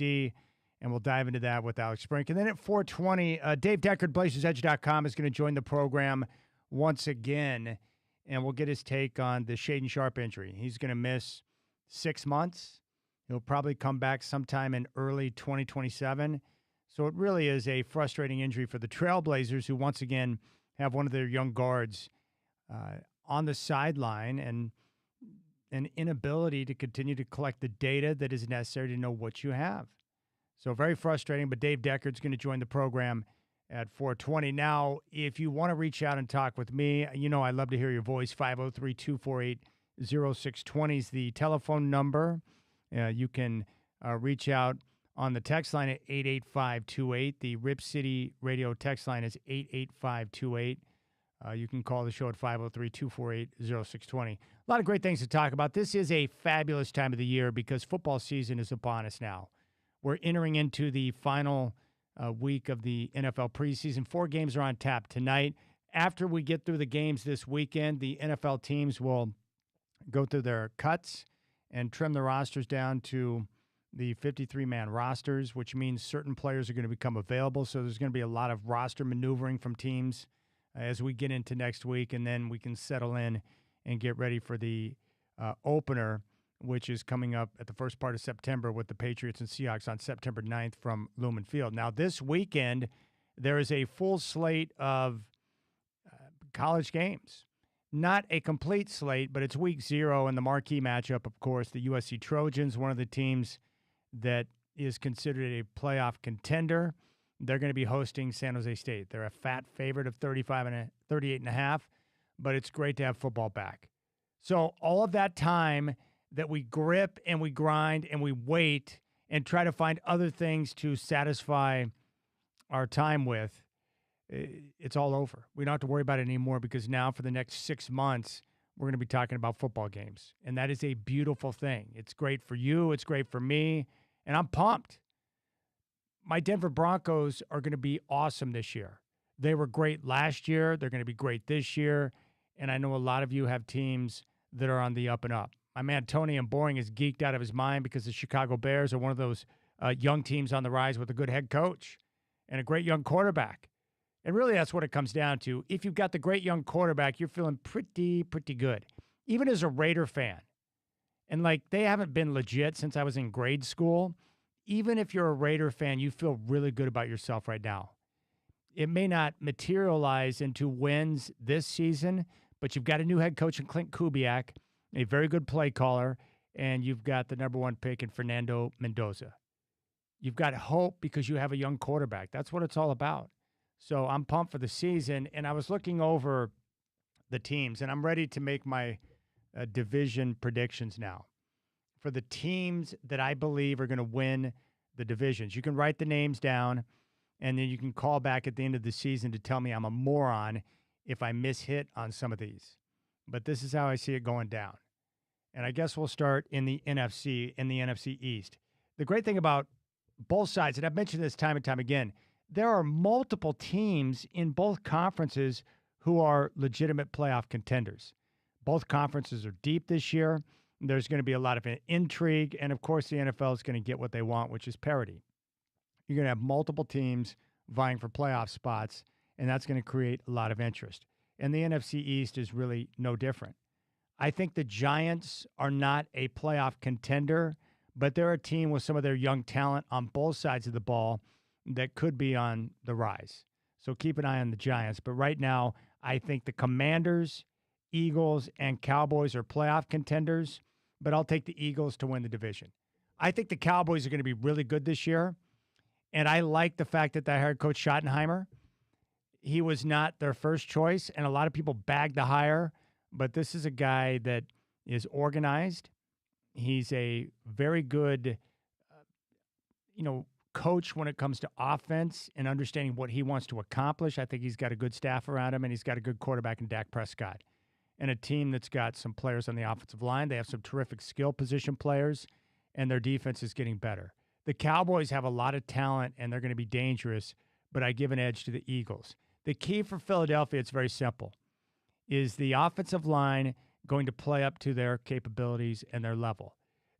and we'll dive into that with Alex Brink. And then at 4:20, Dave Deckard, BlazersEdge.com, is going to join the program once again, and we'll get his take on the Shaden Sharp injury. He's going to miss 6 months. He'll probably come back sometime in early 2027. So it really is a frustrating injury for the Trailblazers, who once again have one of their young guards on the sideline and an inability to continue to collect the data that is necessary to know what you have. So very frustrating, but Dave Deckard's going to join the program at 4:20. Now, if you want to reach out and talk with me, you know I love to hear your voice. 503-248-0620 is the telephone number. You can reach out on the text line at 88528. The Rip City radio text line is 88528. You can call the show at 503-248-0620. A lot of great things to talk about. This is a fabulous time of the year because football season is upon us now. We're entering into the final week of the NFL preseason. 4 games are on tap tonight. After we get through the games this weekend, the NFL teams will go through their cuts and trim the rosters down to the 53-man rosters, which means certain players are going to become available. So there's going to be a lot of roster maneuvering from teams as we get into next week, and then we can settle in and get ready for the opener, which is coming up at the first part of September with the Patriots and Seahawks on September 9th from Lumen Field. Now, this weekend, there is a full slate of college games. Not a complete slate, but it's week 0, and the marquee matchup, of course, the USC Trojans, one of the teams that is considered a playoff contender. They're going to be hosting San Jose State. They're a fat favorite of 38.5, but it's great to have football back. So all of that time that we grip and we grind and we wait and try to find other things to satisfy our time with, it's all over. We don't have to worry about it anymore because now for the next 6 months, we're going to be talking about football games. And that is a beautiful thing. It's great for you. It's great for me. And I'm pumped. My Denver Broncos are going to be awesome this year. They were great last year. They're going to be great this year. And I know a lot of you have teams that are on the up and up. My man Tony and Boring is geeked out of his mind because the Chicago Bears are one of those young teams on the rise with a good head coach and a great young quarterback. And really, that's what it comes down to. If you've got the great young quarterback, you're feeling pretty good. Even as a Raider fan, and like they haven't been legit since I was in grade school, even if you're a Raider fan, you feel really good about yourself right now. It may not materialize into wins this season, but you've got a new head coach in Clint Kubiak, a very good play caller, and you've got the number 1 pick in Fernando Mendoza. You've got hope because you have a young quarterback. That's what it's all about. So I'm pumped for the season, and I was looking over the teams, and I'm ready to make my division predictions now for the teams that I believe are going to win the divisions. You can write the names down, and then you can call back at the end of the season to tell me I'm a moron if I mishit on some of these. But this is how I see it going down. And I guess we'll start in the NFC East. The great thing about both sides, and I've mentioned this time and time again, there are multiple teams in both conferences who are legitimate playoff contenders. Both conferences are deep this year. There's going to be a lot of intrigue, and of course the NFL is going to get what they want, which is parity. You're going to have multiple teams vying for playoff spots, and that's going to create a lot of interest. And the NFC East is really no different. I think the Giants are not a playoff contender, but they're a team with some of their young talent on both sides of the ball that could be on the rise. So keep an eye on the Giants. But right now, I think the Commanders, Eagles, and Cowboys are playoff contenders, but I'll take the Eagles to win the division. I think the Cowboys are going to be really good this year, and I like the fact that they hired Coach Schottenheimer. He was not their first choice, and a lot of people bagged the hire, but this is a guy that is organized. He's a very good, coach when it comes to offense and understanding what he wants to accomplish. I think he's got a good staff around him, and he's got a good quarterback in Dak Prescott. And a team that's got some players on the offensive line. They have some terrific skill position players, and their defense is getting better. The Cowboys have a lot of talent, and they're going to be dangerous, but I give an edge to the Eagles. The key for Philadelphia, it's very simple, is the offensive line going to play up to their capabilities and their level.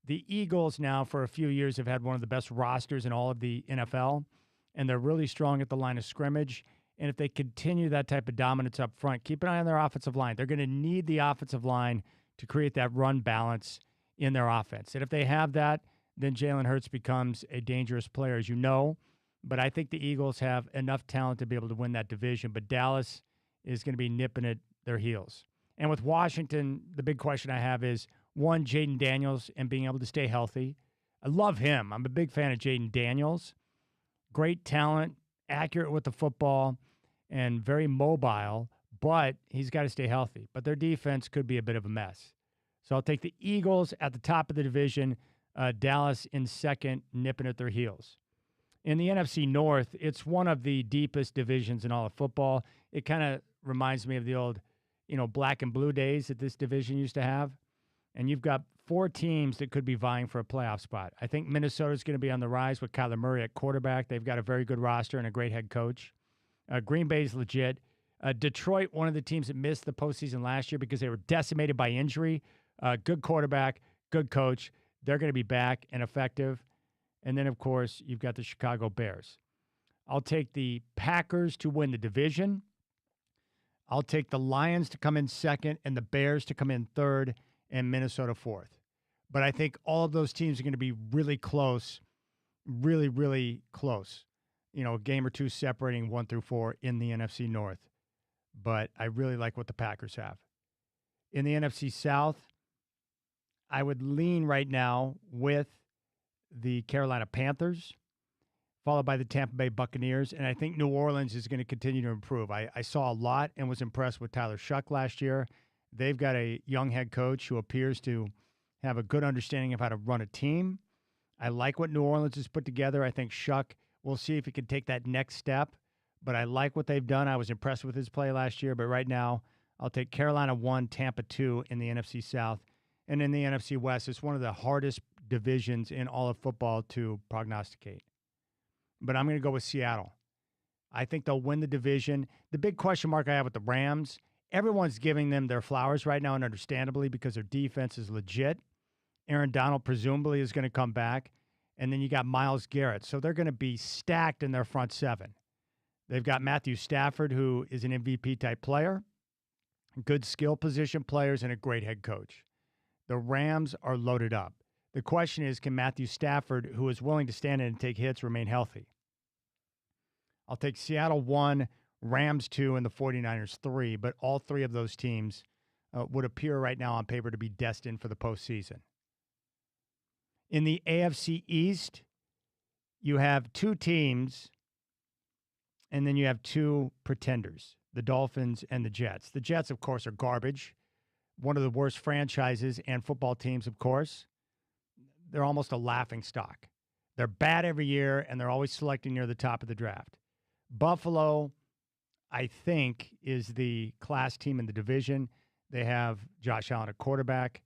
The Eagles now for a few years have had one of the best rosters in all of the NFL, and they're really strong at the line of scrimmage. And if they continue that type of dominance up front, keep an eye on their offensive line. They're going to need the offensive line to create that run balance in their offense. And if they have that, then Jalen Hurts becomes a dangerous player, as you know. But I think the Eagles have enough talent to be able to win that division. But Dallas is going to be nipping at their heels. And with Washington, the big question I have is, one, Jaden Daniels and being able to stay healthy. I love him. I'm a big fan of Jaden Daniels. Great talent, accurate with the football, and very mobile, but he's got to stay healthy. But their defense could be a bit of a mess. So I'll take the Eagles at the top of the division, Dallas in second, nipping at their heels. In the NFC North, it's one of the deepest divisions in all of football. It kind of reminds me of the old, black and blue days that this division used to have. And you've got 4 teams that could be vying for a playoff spot. I think Minnesota's going to be on the rise with Kyler Murray at quarterback. They've got a very good roster and a great head coach. Green Bay's legit. Detroit, one of the teams that missed the postseason last year because they were decimated by injury. Good quarterback, good coach. They're going to be back and effective. And then, of course, you've got the Chicago Bears. I'll take the Packers to win the division. I'll take the Lions to come in second and the Bears to come in third and Minnesota fourth. But I think all of those teams are going to be really close, really, really close. A game or two separating 1 through 4 in the NFC North. But I really like what the Packers have. In the NFC South, I would lean right now with the Carolina Panthers, followed by the Tampa Bay Buccaneers. And I think New Orleans is going to continue to improve. I saw a lot and was impressed with Tyler Shuck last year. They've got a young head coach who appears to have a good understanding of how to run a team. I like what New Orleans has put together. I think Shuck, we'll see if he can take that next step. But I like what they've done. I was impressed with his play last year. But right now, I'll take Carolina 1, Tampa 2 in the NFC South. And in the NFC West, it's one of the hardest divisions in all of football to prognosticate. But I'm going to go with Seattle. I think they'll win the division. The big question mark I have with the Rams, everyone's giving them their flowers right now, and understandably, because their defense is legit. Aaron Donald presumably is going to come back. And then you got Myles Garrett. So they're going to be stacked in their front seven. They've got Matthew Stafford, who is an MVP-type player, good skill position players, and a great head coach. The Rams are loaded up. The question is, can Matthew Stafford, who is willing to stand in and take hits, remain healthy? I'll take Seattle 1, Rams 2, and the 49ers 3, but all 3 of those teams would appear right now on paper to be destined for the postseason. In the AFC East, you have 2 teams, and then you have 2 pretenders, the Dolphins and the Jets. The Jets, of course, are garbage. One of the worst franchises and football teams, of course. They're almost a laughing stock. They're bad every year, and they're always selecting near the top of the draft. Buffalo, I think, is the class team in the division. They have Josh Allen at quarterback.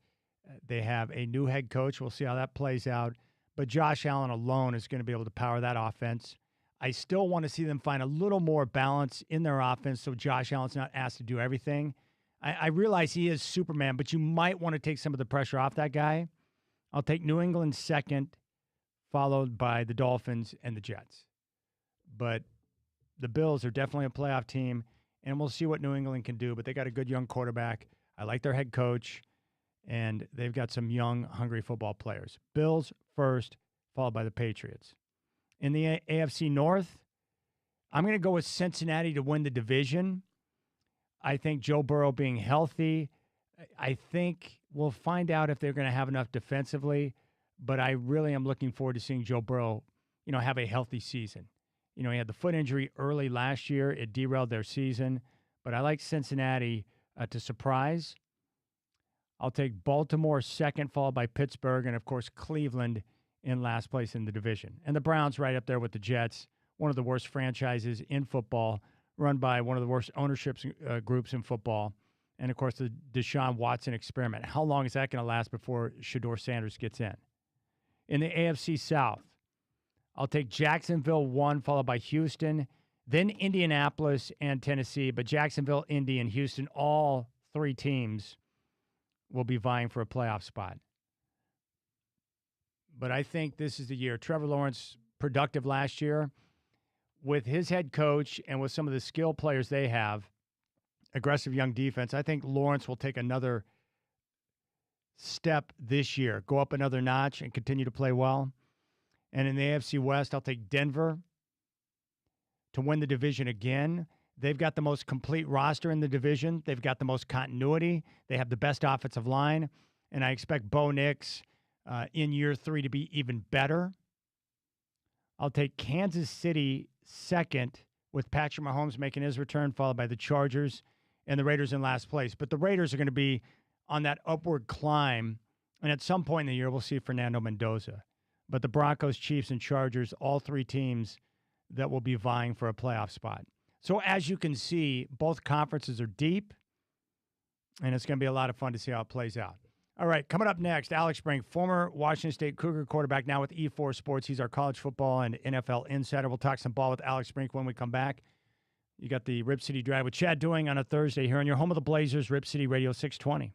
They have a new head coach. We'll see how that plays out. But Josh Allen alone is going to be able to power that offense. I still want to see them find a little more balance in their offense so Josh Allen's not asked to do everything. I realize he is Superman, but you might want to take some of the pressure off that guy. I'll take New England second, followed by the Dolphins and the Jets. But the Bills are definitely a playoff team, and we'll see what New England can do. But they got a good young quarterback. I like their head coach, and they've got some young, hungry football players. Bills first, followed by the Patriots. In the AFC North, I'm going to go with Cincinnati to win the division. I think Joe Burrow being healthy, I think we'll find out if they're going to have enough defensively, but I really am looking forward to seeing Joe Burrow, have a healthy season. He had the foot injury early last year. It derailed their season, but I like Cincinnati to surprise. I'll take Baltimore second, followed by Pittsburgh, and, of course, Cleveland in last place in the division. And the Browns right up there with the Jets, one of the worst franchises in football, run by one of the worst ownership groups in football. And, of course, the Deshaun Watson experiment. How long is that going to last before Shedeur Sanders gets in? In the AFC South, I'll take Jacksonville 1, followed by Houston, then Indianapolis and Tennessee. But Jacksonville, Indy, and Houston, all 3 teams will be vying for a playoff spot. but I think this is the year. Trevor Lawrence, productive last year. With his head coach and with some of the skill players they have, aggressive young defense, I think Lawrence will take another step this year, go up another notch and continue to play well. And in the AFC West, I'll take Denver to win the division again. They've got the most complete roster in the division. They've got the most continuity. They have the best offensive line. And I expect Bo Nix in year 3 to be even better. I'll take Kansas City second with Patrick Mahomes making his return, followed by the Chargers and the Raiders in last place. But the Raiders are going to be on that upward climb. And at some point in the year, we'll see Fernando Mendoza. But the Broncos, Chiefs, and Chargers, all 3 teams that will be vying for a playoff spot. So as you can see, both conferences are deep, and it's going to be a lot of fun to see how it plays out. All right, coming up next, Alex Brink, former Washington State Cougar quarterback, now with E4 Sports. He's our college football and NFL insider. We'll talk some ball with Alex Brink when we come back. You got the Rip City Drive with Chad Doing on a Thursday here on your home of the Blazers, Rip City Radio 620.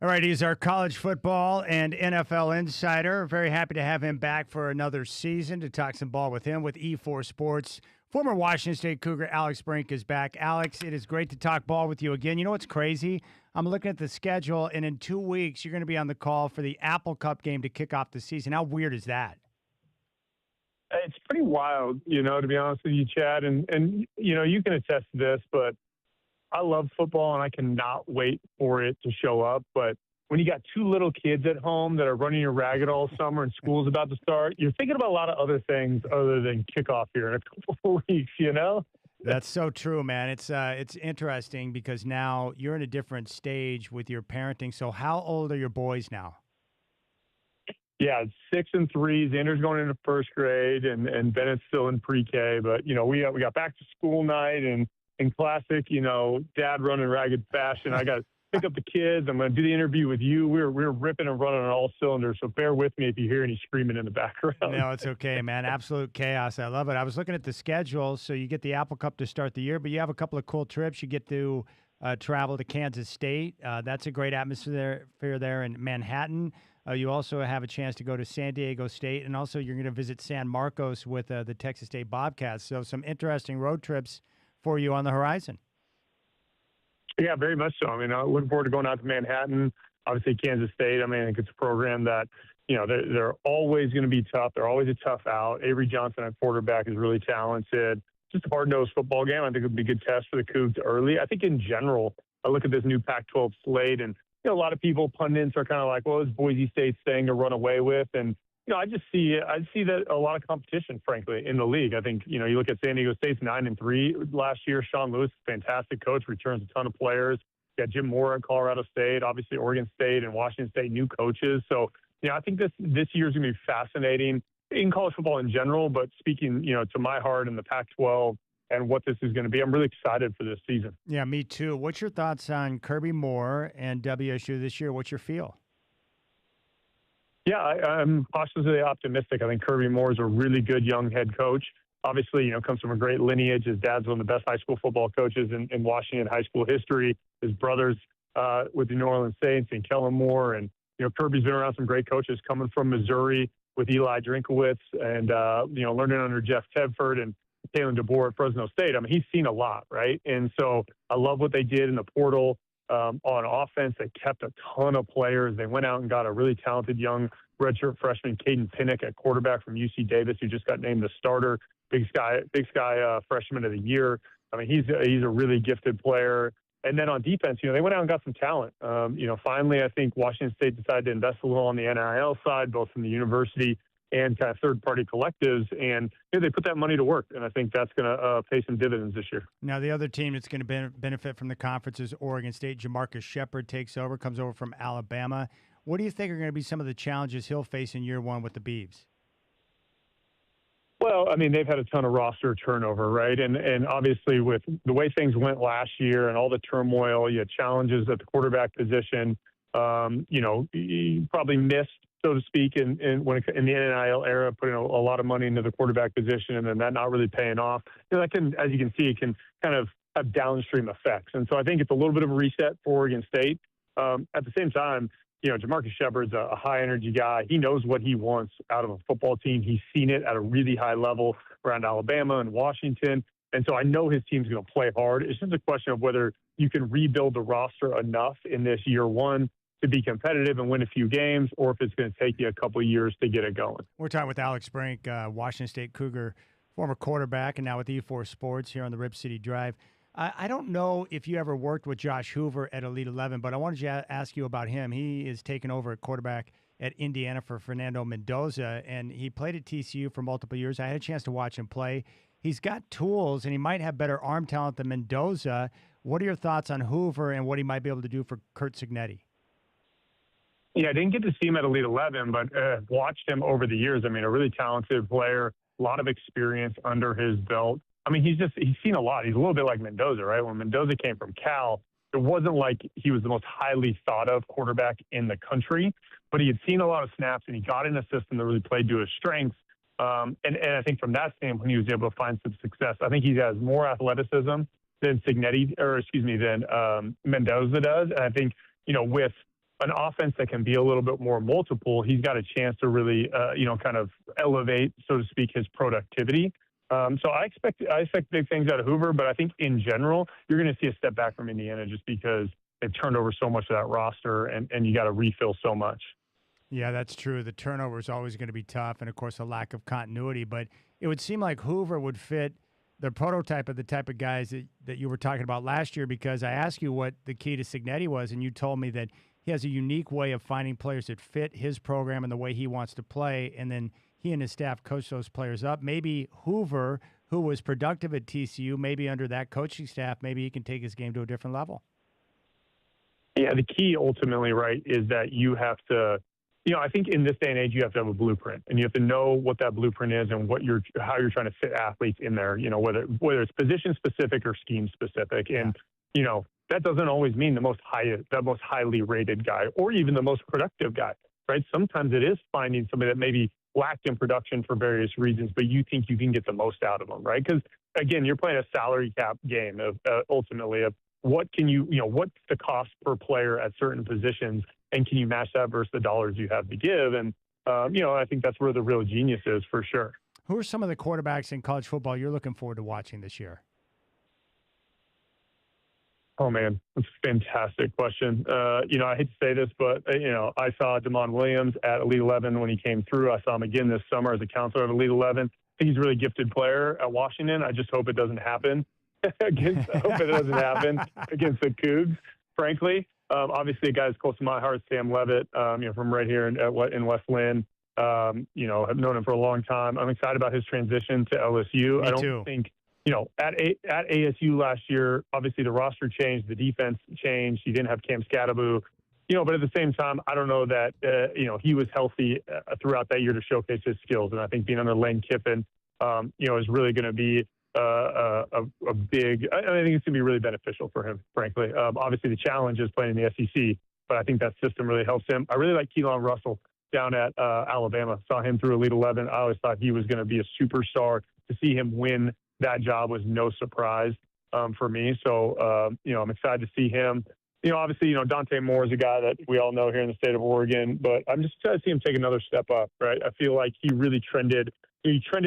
All right, he's our college football and NFL insider. Very happy to have him back for another season to talk some ball with him with E4 Sports. Former Washington State Cougar Alex Brink is back. Alex, it is great to talk ball with you again. You know what's crazy? I'm looking at the schedule, and in 2 weeks, you're going to be on the call for the Apple Cup game to kick off the season. How weird is that? It's pretty wild, to be honest with you, Chad. And you can attest to this, but I love football, and I cannot wait for it to show up. But when you got two little kids at home that are running your ragged all summer and school's about to start, you're thinking about a lot of other things other than kickoff here in a couple of weeks, That's so true, man. It's interesting because now you're in a different stage with your parenting. So how old are your boys now? Yeah, 6 and 3. Xander's going into first grade, and Bennett's still in pre-K. But, we got back to school night, and in classic, dad running ragged fashion. I got to pick up the kids. I'm going to do the interview with you. We're ripping and running on all cylinders, so bear with me if you hear any screaming in the background. No, it's okay, man. Absolute chaos. I love it. I was looking at the schedule, so you get the Apple Cup to start the year, but you have a couple of cool trips. You get to travel to Kansas State. That's a great atmosphere there in Manhattan. You also have a chance to go to San Diego State, and also you're going to visit San Marcos with the Texas State Bobcats. So some interesting road trips for you on the horizon. Yeah, very much so. I mean, I'm looking forward to going out to Manhattan. Obviously, Kansas State. I mean, I think it's a program that, they're always going to be tough. They're always a tough out. Avery Johnson at quarterback is really talented. Just a hard-nosed football game. I think it would be a good test for the Cougs early. I think in general, I look at this new Pac-12 slate, and a lot of people, pundits, are kind of like, well, it's Boise State's thing to run away with. And, I see that a lot of competition, frankly, in the league. I think, you look at San Diego State's 9-3 last year. Sean Lewis, fantastic coach, returns a ton of players. You got Jim Moore at Colorado State, obviously Oregon State and Washington State, new coaches. So, I think this year is going to be fascinating in college football in general, but speaking, to my heart in the Pac-12 and what this is going to be, I'm really excited for this season. Yeah, me too. What's your thoughts on Kirby Moore and WSU this year? What's your feel? Yeah, I'm cautiously optimistic. I think Kirby Moore is a really good young head coach. Obviously, comes from a great lineage. His dad's one of the best high school football coaches in Washington high school history. His brother's with the New Orleans Saints and Kellen Moore. And, Kirby's been around some great coaches coming from Missouri with Eli Drinkowitz and, learning under Jeff Tedford and Kalen DeBoer at Fresno State. I mean, he's seen a lot, right? And so I love what they did in the portal. On offense, they kept a ton of players. They went out and got a really talented young redshirt freshman, Caden Pinnock, at quarterback from UC Davis, who just got named the starter, Big Sky freshman of the year. I mean, he's a really gifted player. And then on defense, they went out and got some talent. Finally, I think Washington State decided to invest a little on the NIL side, both from the university and kind of third-party collectives, and they put that money to work, and I think that's going to pay some dividends this year. Now, the other team that's going to benefit from the conference is Oregon State. Jamarcus Shepard comes over from Alabama. What do you think are going to be some of the challenges he'll face in year one with the Beavs? Well, I mean, they've had a ton of roster turnover, right? And obviously with the way things went last year and all the turmoil, you had challenges at the quarterback position. You probably missed, so to speak, in the NIL era, putting a lot of money into the quarterback position and then that not really paying off. That can, as you can see, it can kind of have downstream effects. And so I think it's a little bit of a reset for Oregon State. At the same time, Jamarcus Shepard's a high-energy guy. He knows what he wants out of a football team. He's seen it at a really high level around Alabama and Washington. And so I know his team's going to play hard. It's just a question of whether you can rebuild the roster enough in this year one to be competitive and win a few games, or if it's going to take you a couple of years to get it going. We're talking with Alex Brink, Washington State Cougar, former quarterback, and now with E4 Sports here on the Rip City Drive. I don't know if you ever worked with Josh Hoover at Elite 11, but I wanted to ask you about him. He is taking over at quarterback at Indiana for Fernando Mendoza, and he played at TCU for multiple years. I had a chance to watch him play. He's got tools, and he might have better arm talent than Mendoza. What are your thoughts on Hoover and what he might be able to do for Kurt Cignetti? Yeah, I didn't get to see him at Elite 11, but watched him over the years. I mean, a really talented player, a lot of experience under his belt. I mean, he's seen a lot. He's a little bit like Mendoza, right? When Mendoza came from Cal, it wasn't like he was the most highly thought of quarterback in the country, but he had seen a lot of snaps and he got in a system that really played to his strengths. And I think from that standpoint, he was able to find some success. I think he has more athleticism than Mendoza does. And I think, with an offense that can be a little bit more multiple, he's got a chance to really, kind of elevate, so to speak, his productivity. So I expect big things out of Hoover, but I think in general, you're going to see a step back from Indiana just because they've turned over so much of that roster and you got to refill so much. Yeah, that's true. The turnover is always going to be tough, and of course, a lack of continuity. But it would seem like Hoover would fit the prototype of the type of guys that you were talking about last year, because I asked you what the key to Cignetti was, and you told me that he has a unique way of finding players that fit his program and the way he wants to play, and then he and his staff coach those players up. Maybe Hoover, who was productive at TCU, maybe under that coaching staff, maybe he can take his game to a different level. Yeah, the key ultimately, right, is that you have to, I think in this day and age, you have to have a blueprint, and you have to know what that blueprint is and how you're trying to fit athletes in there, whether it's position specific or scheme specific. And, that doesn't always mean the most highly rated guy or even the most productive guy, right? Sometimes it is finding somebody that maybe lacked in production for various reasons, but you think you can get the most out of them, right? Because again, you're playing a salary cap game of ultimately of what can what's the cost per player at certain positions, and can you match that versus the dollars you have to give? And, I think that's where the real genius is for sure. Who are some of the quarterbacks in college football you're looking forward to watching this year? Oh, man, that's a fantastic question. I hate to say this, but, I saw Damon Williams at Elite 11 when he came through. I saw him again this summer as a counselor at Elite 11. I think he's a really gifted player at Washington. I just hope it doesn't happen against the Cougs, frankly. Obviously, a guy that's close to my heart, Sam Levitt, from right here in West Lynn. I've known him for a long time. I'm excited about his transition to LSU. Me I don't too. think, at ASU last year, obviously the roster changed, the defense changed. You didn't have Cam Scatterbo, but at the same time, I don't know that, he was healthy throughout that year to showcase his skills. And I think being under Lane Kiffin, is really going to be a big, I think it's going to be really beneficial for him, frankly. Obviously, the challenge is playing in the SEC, but I think that system really helps him. I really like Keelan Russell down at Alabama. Saw him through Elite 11. I always thought he was going to be a superstar. To see him win that job was no surprise for me. So, I'm excited to see him. Obviously, Dante Moore is a guy that we all know here in the state of Oregon, but I'm just excited to see him take another step up, right? I feel like he really trended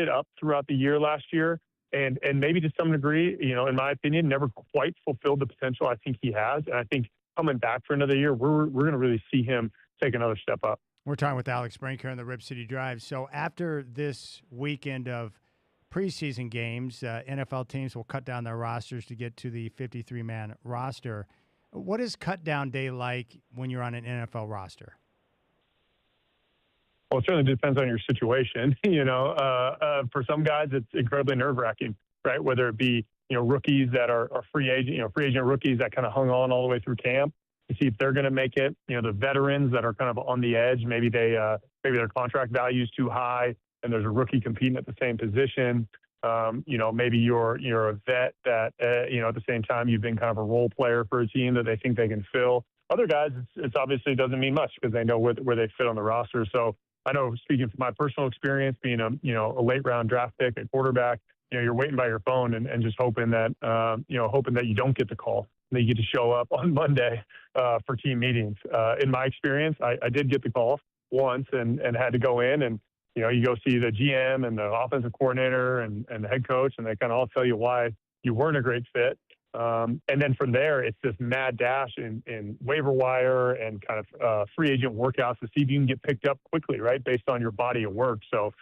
up throughout the year last year. And maybe to some degree, in my opinion, never quite fulfilled the potential I think he has. And I think coming back for another year, we're going to really see him take another step up. We're talking with Alex Brink here on the Rip City Drive. So after this weekend of preseason games, NFL teams will cut down their rosters to get to the 53-man roster. What is cut down day like when you're on an NFL roster? Well, it certainly depends on your situation. For some guys, it's incredibly nerve-wracking, right? Whether it be, rookies that are free agent rookies that kind of hung on all the way through camp to see if they're going to make it. The veterans that are kind of on the edge, maybe their contract value is too high and there's a rookie competing at the same position. Maybe you're a vet that, at the same time, you've been kind of a role player for a team that they think they can fill. Other guys, it's obviously doesn't mean much because they know where they fit on the roster. So I know, speaking from my personal experience, being a late round draft pick at quarterback, you're waiting by your phone and just hoping that you don't get the call, that you get to show up on Monday for team meetings. In my experience, I did get the call once and had to go in and, you go see the GM and the offensive coordinator and the head coach, and they kind of all tell you why you weren't a great fit. And then from there, it's this mad dash in waiver wire and kind of free agent workouts to see if you can get picked up quickly, right, based on your body of work. So,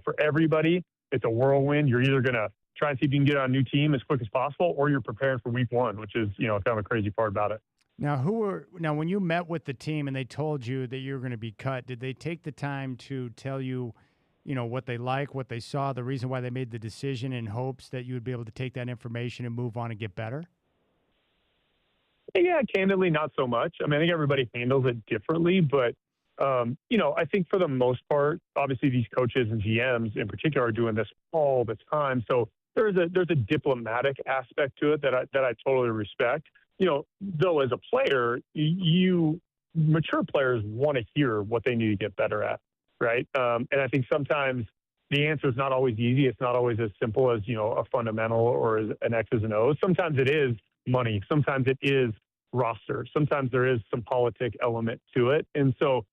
for everybody, it's a whirlwind. You're either going to try and see if you can get on a new team as quick as possible, or you're preparing for week one, which is, kind of a crazy part about it. Now, when you met with the team and they told you that you were going to be cut, did they take the time to tell you, what they like, what they saw, the reason why they made the decision, in hopes that you would be able to take that information and move on and get better? Yeah, candidly, not so much. I mean, I think everybody handles it differently, but, I think for the most part, obviously these coaches and GMs in particular are doing this all the time. So there's a diplomatic aspect to it that I totally respect. Though as a player, mature players want to hear what they need to get better at, right? And I think sometimes the answer is not always easy. It's not always as simple as, a fundamental or as an X's and O's. Sometimes it is money. Sometimes it is, roster. Sometimes there is some politic element to it. And so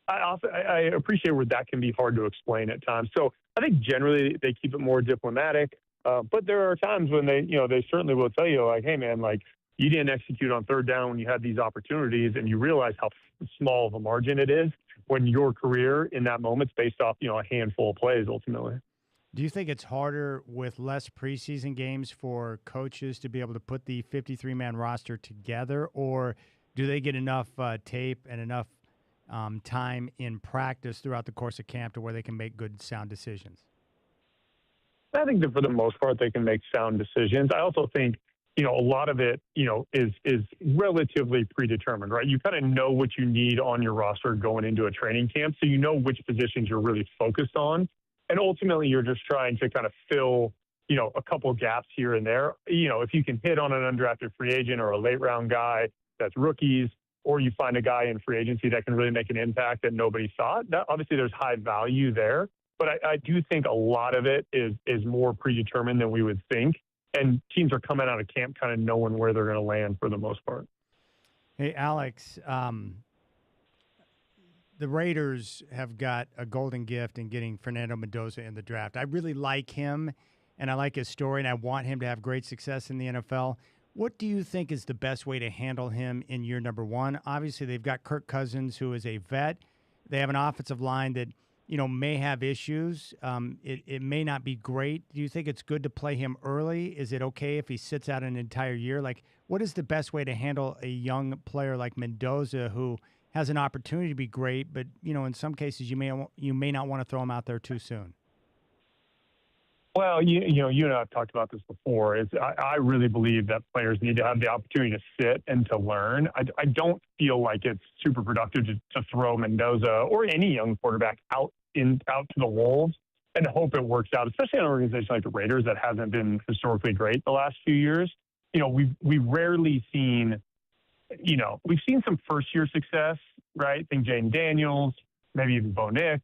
I appreciate where that can be hard to explain at times. So I think generally they keep it more diplomatic. But there are times when they certainly will tell you, like, hey, man, like, you didn't execute on third down when you had these opportunities, and you realize how small of a margin it is when your career in that moment's based off, a handful of plays ultimately. Do you think it's harder with less preseason games for coaches to be able to put the 53-man roster together, or do they get enough tape and enough time in practice throughout the course of camp to where they can make good, sound decisions? I think that for the most part, they can make sound decisions. I also think, a lot of it, is relatively predetermined, right? You kind of know what you need on your roster going into a training camp. So you know which positions you're really focused on. And ultimately, you're just trying to kind of fill, a couple gaps here and there. If you can hit on an undrafted free agent or a late round guy that's rookies, or you find a guy in free agency that can really make an impact that nobody thought, that obviously there's high value there. But I do think a lot of it is more predetermined than we would think. And teams are coming out of camp kind of knowing where they're going to land for the most part. Hey, Alex, the Raiders have got a golden gift in getting Fernando Mendoza in the draft. I really like him, and I like his story, and I want him to have great success in the NFL. What do you think is the best way to handle him in year number one? Obviously, they've got Kirk Cousins, who is a vet. They have an offensive line that may have issues. It may not be great. Do you think it's good to play him early? Is it okay if he sits out an entire year? Like, what is the best way to handle a young player like Mendoza who has an opportunity to be great, but, in some cases you may not want to throw him out there too soon? Well, you and I have talked about this before. I really believe that players need to have the opportunity to sit and to learn. I don't feel like it's super productive to throw Mendoza or any young quarterback out to the wolves and hope it works out, especially in an organization like the Raiders that hasn't been historically great the last few years. We've rarely seen, we've seen some first year success, right? Think Jaden Daniels, maybe even Bo Nix.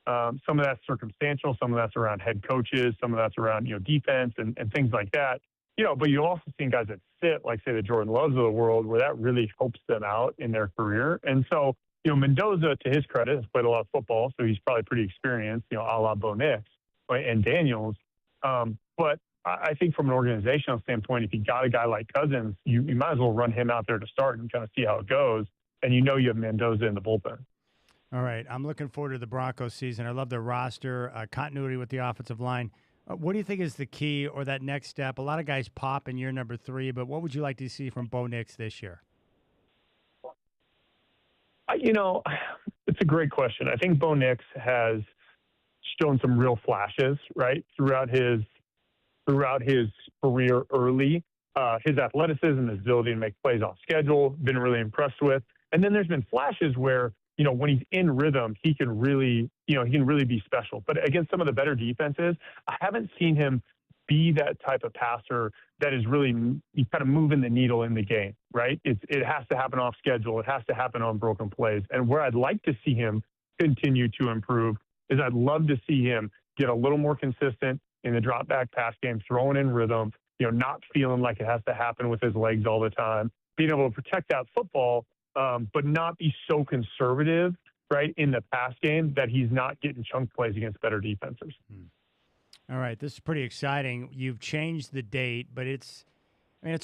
Some of that's circumstantial, some of that's around head coaches, some of that's around, defense and things like that. But you also seen guys that sit, like, say, the Jordan Loves of the world, where that really helps them out in their career. And so, Mendoza, to his credit, has played a lot of football, so he's probably pretty experienced, a la Bo Nix and Daniels. But I think from an organizational standpoint, if you got a guy like Cousins, you might as well run him out there to start and kind of see how it goes. And you have Mendoza in the bullpen. All right. I'm looking forward to the Broncos season. I love their roster, continuity with the offensive line. What do you think is the key or that next step? A lot of guys pop in year number 3, but what would you like to see from Bo Nix this year? It's a great question. I think Bo Nix has shown some real flashes, right, throughout his career early. His athleticism, his ability to make plays off schedule, been really impressed with. And then there's been flashes where, when he's in rhythm, he can really be special. But against some of the better defenses, I haven't seen him be that type of passer that is really kind of moving the needle in the game, right? It has to happen off schedule. It has to happen on broken plays. And where I'd like to see him continue to improve is I'd love to see him get a little more consistent in the drop back pass game, throwing in rhythm, not feeling like it has to happen with his legs all the time, being able to protect that football, but not be so conservative, right, in the pass game that he's not getting chunk plays against better defenses. All right, this is pretty exciting. You've changed the date, but it's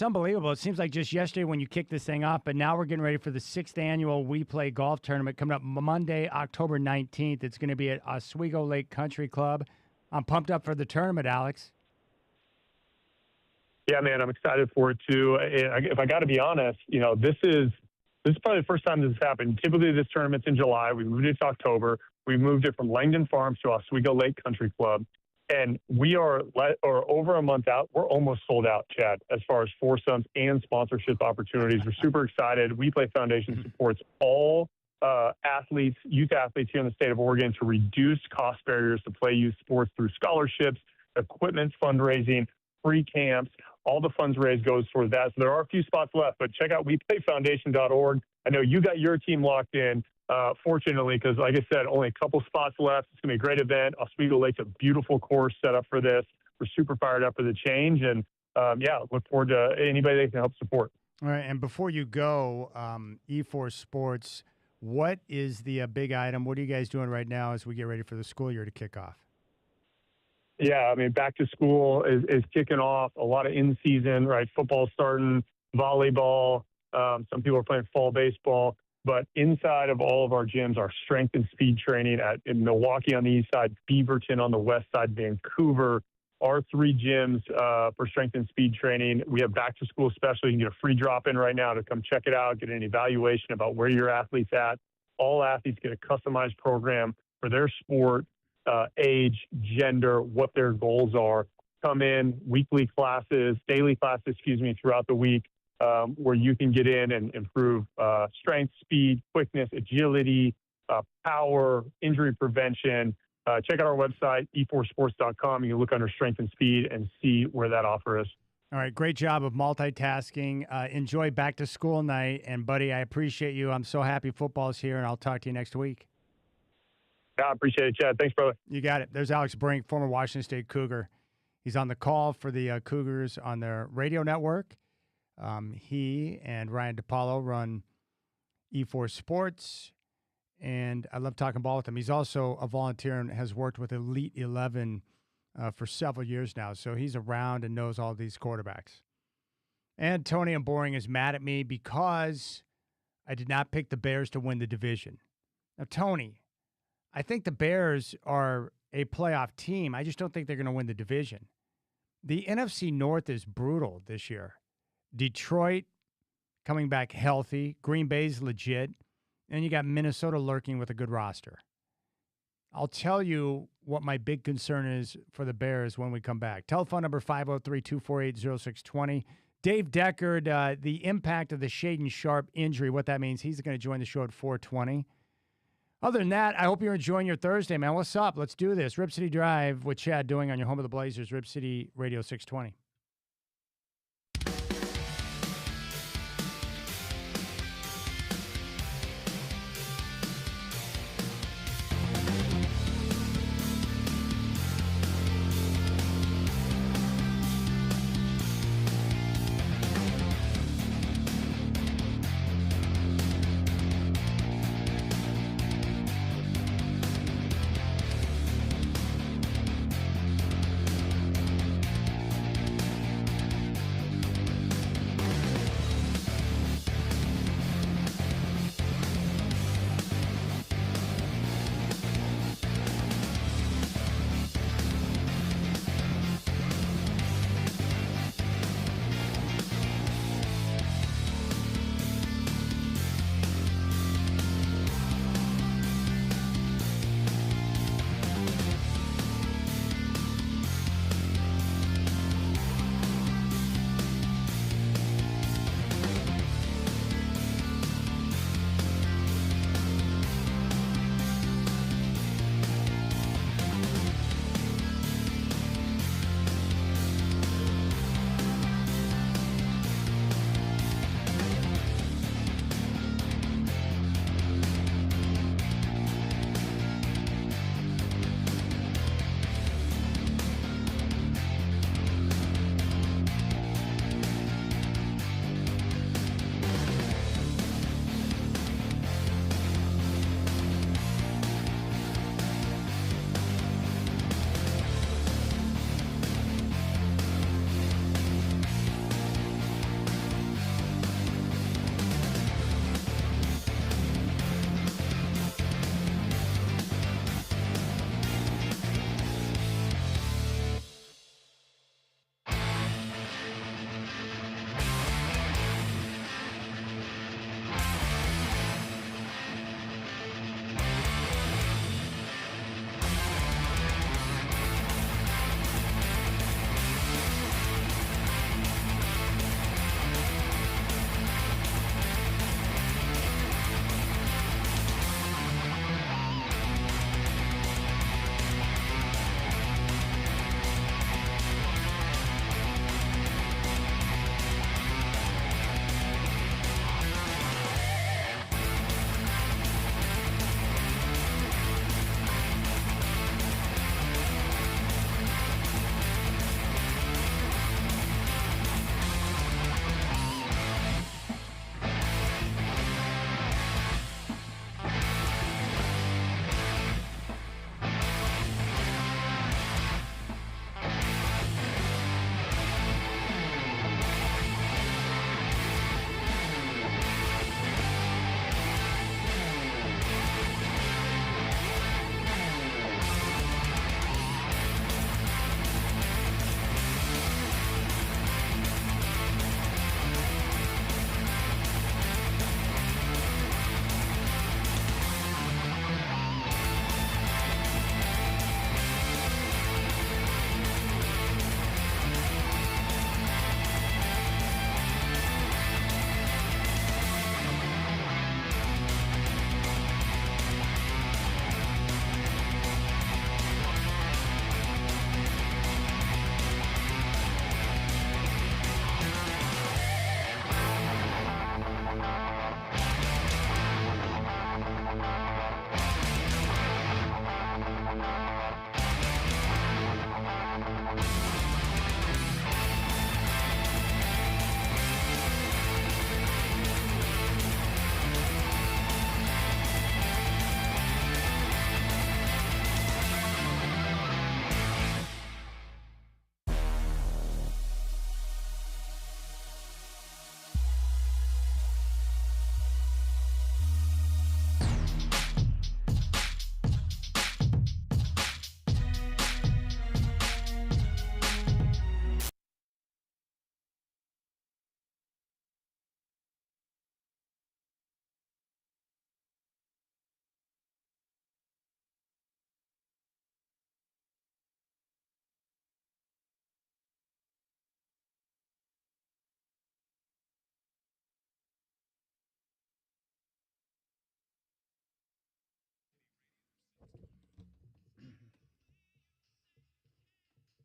unbelievable. It seems like just yesterday when you kicked this thing off, but now we're getting ready for the 6th annual We Play Golf Tournament coming up Monday, October 19th. It's going to be at Oswego Lake Country Club. I'm pumped up for the tournament, Alex. Yeah, man, I'm excited for it too. If I got to be honest, this is probably the first time this has happened. Typically, this tournament's in July. We moved it to October. We moved it from Langdon Farms to Oswego Lake Country Club. And we are over a month out. We're almost sold out, Chad, as far as foursomes and sponsorship opportunities. We're super excited. We Play Foundation supports all athletes, youth athletes here in the state of Oregon to reduce cost barriers to play youth sports through scholarships, equipment fundraising, free camps. All the funds raised goes towards that. So there are a few spots left, but check out WePlayFoundation.org. I know you got your team locked in, fortunately, because like I said, only a couple spots left. It's going to be a great event. Oswego Lake's a beautiful course set up for this. We're super fired up for the change. And, look forward to anybody that can help support. All right, and before you go, E4 Sports, what is the big item? What are you guys doing right now as we get ready for the school year to kick off? Yeah, I mean, back to school is kicking off. A lot of in-season, right? Football starting, volleyball. Some people are playing fall baseball. But inside of all of our gyms, our strength and speed training in Milwaukee on the east side, Beaverton on the west side, Vancouver, our 3 gyms for strength and speed training. We have back to school special. You can get a free drop-in right now to come check it out, get an evaluation about where your athlete's at. All athletes get a customized program for their sport, age, gender, what their goals are. Come in, daily classes, throughout the week, where you can get in and improve strength, speed, quickness, agility, power, injury prevention. Check out our website, e4sports.com. You can look under strength and speed and see where that offer is. All right, great job of multitasking. Enjoy back to school night. And, buddy, I appreciate you. I'm so happy football's here, and I'll talk to you next week. Yeah, I appreciate it, Chad. Thanks, brother. You got it. There's Alex Brink, former Washington State Cougar. He's on the call for the Cougars on their radio network. He and Ryan DePaulo run E4 Sports, and I love talking ball with him. He's also a volunteer and has worked with Elite 11 for several years now, so he's around and knows all these quarterbacks. And Tony and Boring is mad at me because I did not pick the Bears to win the division. Now, Tony, I think the Bears are a playoff team. I just don't think they're going to win the division. The NFC North is brutal this year. Detroit coming back healthy. Green Bay's legit. And you got Minnesota lurking with a good roster. I'll tell you what my big concern is for the Bears when we come back. Telephone number 503-248-0620. Dave Deckard, the impact of the Shaden Sharp injury, what that means, he's going to join the show at 420. Other than that, I hope you're enjoying your Thursday, man. What's up? Let's do this. Rip City Drive with Chad doing on your home of the Blazers, Rip City Radio 620.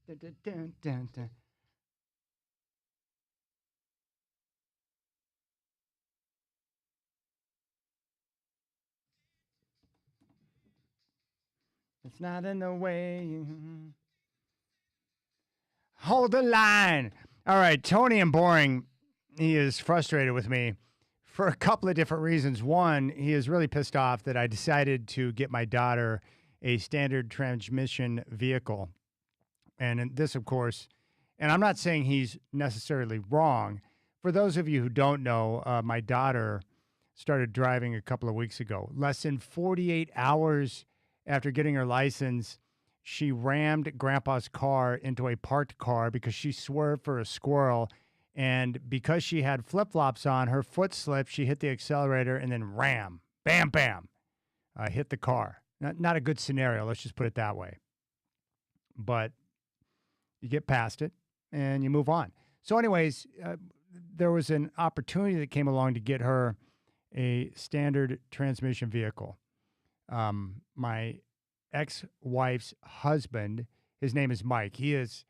Dun, dun, dun, dun, dun. It's not in the way. Hold the line. All right, Tony and Boring, he is frustrated with me for a couple of different reasons. One, he is really pissed off that I decided to get my daughter a standard transmission vehicle. And this, of course, and I'm not saying he's necessarily wrong. For those of you who don't know, my daughter started driving a couple of weeks ago. Less than 48 hours after getting her license, she rammed Grandpa's car into a parked car because she swerved for a squirrel. And because she had flip-flops on, her foot slipped, she hit the accelerator, and then bam, bam, hit the car. Not a good scenario, let's just put it that way. But you get past it, and you move on. So anyways, there was an opportunity that came along to get her a standard transmission vehicle. My ex-wife's husband, his name is Mike. He's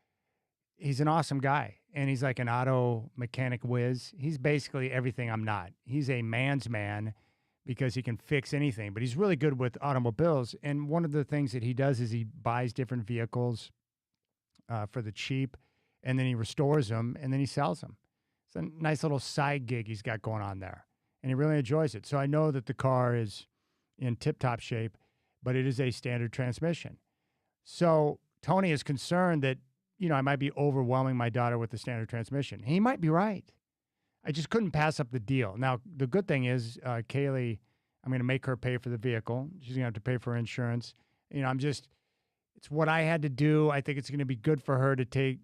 an awesome guy, and he's like an auto mechanic whiz. He's basically everything I'm not. He's a man's man because he can fix anything, but he's really good with automobiles. And one of the things that he does is he buys different vehicles for the cheap, and then he restores them, and then he sells them. It's a nice little side gig he's got going on there, and he really enjoys it. So I know that the car is in tip-top shape, but it is a standard transmission. So Tony is concerned that, I might be overwhelming my daughter with the standard transmission. He might be right. I just couldn't pass up the deal. Now, the good thing is, Kaylee, I'm going to make her pay for the vehicle. She's going to have to pay for insurance. It's what I had to do. I think it's going to be good for her to take,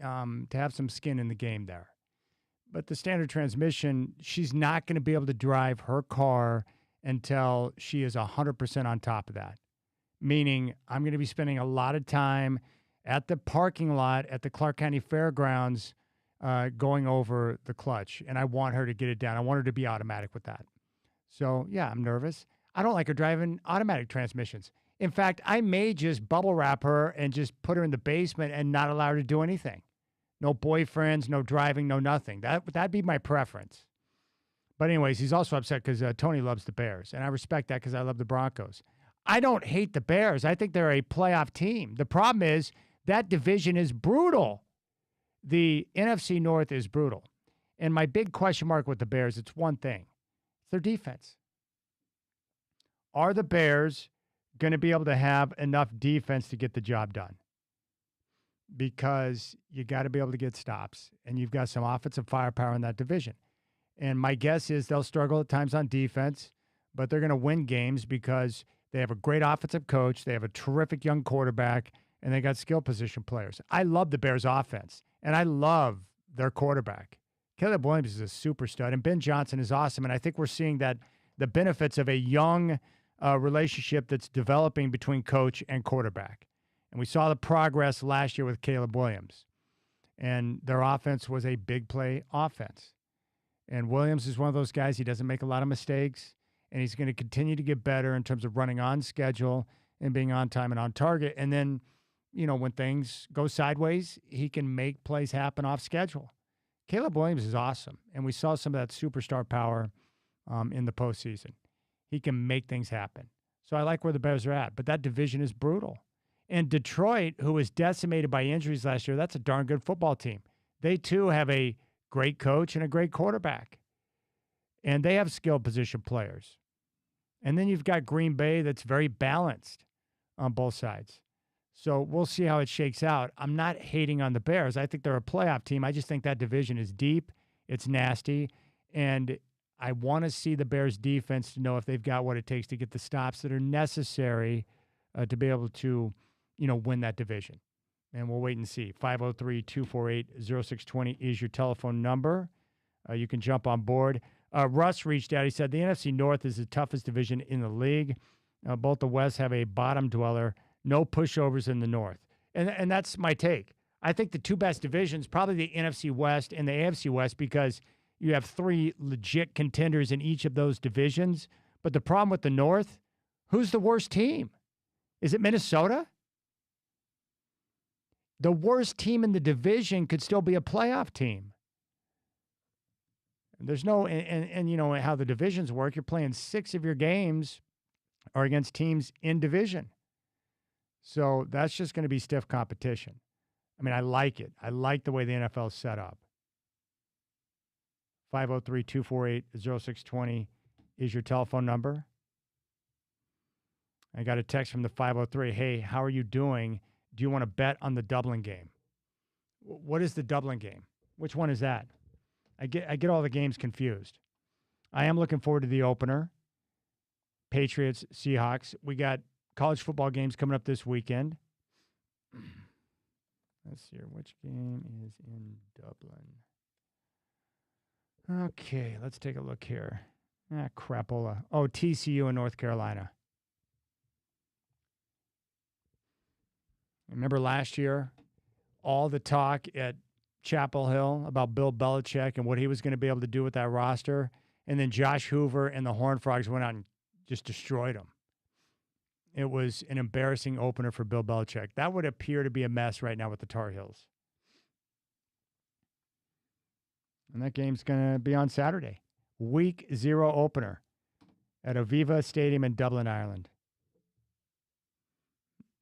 to have some skin in the game there. But the standard transmission, she's not going to be able to drive her car until she is 100% on top of that. Meaning, I'm going to be spending a lot of time at the parking lot at the Clark County Fairgrounds going over the clutch. And I want her to get it down. I want her to be automatic with that. So, yeah, I'm nervous. I don't like her driving automatic transmissions. In fact, I may just bubble wrap her and just put her in the basement and not allow her to do anything. No boyfriends, no driving, no nothing. That'd be my preference. But anyways, he's also upset because Tony loves the Bears. And I respect that because I love the Broncos. I don't hate the Bears. I think they're a playoff team. The problem is that division is brutal. The NFC North is brutal. And my big question mark with the Bears, it's one thing. It's their defense. Are the Bears going to be able to have enough defense to get the job done? Because you got to be able to get stops, and you've got some offensive firepower in that division. And my guess is they'll struggle at times on defense, but they're going to win games because they have a great offensive coach, they have a terrific young quarterback, and they got skill position players. I love the Bears' offense, and I love their quarterback. Caleb Williams is a super stud, and Ben Johnson is awesome. And I think we're seeing that the benefits of a young relationship that's developing between coach and quarterback. And we saw the progress last year with Caleb Williams. And their offense was a big play offense. And Williams is one of those guys, he doesn't make a lot of mistakes. And he's going to continue to get better in terms of running on schedule and being on time and on target. And then, when things go sideways, he can make plays happen off schedule. Caleb Williams is awesome. And we saw some of that superstar power in the postseason. He can make things happen. So I like where the Bears are at. But that division is brutal. And Detroit, who was decimated by injuries last year, that's a darn good football team. They, too, have a great coach and a great quarterback. And they have skilled position players. And then you've got Green Bay that's very balanced on both sides. So we'll see how it shakes out. I'm not hating on the Bears. I think they're a playoff team. I just think that division is deep. It's nasty. And I want to see the Bears defense to know if they've got what it takes to get the stops that are necessary to be able to, win that division. And we'll wait and see. 503-248-0620 is your telephone number. You can jump on board. Russ reached out. He said, the NFC North is the toughest division in the league. Both the West have a bottom dweller. No pushovers in the North. And that's my take. I think the two best divisions, probably the NFC West and the AFC West, because you have three legit contenders in each of those divisions. But the problem with the North, who's the worst team? Is it Minnesota? The worst team in the division could still be a playoff team. There's no, and you know how the divisions work. You're playing 6 of your games are against teams in division. So that's just going to be stiff competition. I mean, I like it. I like the way the NFL is set up. 503-248-0620 is your telephone number. I got a text from the 503. Hey, how are you doing? Do you want to bet on the Dublin game? What is the Dublin game? Which one is that? I get all the games confused. I am looking forward to the opener. Patriots, Seahawks. We got college football games coming up this weekend. Let's see here. Which game is in Dublin? Okay, let's take a look here. Crapola. Oh, TCU in North Carolina. Remember last year, all the talk at Chapel Hill about Bill Belichick and what he was going to be able to do with that roster, and then Josh Hoover and the Horned Frogs went out and just destroyed them. It was an embarrassing opener for Bill Belichick. That would appear to be a mess right now with the Tar Heels. And that game's going to be on Saturday. Week 0 opener at Aviva Stadium in Dublin, Ireland.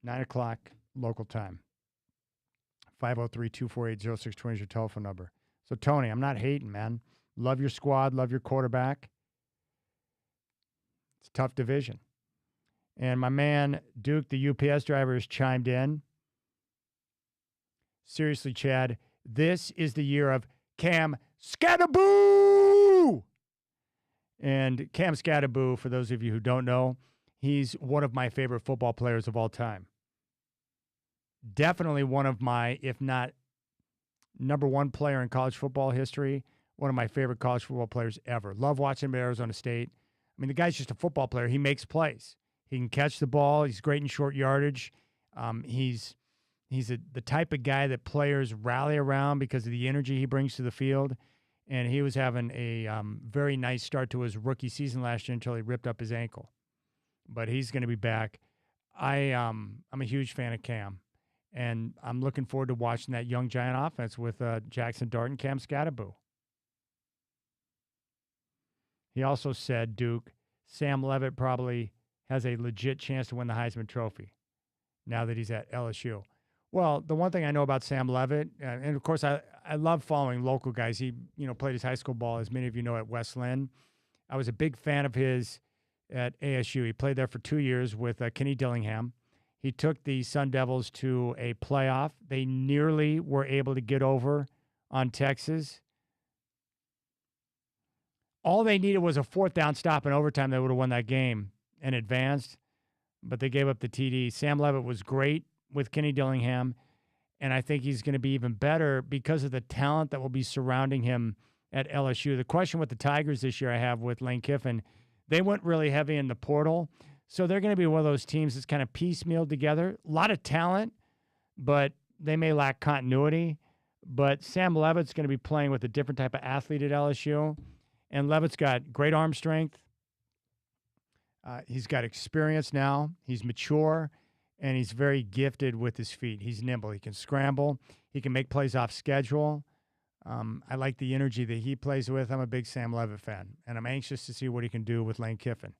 9 o'clock local time. 503-248-0620 is your telephone number. So, Tony, I'm not hating, man. Love your squad. Love your quarterback. It's a tough division. And my man, Duke, the UPS driver, has chimed in. Seriously, Chad, this is the year of Cam Scatterboo! And Cam Scatterboo, for those of you who don't know, he's one of my favorite football players of all time. Definitely one of my, if not number one player in college football history, one of my favorite college football players ever. Love watching him at Arizona State. I mean, the guy's just a football player. He makes plays. He can catch the ball. He's great in short yardage. He's the type of guy that players rally around because of the energy he brings to the field. And he was having a very nice start to his rookie season last year until he ripped up his ankle. But he's going to be back. I'm a huge fan of Cam. And I'm looking forward to watching that young Giant offense with Jackson Dart and Cam Scatterboo. He also said, Duke, Sam Leavitt probably has a legit chance to win the Heisman Trophy now that he's at LSU. Well, the one thing I know about Sam Leavitt, and of course I love following local guys. He played his high school ball, as many of you know, at West Lynn. I was a big fan of his at ASU. He played there for 2 years with Kenny Dillingham. He took the Sun Devils to a playoff. They nearly were able to get over on Texas. All they needed was a 4th down stop in overtime. They would have won that game and advanced, but they gave up the TD. Sam Leavitt was great with Kenny Dillingham, and I think he's going to be even better because of the talent that will be surrounding him at LSU. The question with the Tigers this year I have with Lane Kiffin, they went really heavy in the portal. So they're going to be one of those teams that's kind of piecemealed together. A lot of talent, but they may lack continuity. But Sam Leavitt's going to be playing with a different type of athlete at LSU. And Leavitt's got great arm strength. He's got experience now. He's mature, and he's very gifted with his feet. He's nimble. He can scramble. He can make plays off schedule. I like the energy that he plays with. I'm a big Sam Leavitt fan, and I'm anxious to see what he can do with Lane Kiffin.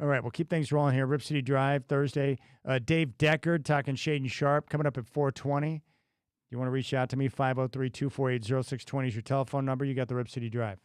All right, we'll keep things rolling here. Rip City Drive, Thursday. Dave Deckard talking Shaden Sharp coming up at 4:20. You want to reach out to me, 503-248-0620 is your telephone number. You got the Rip City Drive.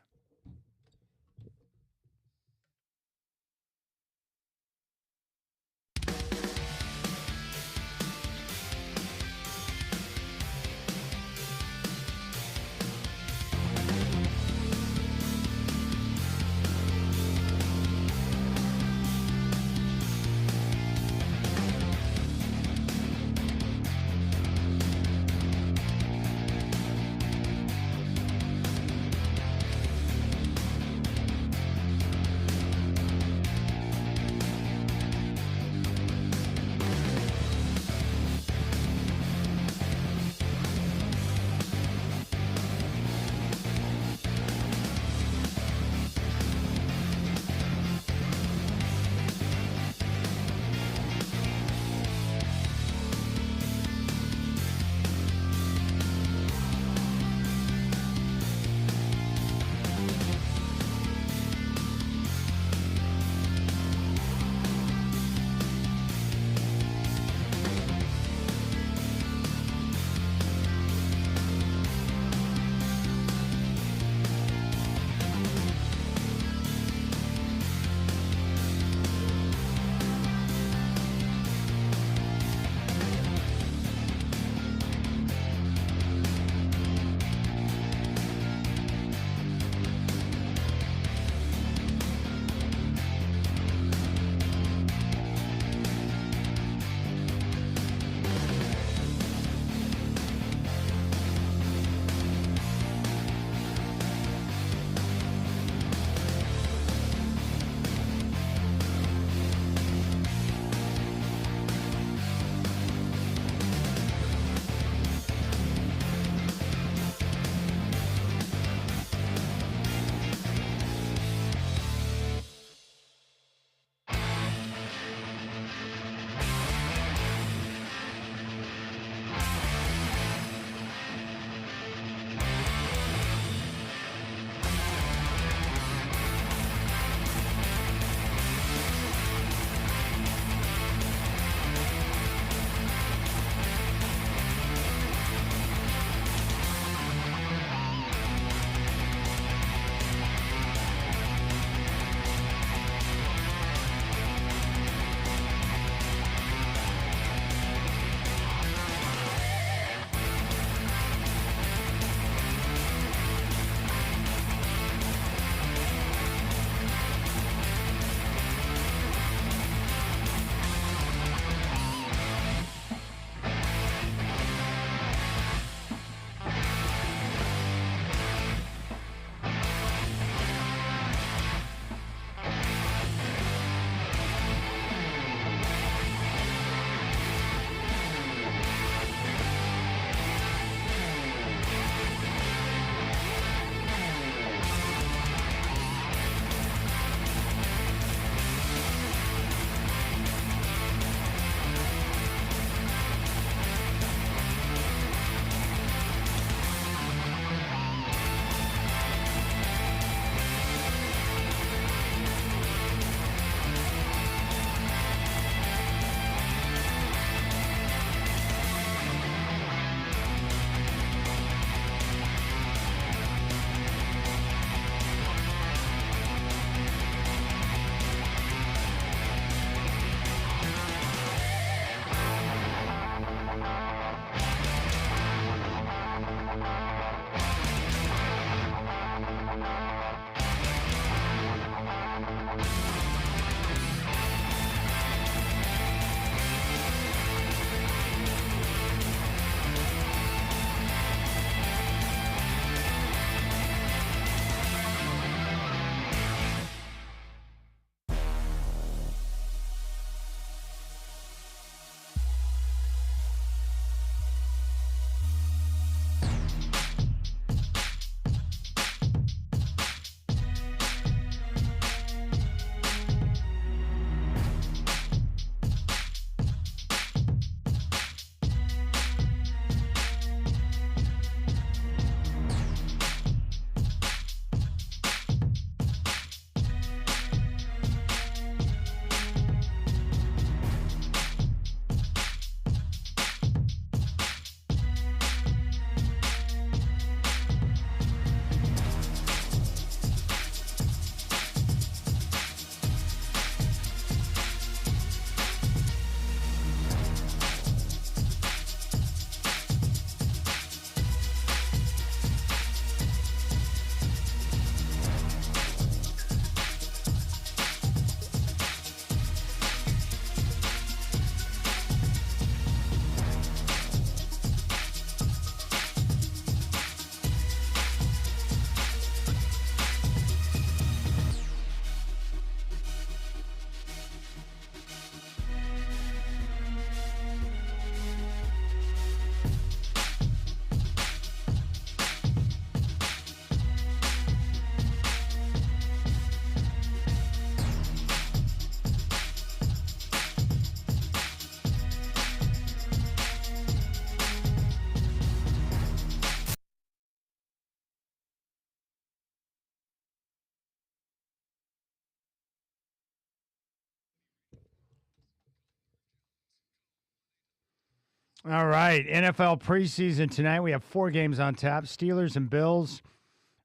All right, NFL preseason tonight. We have 4 games on tap. Steelers and Bills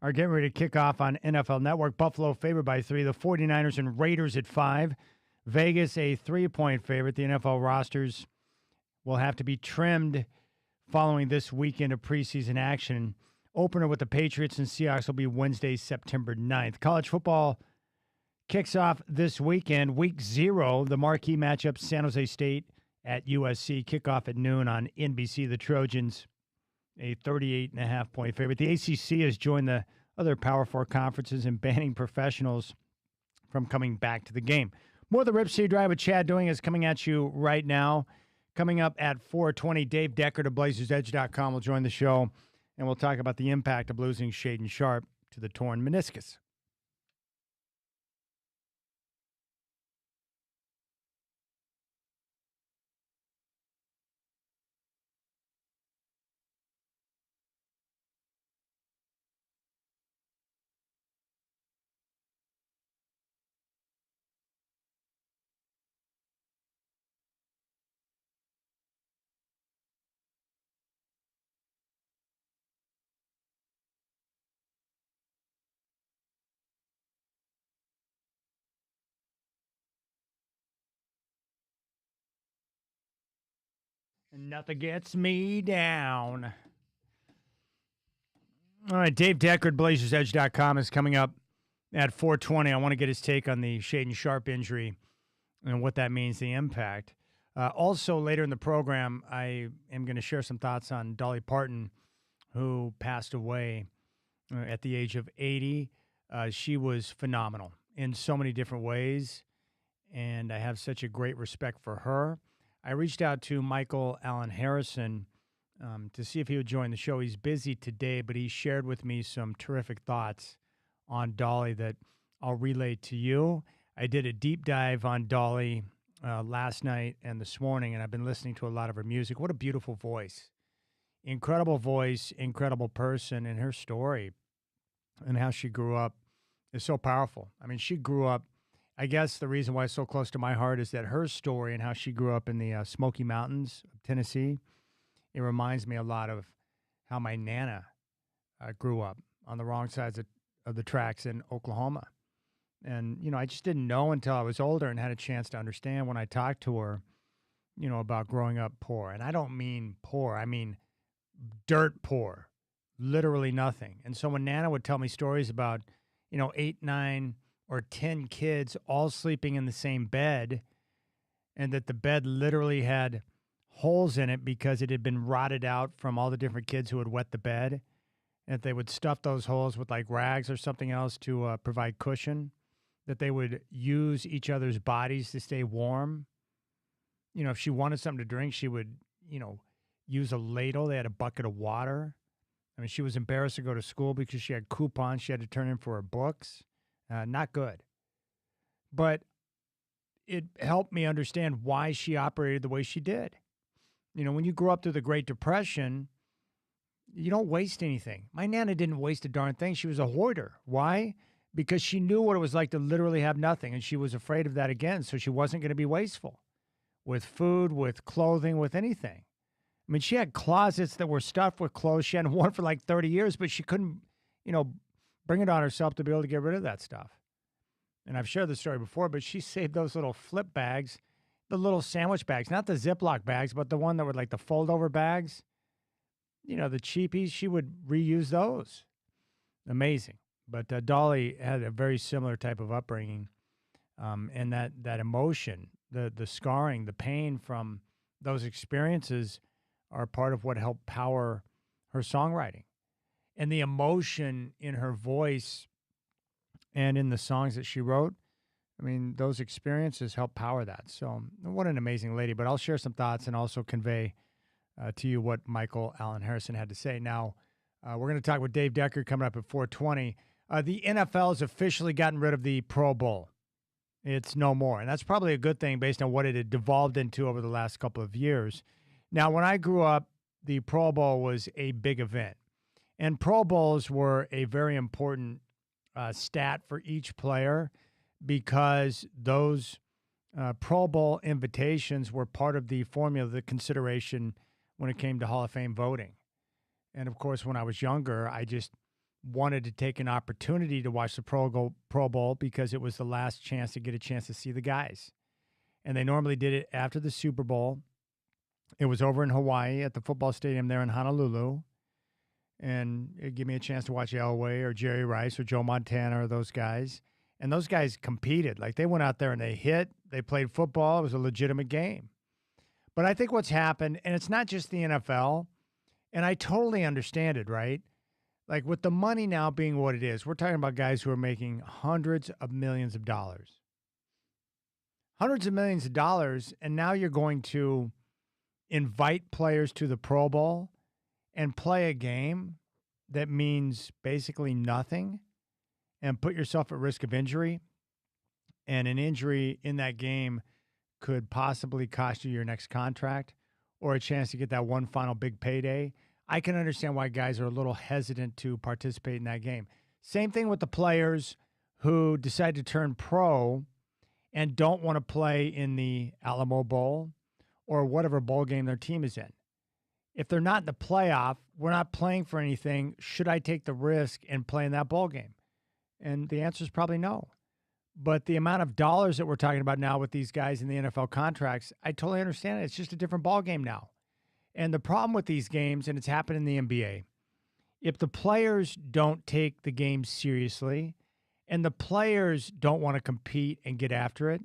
are getting ready to kick off on NFL Network. Buffalo favored by 3. The 49ers and Raiders at 5. Vegas a 3-point favorite. The NFL rosters will have to be trimmed following this weekend of preseason action. Opener with the Patriots and Seahawks will be Wednesday, September 9th. College football kicks off this weekend. Week 0, the marquee matchup, San Jose State at USC. Kickoff at noon on NBC. The Trojans, a 38.5-point favorite. The ACC has joined the other Power 4 conferences in banning professionals from coming back to the game. More of the Rip City Drive with Chad Doing is coming at you right now. Coming up at 4:20, Dave Deckard of BlazersEdge.com will join the show, and we'll talk about the impact of losing Shaden Sharp to the torn meniscus. And nothing gets me down. All right, Dave Deckard, BlazersEdge.com is coming up at 4:20. I want to get his take on the Shaden Sharp injury and what that means, the impact. Also, later in the program, I am going to share some thoughts on Dolly Parton, who passed away at the age of 80. She was phenomenal in so many different ways, and I have such a great respect for her. I reached out to Michael Allen Harrison to see if he would join the show. He's busy today, but he shared with me some terrific thoughts on Dolly that I'll relay to you. I did a deep dive on Dolly last night and this morning, and I've been listening to a lot of her music. What a beautiful voice. Incredible voice, incredible person, and her story and how she grew up is so powerful. I mean, she grew up, I guess the reason why it's so close to my heart is that her story and how she grew up in the Smoky Mountains of Tennessee, it reminds me a lot of how my Nana grew up on the wrong sides of the tracks in Oklahoma. And, I just didn't know until I was older and had a chance to understand when I talked to her, about growing up poor. And I don't mean poor, I mean dirt poor, literally nothing. And so when Nana would tell me stories about, 8, 9, or 10 kids all sleeping in the same bed, and that the bed literally had holes in it because it had been rotted out from all the different kids who had wet the bed, and that they would stuff those holes with like rags or something else to provide cushion, that they would use each other's bodies to stay warm. If she wanted something to drink, she would, use a ladle. They had a bucket of water. I mean, she was embarrassed to go to school because she had coupons she had to turn in for her books. Not good. But it helped me understand why she operated the way she did. When you grew up through the Great Depression, you don't waste anything. My Nana didn't waste a darn thing. She was a hoarder. Why? Because she knew what it was like to literally have nothing, and she was afraid of that again, so she wasn't going to be wasteful with food, with clothing, with anything. I mean, she had closets that were stuffed with clothes she hadn't worn for like 30 years, but she couldn't, bring it on herself to be able to get rid of that stuff. And I've shared this story before, but she saved those little flip bags, the little sandwich bags, not the Ziploc bags, but the one that were like the fold-over bags, the cheapies. She would reuse those. Amazing. But Dolly had a very similar type of upbringing, and that emotion, the scarring, the pain from those experiences are part of what helped power her songwriting. And the emotion in her voice and in the songs that she wrote, I mean, those experiences help power that. So what an amazing lady. But I'll share some thoughts and also convey to you what Michael Allen Harrison had to say. Now, we're going to talk with Dave Deckard coming up at 4:20. The NFL has officially gotten rid of the Pro Bowl. It's no more. And that's probably a good thing based on what it had devolved into over the last couple of years. Now, when I grew up, the Pro Bowl was a big event. And Pro Bowls were a very important stat for each player because those Pro Bowl invitations were part of the formula, the consideration when it came to Hall of Fame voting. And of course, when I was younger, I just wanted to take an opportunity to watch the Pro Bowl because it was the last chance to get a chance to see the guys. And they normally did it after the Super Bowl. It was over in Hawaii at the football stadium there in Honolulu. And it gave me a chance to watch Elway or Jerry Rice or Joe Montana or those guys. And those guys competed. Like, they went out there and they hit. They played football. It was a legitimate game. But I think what's happened, and it's not just the NFL, and I totally understand it, right? Like, with the money now being what it is, we're talking about guys who are making hundreds of millions of dollars. Hundreds of millions of dollars, and now you're going to invite players to the Pro Bowl and play a game that means basically nothing and put yourself at risk of injury. And an injury in that game could possibly cost you your next contract or a chance to get that one final big payday. I can understand why guys are a little hesitant to participate in that game. Same thing with the players who decide to turn pro and don't want to play in the Alamo Bowl or whatever bowl game their team is in. If they're not in the playoff, we're not playing for anything. Should I take the risk and play in that bowl game? And the answer is probably no. But the amount of dollars that we're talking about now with these guys in the NFL contracts, I totally understand it. It's just a different ball game now. And the problem with these games, and it's happened in the NBA, if the players don't take the game seriously and the players don't want to compete and get after it,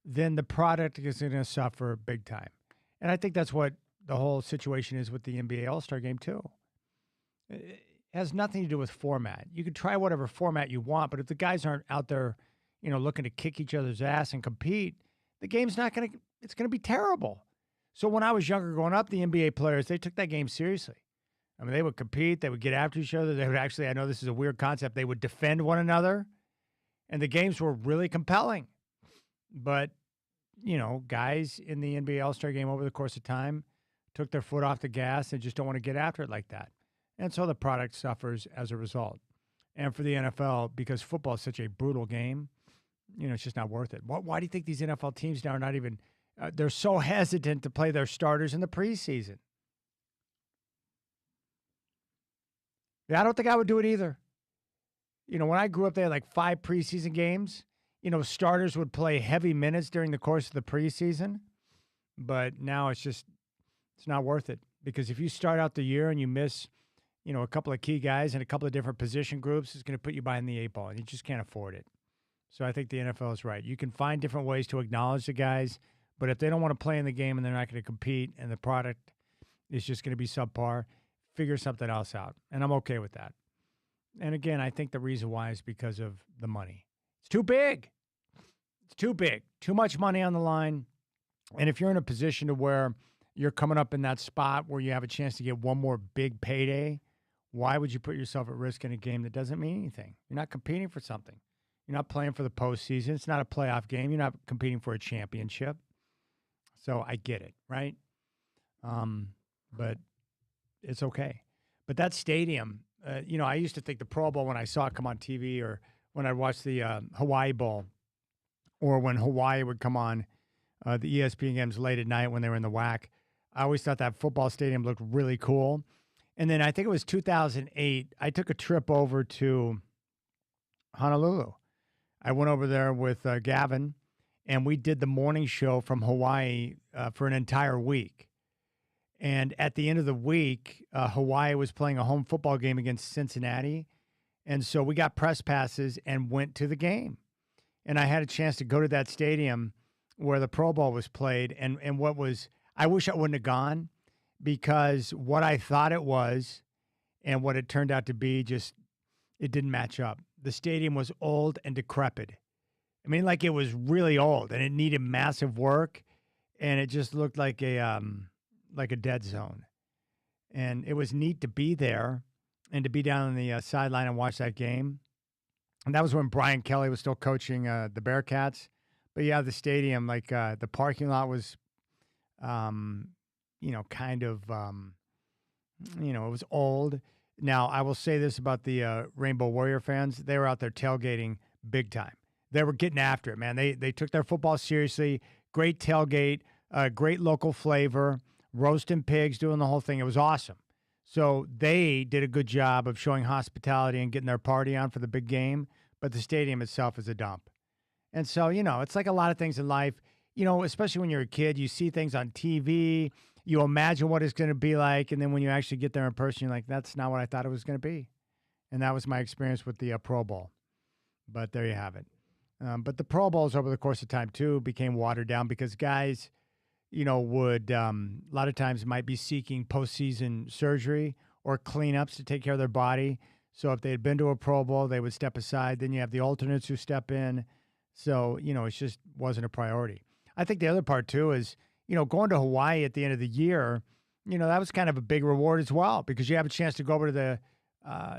then the product is going to suffer big time. And I think that's what the whole situation is with the NBA All-Star Game too. It has nothing to do with format. You can try whatever format you want, but if the guys aren't out there, looking to kick each other's ass and compete, the game's not going to, it's going to be terrible. So when I was younger growing up, the NBA players, they took that game seriously. I mean, they would compete, they would get after each other. They would actually, I know this is a weird concept, they would defend one another. And the games were really compelling. But, guys in the NBA All-Star Game over the course of time took their foot off the gas and just don't want to get after it like that. And so the product suffers as a result. And for the NFL, because football is such a brutal game, it's just not worth it. Why do you think these NFL teams now are not even, they're so hesitant to play their starters in the preseason? Yeah, I don't think I would do it either. When I grew up, they had like 5 preseason games. Starters would play heavy minutes during the course of the preseason. But now it's not worth it. Because if you start out the year and you miss, a couple of key guys and a couple of different position groups, it's going to put you behind the 8 ball, and you just can't afford it. So I think the NFL is right. You can find different ways to acknowledge the guys, but if they don't want to play in the game and they're not going to compete and the product is just going to be subpar, figure something else out. And I'm okay with that. And again, I think the reason why is because of the money. It's too big. It's too big. Too much money on the line. And if you're in a position to where you're coming up in that spot where you have a chance to get one more big payday, why would you put yourself at risk in a game that doesn't mean anything? You're not competing for something. You're not playing for the postseason. It's not a playoff game. You're not competing for a championship. So I get it, right? But it's okay. But that stadium, I used to think the Pro Bowl when I saw it come on TV or when I watched the Hawaii Bowl or when Hawaii would come on the ESPN games late at night when they were in the WAC, I always thought that football stadium looked really cool. And then I think it was 2008, I took a trip over to Honolulu. I went over there with Gavin, and we did the morning show from Hawaii for an entire week. And at the end of the week, Hawaii was playing a home football game against Cincinnati. And so we got press passes and went to the game. And I had a chance to go to that stadium where the Pro Bowl was played. And I wish I wouldn't have gone because what I thought it was and what it turned out to be it didn't match up. The stadium was old and decrepit. I mean, like it was really old and it needed massive work. And it just looked like a dead zone. And it was neat to be there and to be down on the sideline and watch that game. And that was when Brian Kelly was still coaching the Bearcats. But yeah, the stadium, the parking lot was, it was old. Now, I will say this about the Rainbow Warrior fans. They were out there tailgating big time. They were getting after it, man. They took their football seriously. Great tailgate, great local flavor, roasting pigs, doing the whole thing. It was awesome. So they did a good job of showing hospitality and getting their party on for the big game, but the stadium itself is a dump. And so, it's like a lot of things in life, especially when you're a kid, you see things on TV, you imagine what it's going to be like, and then when you actually get there in person, you're like, that's not what I thought it was going to be. And that was my experience with the Pro Bowl. But there you have it. But the Pro Bowls over the course of time, too, became watered down because guys, would a lot of times might be seeking postseason surgery or cleanups to take care of their body. So if they had been to a Pro Bowl, they would step aside. Then you have the alternates who step in. So, it just wasn't a priority. I think the other part, too, is, going to Hawaii at the end of the year, that was kind of a big reward as well because you have a chance to go over to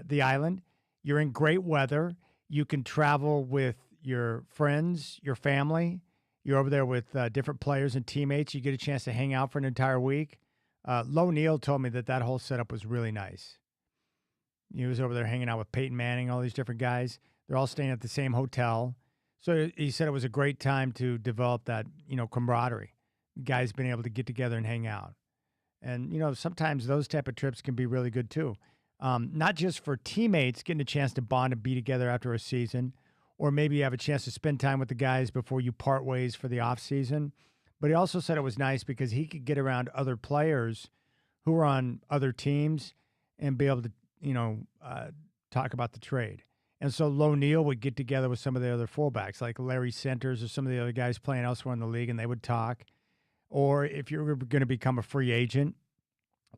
the island. You're in great weather. You can travel with your friends, your family. You're over there with different players and teammates. You get a chance to hang out for an entire week. Lo Neal told me that whole setup was really nice. He was over there hanging out with Peyton Manning, all these different guys. They're all staying at the same hotel. So he said it was a great time to develop that, camaraderie. Guys being able to get together and hang out. And, sometimes those type of trips can be really good too. Not just for teammates getting a chance to bond and be together after a season, or maybe you have a chance to spend time with the guys before you part ways for the off season. But he also said it was nice because he could get around other players who were on other teams and be able to, talk about the trade. And so Lo Neal would get together with some of the other fullbacks, like Larry Centers or some of the other guys playing elsewhere in the league, and they would talk. Or if you were going to become a free agent,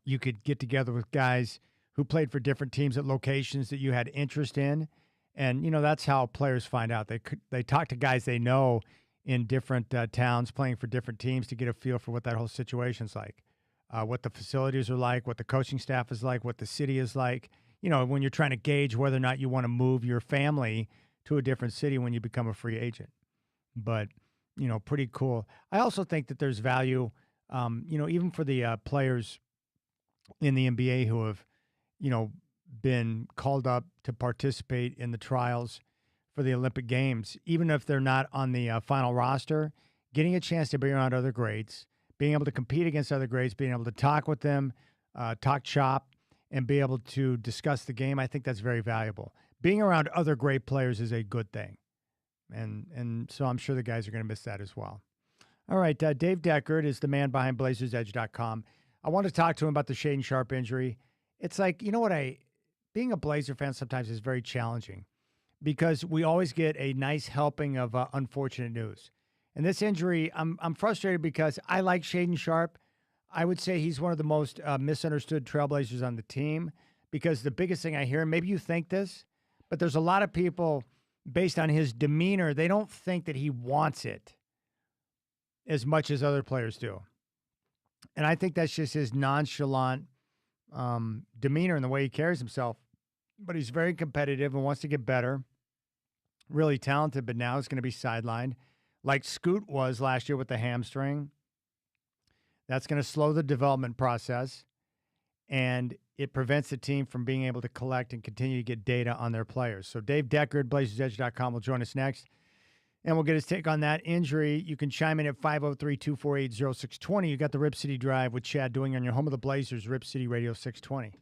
you could get together with guys who played for different teams at locations that you had interest in. And, that's how players find out. They talk to guys they know in different towns playing for different teams to get a feel for what that whole situation's like, what the facilities are like, what the coaching staff is like, what the city is like. When you're trying to gauge whether or not you want to move your family to a different city when you become a free agent. But, pretty cool. I also think that there's value, even for the players in the NBA who have, been called up to participate in the trials for the Olympic Games, even if they're not on the final roster, getting a chance to be around other greats, being able to compete against other greats, being able to talk with them, talk shop, and be able to discuss the game, I think that's very valuable. Being around other great players is a good thing. And so I'm sure the guys are going to miss that as well. All right, Dave Deckard is the man behind BlazersEdge.com. I want to talk to him about the Shaedon Sharpe injury. It's like, being a Blazer fan sometimes is very challenging because we always get a nice helping of unfortunate news. And this injury, I'm frustrated because I like Shaedon Sharpe. I would say he's one of the most misunderstood Trailblazers on the team because the biggest thing I hear, and maybe you think this, but there's a lot of people based on his demeanor, they don't think that he wants it as much as other players do. And I think that's just his nonchalant demeanor and the way he carries himself. But he's very competitive and wants to get better. Really talented, but now he's going to be sidelined like Scoot was last year with the hamstring. That's going to slow the development process, and it prevents the team from being able to collect and continue to get data on their players. So Dave Deckard, BlazersEdge.com, will join us next, and we'll get his take on that injury. You can chime in at 503-248-0620. You got the Rip City Drive with Chad doing on your home of the Blazers, Rip City Radio 620.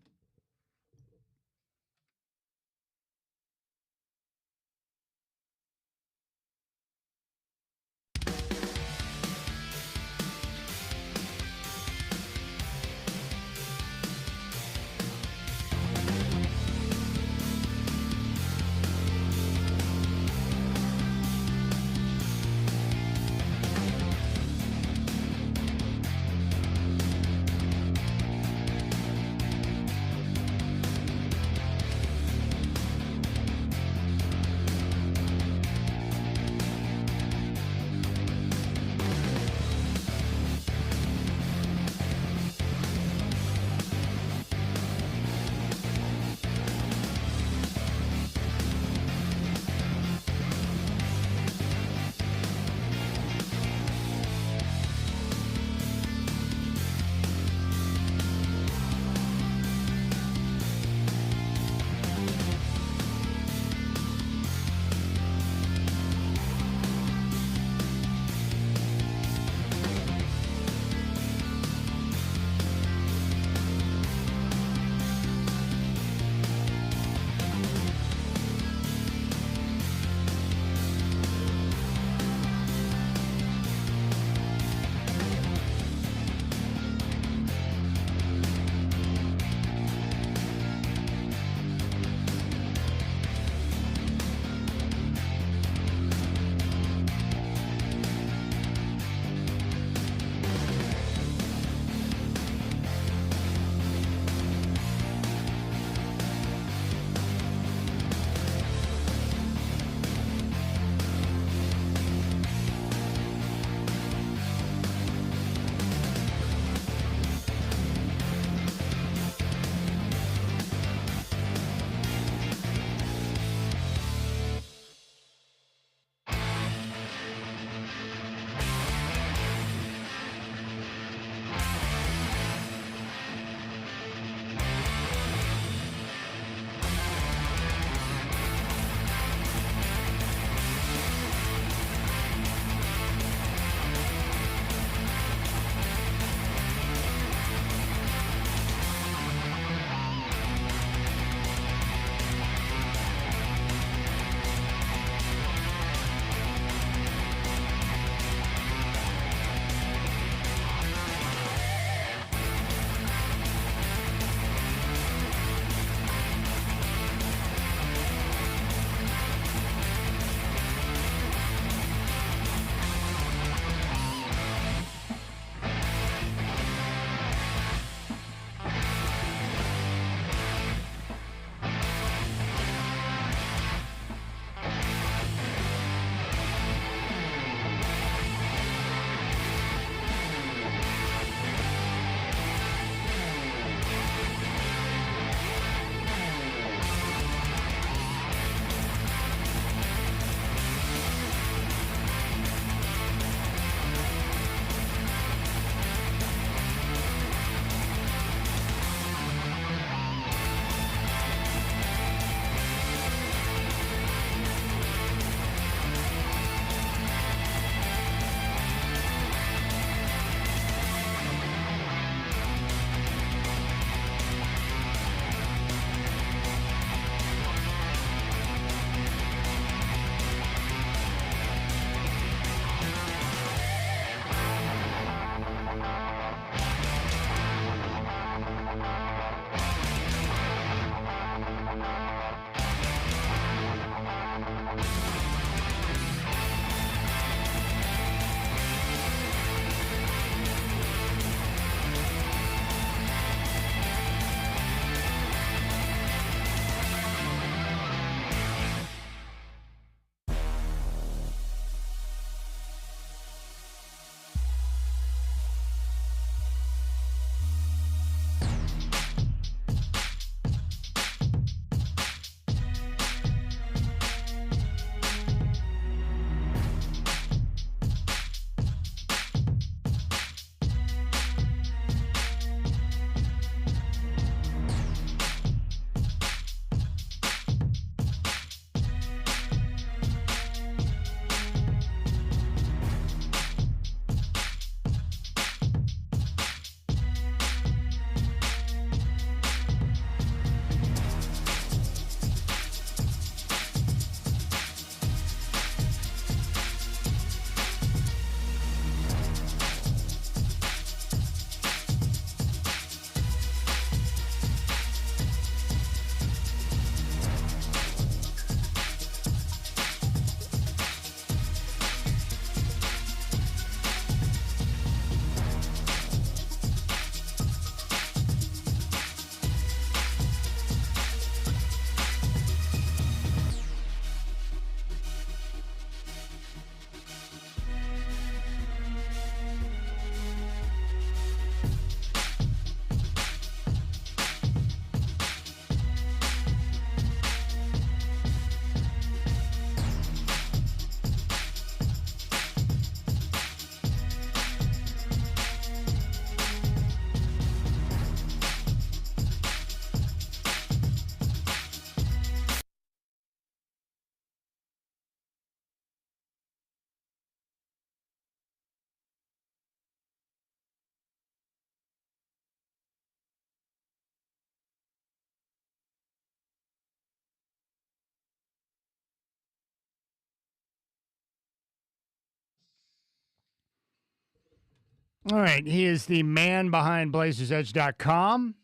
All right. He is the man behind BlazersEdge.com.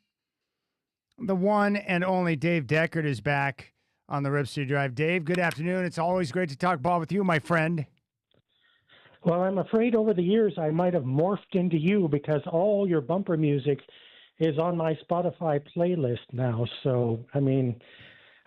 The one and only Dave Deckard is back on the Rip City Drive. Dave, good afternoon. It's always great to talk ball with you, my friend. Well, I'm afraid over the years I might have morphed into you because all your bumper music is on my Spotify playlist now. So, I mean,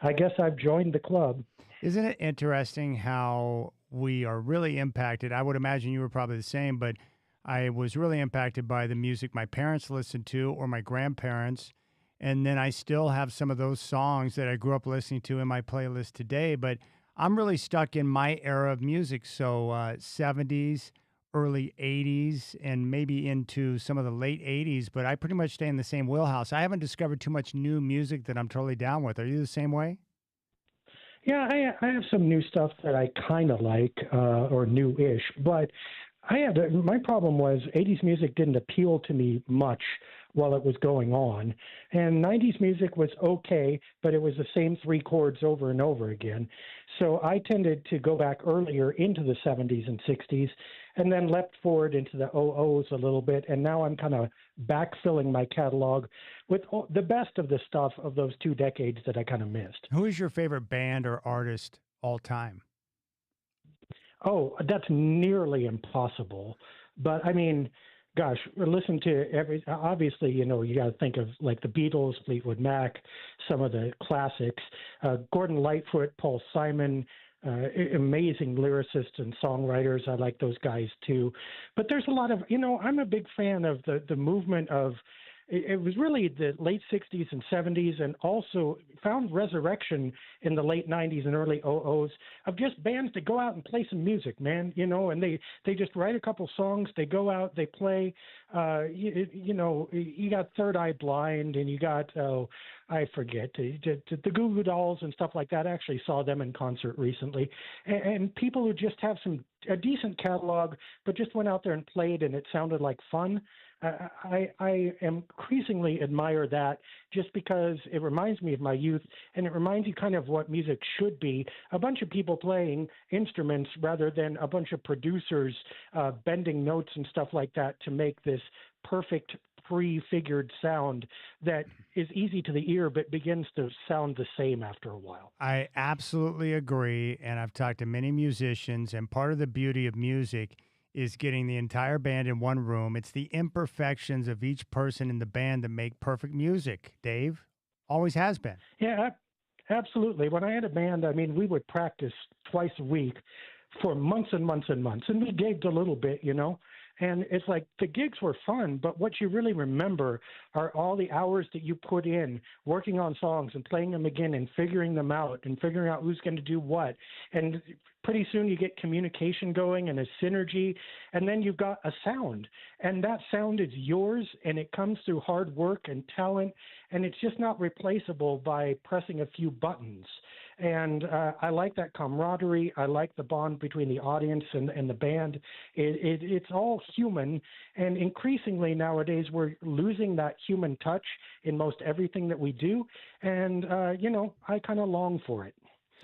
I guess I've joined the club. Isn't it interesting how we are really impacted? I would imagine you were probably the same, but I was really impacted by the music my parents listened to or my grandparents. And then I still have some of those songs that I grew up listening to in my playlist today. But I'm really stuck in my era of music. So 70s, early 80s, and maybe into some of the late 80s. But I pretty much stay in the same wheelhouse. I haven't discovered too much new music that I'm totally down with. Are you the same way? Yeah, I have some new stuff that I kind of like, or new-ish, but my problem was 80s music didn't appeal to me much while it was going on. And 90s music was okay, but it was the same three chords over and over again. So I tended to go back earlier into the 70s and 60s and then leapt forward into the 00s a little bit. And now I'm kind of backfilling my catalog with the best of the stuff of those 2 decades that I kind of missed. Who is your favorite band or artist all time? Oh, that's nearly impossible. But I mean, gosh, listen to obviously, you got to think of like the Beatles, Fleetwood Mac, some of the classics, Gordon Lightfoot, Paul Simon, amazing lyricists and songwriters. I like those guys too. But there's a lot of, I'm a big fan of the movement of, it was really the late 60s and 70s, and also found resurrection in the late 90s and early 00s of just bands that go out and play some music, man, and they just write a couple songs, they go out, they play. You got Third Eye Blind, and you got, I forget, the Goo Goo Dolls and stuff like that. I actually saw them in concert recently. And people who just have a decent catalog, but just went out there and played, and it sounded like fun. I increasingly admire that just because it reminds me of my youth, and it reminds you kind of what music should be. A bunch of people playing instruments rather than a bunch of producers bending notes and stuff like that to make this perfect prefigured sound that is easy to the ear but begins to sound the same after a while. I absolutely agree, and I've talked to many musicians, and part of the beauty of music is getting the entire band in one room. It's the imperfections of each person in the band that make perfect music, Dave. Always has been. Yeah, absolutely. When I had a band, I mean, we would practice twice a week for months and months and months, and we gigged a little bit, And it's like the gigs were fun, but what you really remember are all the hours that you put in working on songs and playing them again and figuring them out and figuring out who's going to do what. And pretty soon you get communication going and a synergy, and then you've got a sound. And that sound is yours, and it comes through hard work and talent, and it's just not replaceable by pressing a few buttons. And I like that camaraderie. I like the bond between the audience and the band. It's all human, and increasingly nowadays we're losing that human touch in most everything that we do. And, I kind of long for it.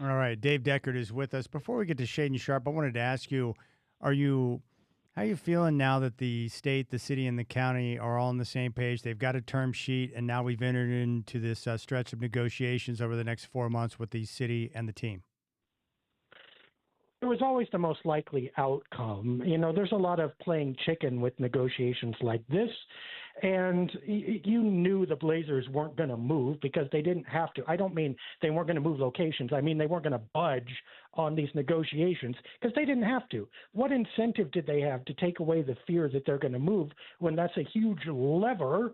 All right. Dave Deckard is with us. Before we get to Shade and Sharp, I wanted to ask you, how are you feeling now that the state, the city, and the county are all on the same page? They've got a term sheet, and now we've entered into this stretch of negotiations over the next 4 months with the city and the team. It was always the most likely outcome. There's a lot of playing chicken with negotiations like this. And you knew the Blazers weren't going to move because they didn't have to. I don't mean they weren't going to move locations. I mean they weren't going to budge on these negotiations because they didn't have to. What incentive did they have to take away the fear that they're going to move when that's a huge lever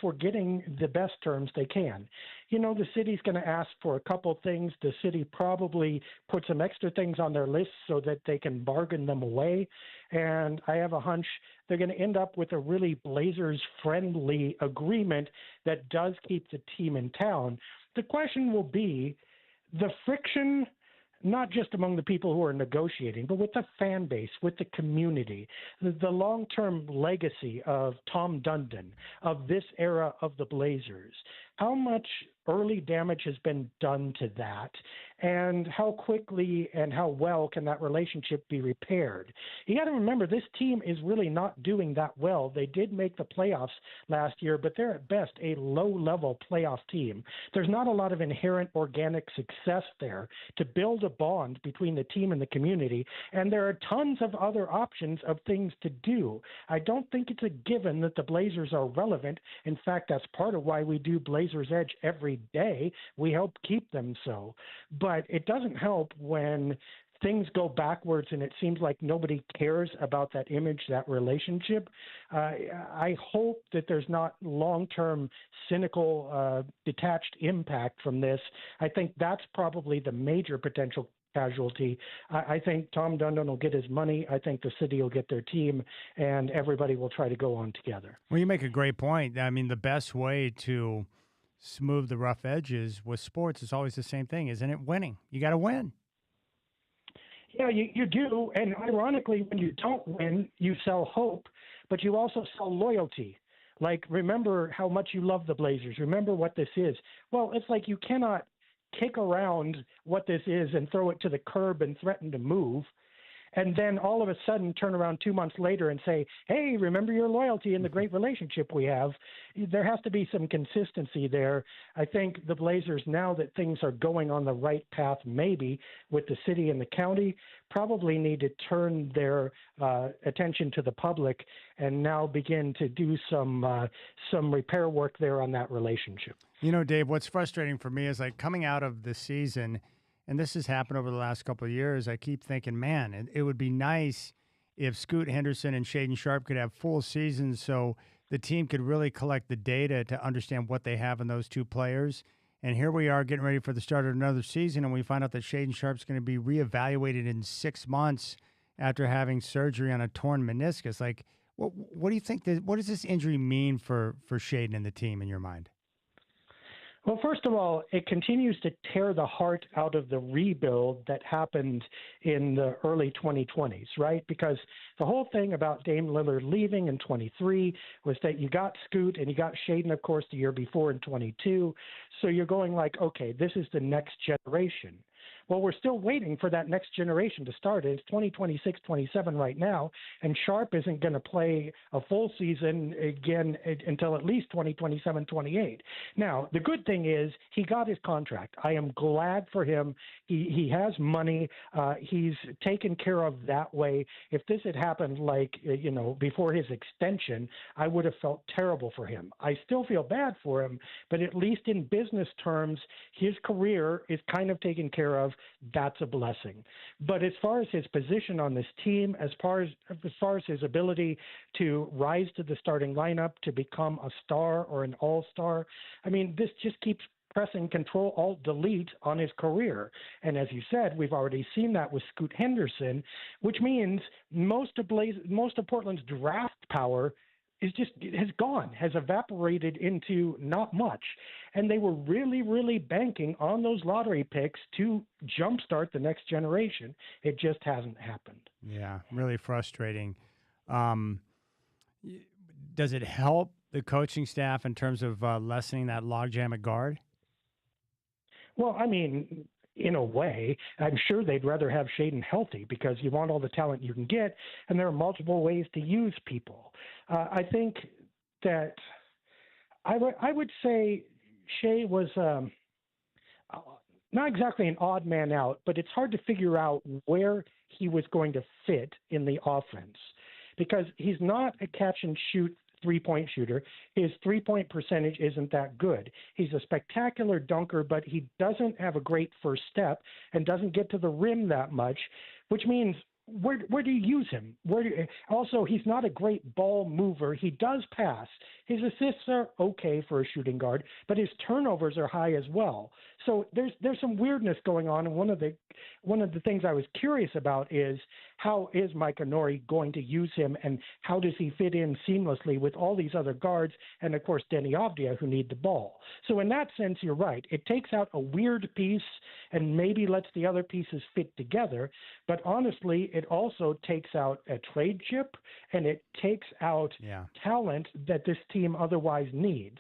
for getting the best terms they can? The city's going to ask for a couple things. The city probably put some extra things on their list so that they can bargain them away. And I have a hunch they're going to end up with a really Blazers-friendly agreement that does keep the team in town. The question will be the friction, not just among the people who are negotiating, but with the fan base, with the community, the long-term legacy of Tom Dundon, of this era of the Blazers. how much early damage has been done to that, and how quickly and how well can that relationship be repaired. You got to remember, this team is really not doing that well. They did make the playoffs last year, but they're at best a low-level playoff team. There's not a lot of inherent organic success there to build a bond between the team and the community, and there are tons of other options of things to do. I don't think it's a given that the Blazers are relevant. In fact, that's part of why we do Blazers Edge every day. We help keep them so. But it doesn't help when things go backwards and it seems like nobody cares about that image, that relationship. I hope that there's not long-term, cynical, detached impact from this. I think that's probably the major potential casualty. I think Tom Dundon will get his money. I think the city will get their team, and everybody will try to go on together. Well, you make a great point. I mean, the best way to smooth the rough edges with sports is always the same thing, isn't it? Winning. You got to win. Yeah, you do. And ironically, when you don't win, you sell hope, but you also sell loyalty. Like, remember how much you love the Blazers. Remember what this is. Well, it's like you cannot kick around what this is and throw it to the curb and threaten to move, and then all of a sudden turn around 2 months later and say, hey, remember your loyalty and the great relationship we have. There has to be some consistency there. I think the Blazers, now that things are going on the right path, maybe with the city and the county, probably need to turn their attention to the public and now begin to do some repair work there on that relationship. You know, Dave, what's frustrating for me is, like, coming out of the season, and this has happened over the last couple of years, I keep thinking, man, it would be nice if Scoot Henderson and Shaden Sharp could have full seasons so the team could really collect the data to understand what they have in those two players. And here we are getting ready for the start of another season, and we find out that Shaden Sharp's going to be reevaluated in 6 months after having surgery on a torn meniscus. Like, what do you think? What does this injury mean for Shaden and the team in your mind? Well, first of all, it continues to tear the heart out of the rebuild that happened in the early 2020s, right? Because the whole thing about Dame Lillard leaving in 23 was that you got Scoot and you got Shaden, of course, the year before in 22. So you're going like, okay, this is the next generation. Well, we're still waiting for that next generation to start. It's 2026, 27 right now, and Sharp isn't going to play a full season again until at least 2027, 28. Now, the good thing is he got his contract. I am glad for him. He has money. He's taken care of that way. If this had happened before his extension, I would have felt terrible for him. I still feel bad for him, but at least in business terms, his career is kind of taken care of. That's a blessing. But as far as his position on this team, as far as his ability to rise to the starting lineup, to become a star or an all-star, I mean, this just keeps pressing Control-Alt-Delete on his career. And as you said, we've already seen that with Scoot Henderson, which means most of Portland's draft power has evaporated into not much. And they were really, really banking on those lottery picks to jumpstart the next generation. It just hasn't happened. Yeah, really frustrating. Does it help the coaching staff in terms of lessening that logjam at guard? Well, I mean, in a way, I'm sure they'd rather have Shaden healthy because you want all the talent you can get, and there are multiple ways to use people. I think that I would say Shea was not exactly an odd man out, but it's hard to figure out where he was going to fit in the offense because he's not a catch-and-shoot three-point shooter. His three-point percentage isn't that good. He's a spectacular dunker, but he doesn't have a great first step and doesn't get to the rim that much, which means where do you use him? Also, he's not a great ball mover. He does pass. His assists are okay for a shooting guard, but his turnovers are high as well. So there's some weirdness going on, and one of the things I was curious about is how is Mike Onori going to use him, and how does he fit in seamlessly with all these other guards, and of course Denny Avdia, who need the ball. So in that sense, you're right. It takes out a weird piece and maybe lets the other pieces fit together, but honestly, it also takes out a trade chip, and it takes out talent that this team otherwise needs.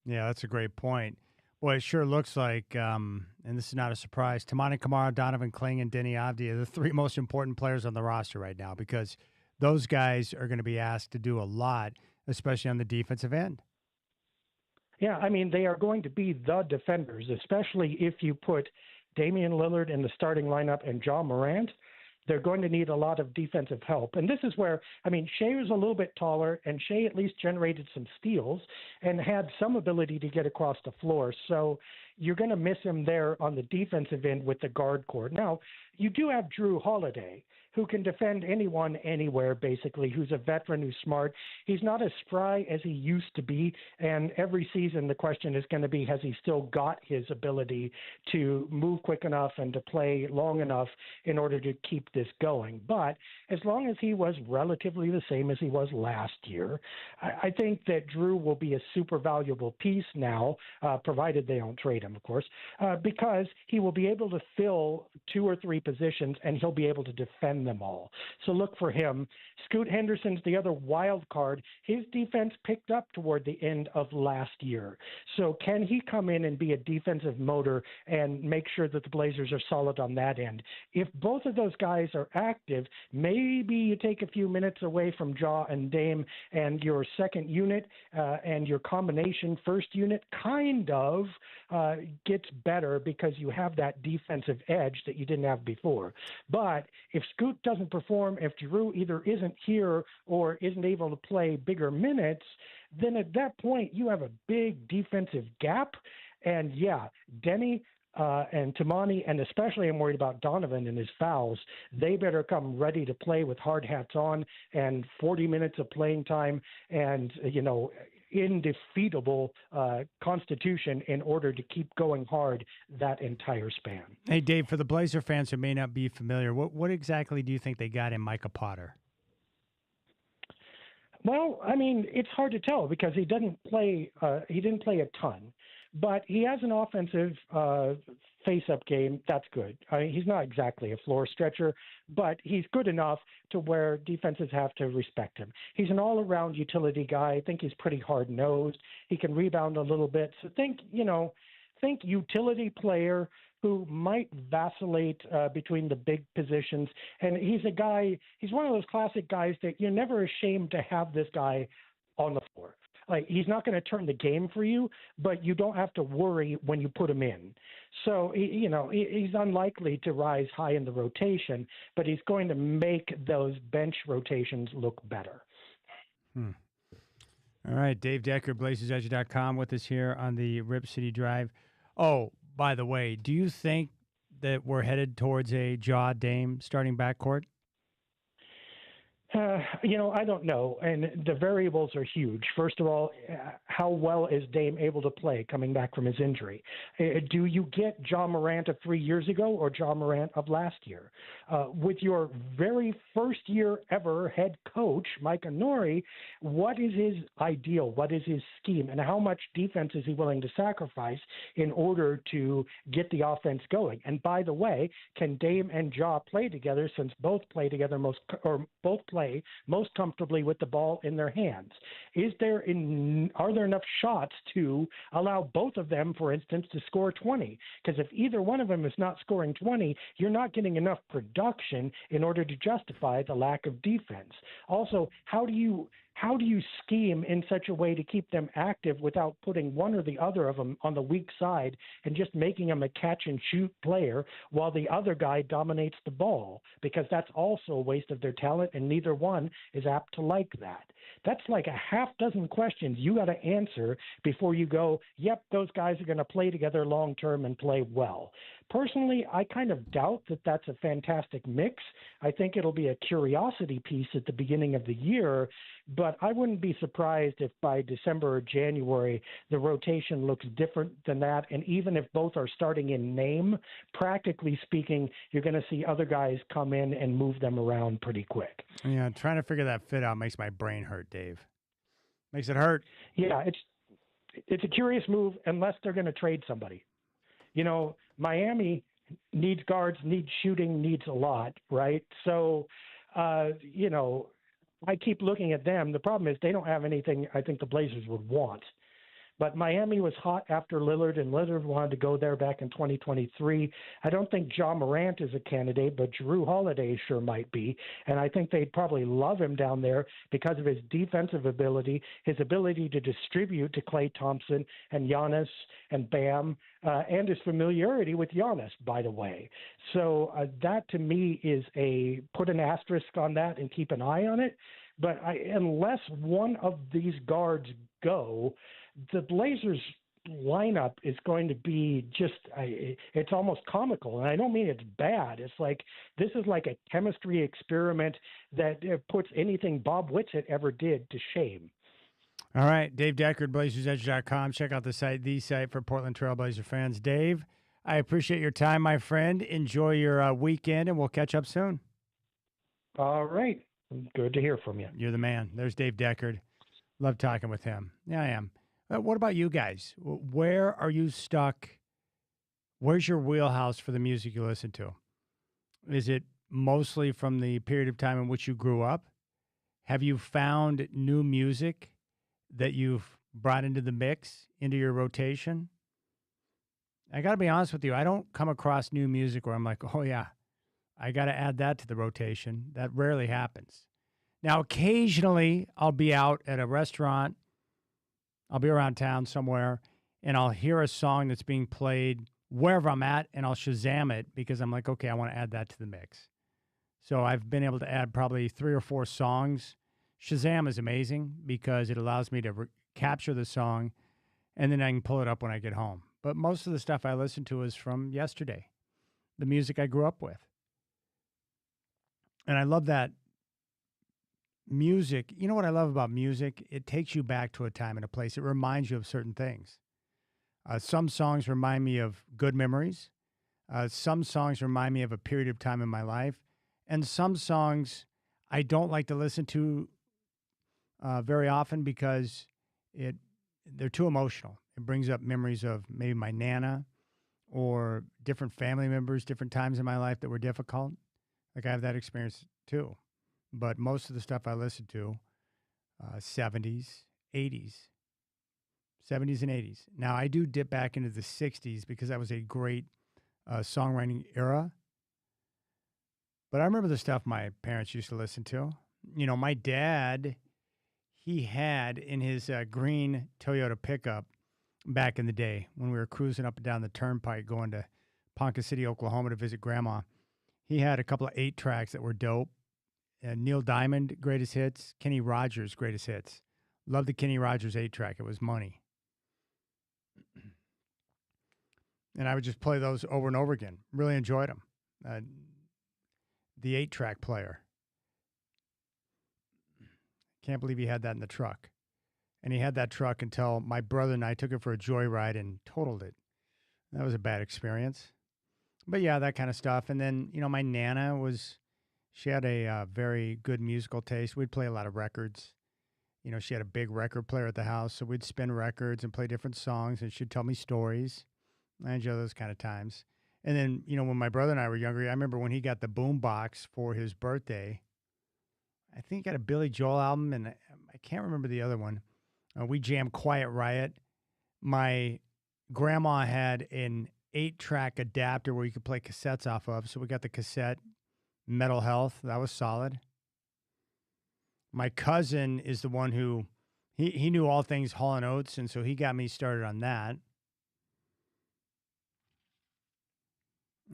Yeah, that's a great point. Boy, it sure looks like, and this is not a surprise, Tamani Kamara, Donovan Kling, and Denny Avdia are the three most important players on the roster right now because those guys are going to be asked to do a lot, especially on the defensive end. Yeah, I mean, they are going to be the defenders, especially if you put Damian Lillard in the starting lineup and Ja Morant. They're going to need a lot of defensive help. And this is where, I mean, Shea was a little bit taller, and Shea at least generated some steals and had some ability to get across the floor. So you're going to miss him there on the defensive end with the guard court. Now, you do have Drew Holiday, who can defend anyone anywhere, basically, who's a veteran, who's smart. He's not as spry as he used to be, and every season the question is going to be, has he still got his ability to move quick enough and to play long enough in order to keep this going? But as long as he was relatively the same as he was last year, I think that Drew will be a super valuable piece now, provided they don't trade him, of course, because he will be able to fill 2 or 3 positions, and he'll be able to defend them all. So look for him. Scoot Henderson's the other wild card. His defense picked up toward the end of last year. So can he come in and be a defensive motor and make sure that the Blazers are solid on that end? If both of those guys are active, maybe you take a few minutes away from Ja and Dame, and your second unit and your combination first unit kind of gets better because you have that defensive edge that you didn't have before. But if Scoot doesn't perform, if Drew either isn't here or isn't able to play bigger minutes, then at that point you have a big defensive gap. And yeah, Denny and Tamani, and especially I'm worried about Donovan and his fouls. They better come ready to play with hard hats on and 40 minutes of playing time and, indefeatable constitution in order to keep going hard that entire span. Hey, Dave, for the Blazer fans who may not be familiar, what exactly do you think they got in Micah Potter? Well, I mean, it's hard to tell because he didn't play a ton, but he has an offensive face-up game. That's good. I mean, he's not exactly a floor stretcher, but he's good enough to where defenses have to respect him. He's an all-around utility guy. I think he's pretty hard-nosed. He can rebound a little bit. So think utility player who might vacillate between the big positions. And he's one of those classic guys that you're never ashamed to have this guy on the floor. Like, he's not going to turn the game for you, but you don't have to worry when you put him in. So, he's unlikely to rise high in the rotation, but he's going to make those bench rotations look better. All right, Dave Deckard, BlazersEdge.com with us here on the Rip City Drive. Oh, by the way, do you think that we're headed towards a Ja Dame starting backcourt? I don't know. And the variables are huge. First of all, how well is Dame able to play coming back from his injury? Do you get Ja Morant of 3 years ago or Ja Morant of last year? With your very first year ever head coach, Mike Nori, what is his ideal? What is his scheme? And how much defense is he willing to sacrifice in order to get the offense going? And by the way, can Dame and Ja play together, since both play together most comfortably with the ball in their hands? Are there enough shots to allow both of them, for instance, to score 20? Because if either one of them is not scoring 20, you're not getting enough production in order to justify the lack of defense. Also, how do you scheme in such a way to keep them active without putting one or the other of them on the weak side and just making them a catch and shoot player while the other guy dominates the ball? Because that's also a waste of their talent, and neither one is apt to like that. That's like a half dozen questions you got to answer before you go, yep, those guys are going to play together long term and play well. Personally, I kind of doubt that that's a fantastic mix. I think it'll be a curiosity piece at the beginning of the year, but I wouldn't be surprised if by December or January the rotation looks different than that. And even if both are starting in name, practically speaking, you're going to see other guys come in and move them around pretty quick. Yeah, trying to figure that fit out makes my brain hurt, Dave. Makes it hurt. Yeah, it's a curious move unless they're going to trade somebody. Miami needs guards, needs shooting, needs a lot, right? So, I keep looking at them. The problem is they don't have anything I think the Blazers would want. But Miami was hot after Lillard, and Lillard wanted to go there back in 2023. I don't think Ja Morant is a candidate, but Jrue Holiday sure might be. And I think they'd probably love him down there because of his defensive ability, his ability to distribute to Klay Thompson and Giannis and Bam, and his familiarity with Giannis, by the way. So that to me is put an asterisk on that and keep an eye on it. But unless one of these guards go, the Blazers lineup is going to be just it's almost comical. And I don't mean it's bad. It's like this is like a chemistry experiment that puts anything Bob Whitsitt ever did to shame. All right, Dave Deckard, BlazersEdge.com. Check out the site for Portland Trail Blazer fans. Dave, I appreciate your time, my friend. Enjoy your weekend, and we'll catch up soon. All right. Good to hear from you. You're the man. There's Dave Deckard. Love talking with him. Yeah, I am. What about you guys? Where are you stuck? Where's your wheelhouse for the music you listen to? Is it mostly from the period of time in which you grew up? Have you found new music that you've brought into the mix, into your rotation? I got to be honest with you. I don't come across new music where I'm like, oh, yeah, I got to add that to the rotation. That rarely happens. Now, occasionally, I'll be out at a restaurant. I'll be around town somewhere, and I'll hear a song that's being played wherever I'm at, and I'll Shazam it because I'm like, okay, I want to add that to the mix. So I've been able to add probably 3 or 4 songs. Shazam is amazing because it allows me to capture the song, and then I can pull it up when I get home. But most of the stuff I listen to is from yesterday, the music I grew up with. And I love that music. You know what I love about music? It takes you back to a time and a place. It reminds you of certain things. Some songs remind me of good memories. Some songs remind me of a period of time in my life. And some songs I don't like to listen to very often because they're too emotional. It brings up memories of maybe my Nana or different family members, different times in my life that were difficult. Like I have that experience too. But most of the stuff I listen to, 70s, 80s, 70s and 80s. Now, I do dip back into the 60s because that was a great songwriting era. But I remember the stuff my parents used to listen to. You know, my dad, he had in his green Toyota pickup back in the day when we were cruising up and down the turnpike going to Ponca City, Oklahoma to visit Grandma. He had a couple of 8-tracks that were dope. Neil Diamond, greatest hits. Kenny Rogers, greatest hits. Love the Kenny Rogers 8-track. It was money. And I would just play those over and over again. Really enjoyed them. The 8-track player. Can't believe he had that in the truck. And he had that truck until my brother and I took it for a joyride and totaled it. That was a bad experience. But yeah, that kind of stuff. And then, you know, my Nana she had a very good musical taste. We'd play a lot of records. You know, she had a big record player at the house, so we'd spin records and play different songs, and she'd tell me stories. I enjoy those kind of times. And then, you know, when my brother and I were younger, I remember when he got the boom box for his birthday. I think he got a Billy Joel album, and I can't remember the other one. We jammed Quiet Riot. My grandma had an 8-track adapter where you could play cassettes off of, so we got the cassette. Mental Health, that was solid. My cousin is the one who, he knew all things Hall & Oates, and so he got me started on that.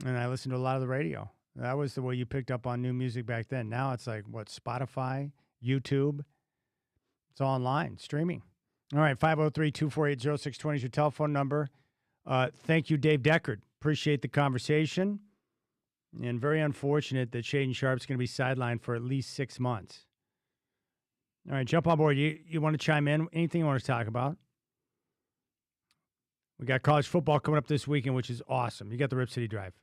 And I listened to a lot of the radio. That was the way you picked up on new music back then. Now it's like, Spotify, YouTube. It's all online, streaming. All right, 503-248-0620 is your telephone number. Thank you, Dave Deckard. Appreciate the conversation. And very unfortunate that Shaden Sharp's going to be sidelined for at least 6 months. All right, jump on board. You want to chime in? Anything you want to talk about? We got college football coming up this weekend, which is awesome. You got the Rip City Drive.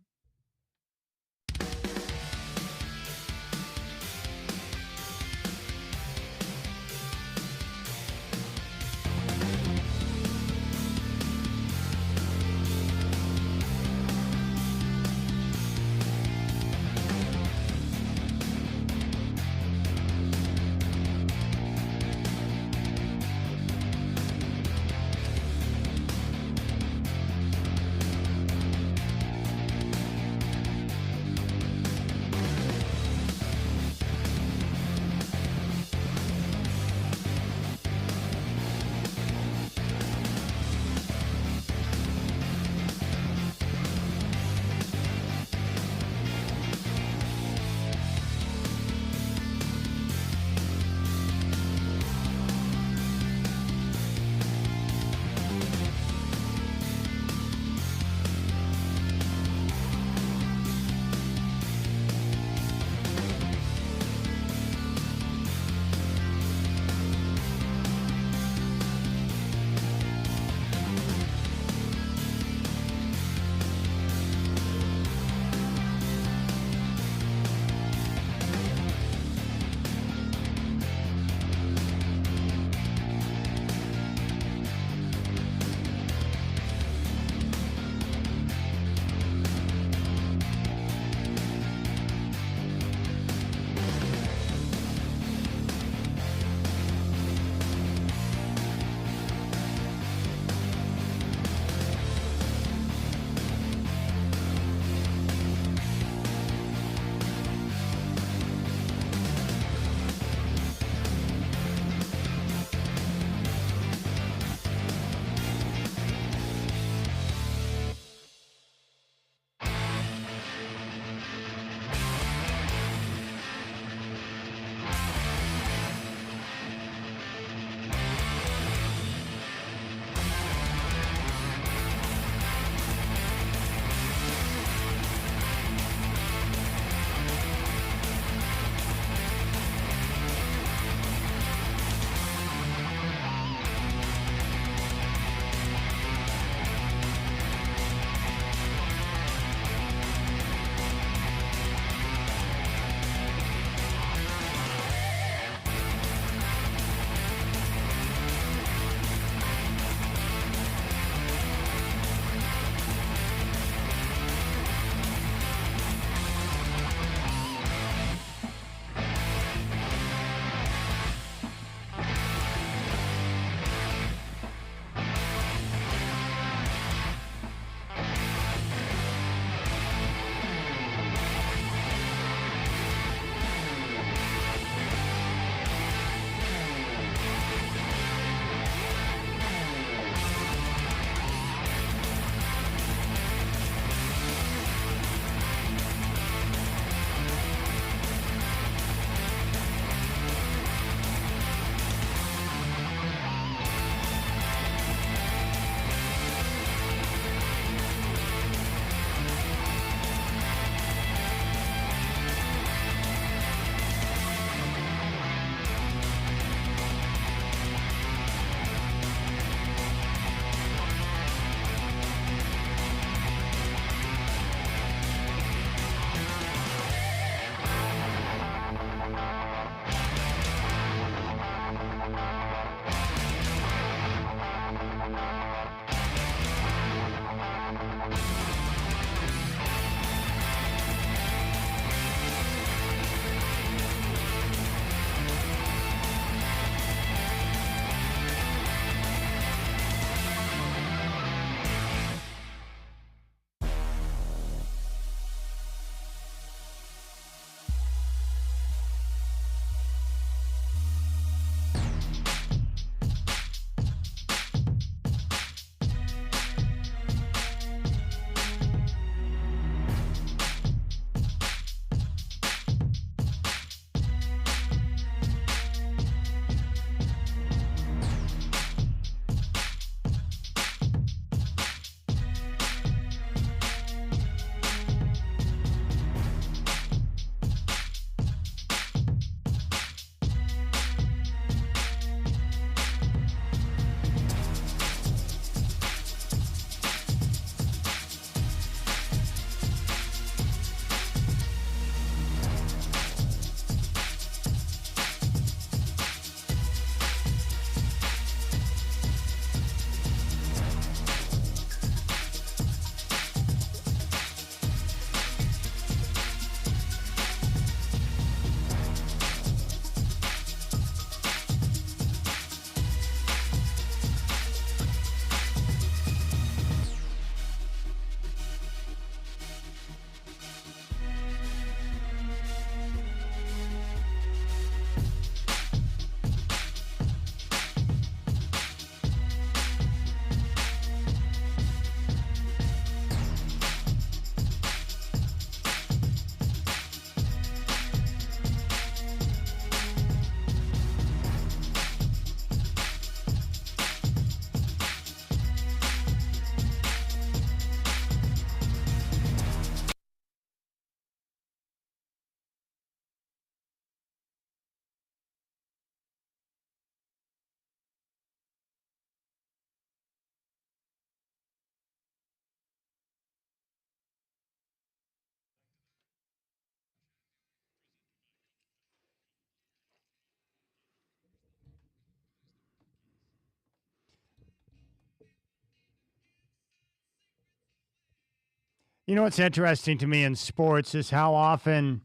You know what's interesting to me in sports is how often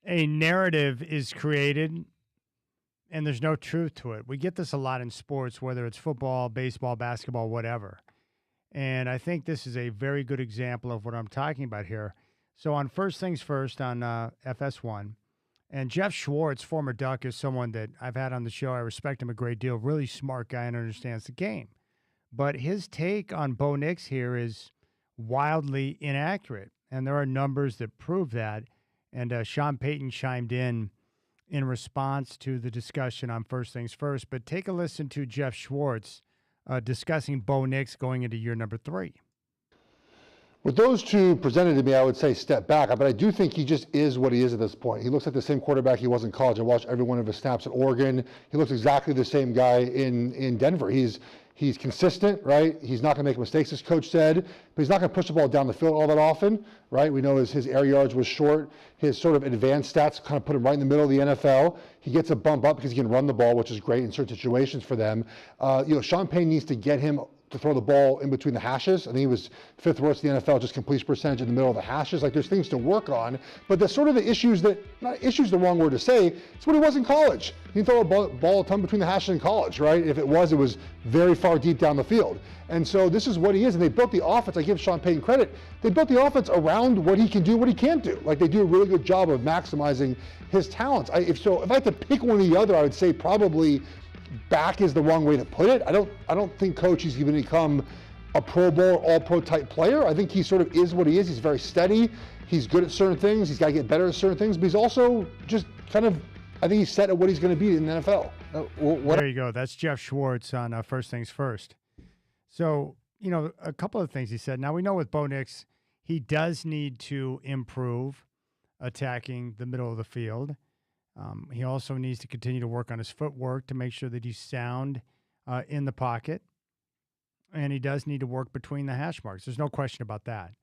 a narrative is created and there's no truth to it. We get this a lot in sports, whether it's football, baseball, basketball, whatever. And I think this is a very good example of what I'm talking about here. So on First Things First on FS1, and Jeff Schwartz, former Duck, is someone that I've had on the show. I respect him a great deal. Really smart guy and understands the game. But his take on Bo Nix here is wildly inaccurate. And there are numbers that prove that. And Sean Payton chimed in response to the discussion on First Things First. But take a listen to Jeff Schwartz discussing Bo Nix going into year number 3. With those two presented to me, I would say step back, but I do think he just is what he is at this point. He looks like the same quarterback he was in college. I watched every one of his snaps at Oregon. He looks exactly the same guy in Denver. He's consistent, right? He's not going to make mistakes, as coach said, but he's not going to push the ball down the field all that often, right? We know his air yards was short. His sort of advanced stats kind of put him right in the middle of the NFL. He gets a bump up because he can run the ball, which is great in certain situations for them. Sean Payton needs to get him to throw the ball in between the hashes. I think he was 5th worst in the NFL, just completion percentage in the middle of the hashes. Like, there's things to work on, but the sort of the issues that, not issues the wrong word to say, it's what he was in college. He didn't throw a ball a ton between the hashes in college, right? If it was very far deep down the field. And so this is what he is, and they built the offense. I give Sean Payton credit. They built the offense around what he can do, what he can't do. Like, they do a really good job of maximizing his talents. If I had to pick one or the other, I would say probably back is the wrong way to put it. I don't think coach he's going to become a Pro Bowl, All-Pro type player. I think he sort of is what he is. He's very steady. He's good at certain things. He's got to get better at certain things. But he's also just kind of, I think he's set at what he's going to be in the NFL. There you go. That's Jeff Schwartz on First Things First. So, a couple of things he said. Now, we know with Bo Nix, he does need to improve attacking the middle of the field. He also needs to continue to work on his footwork to make sure that he's sound in the pocket. And he does need to work between the hash marks. There's no question about that.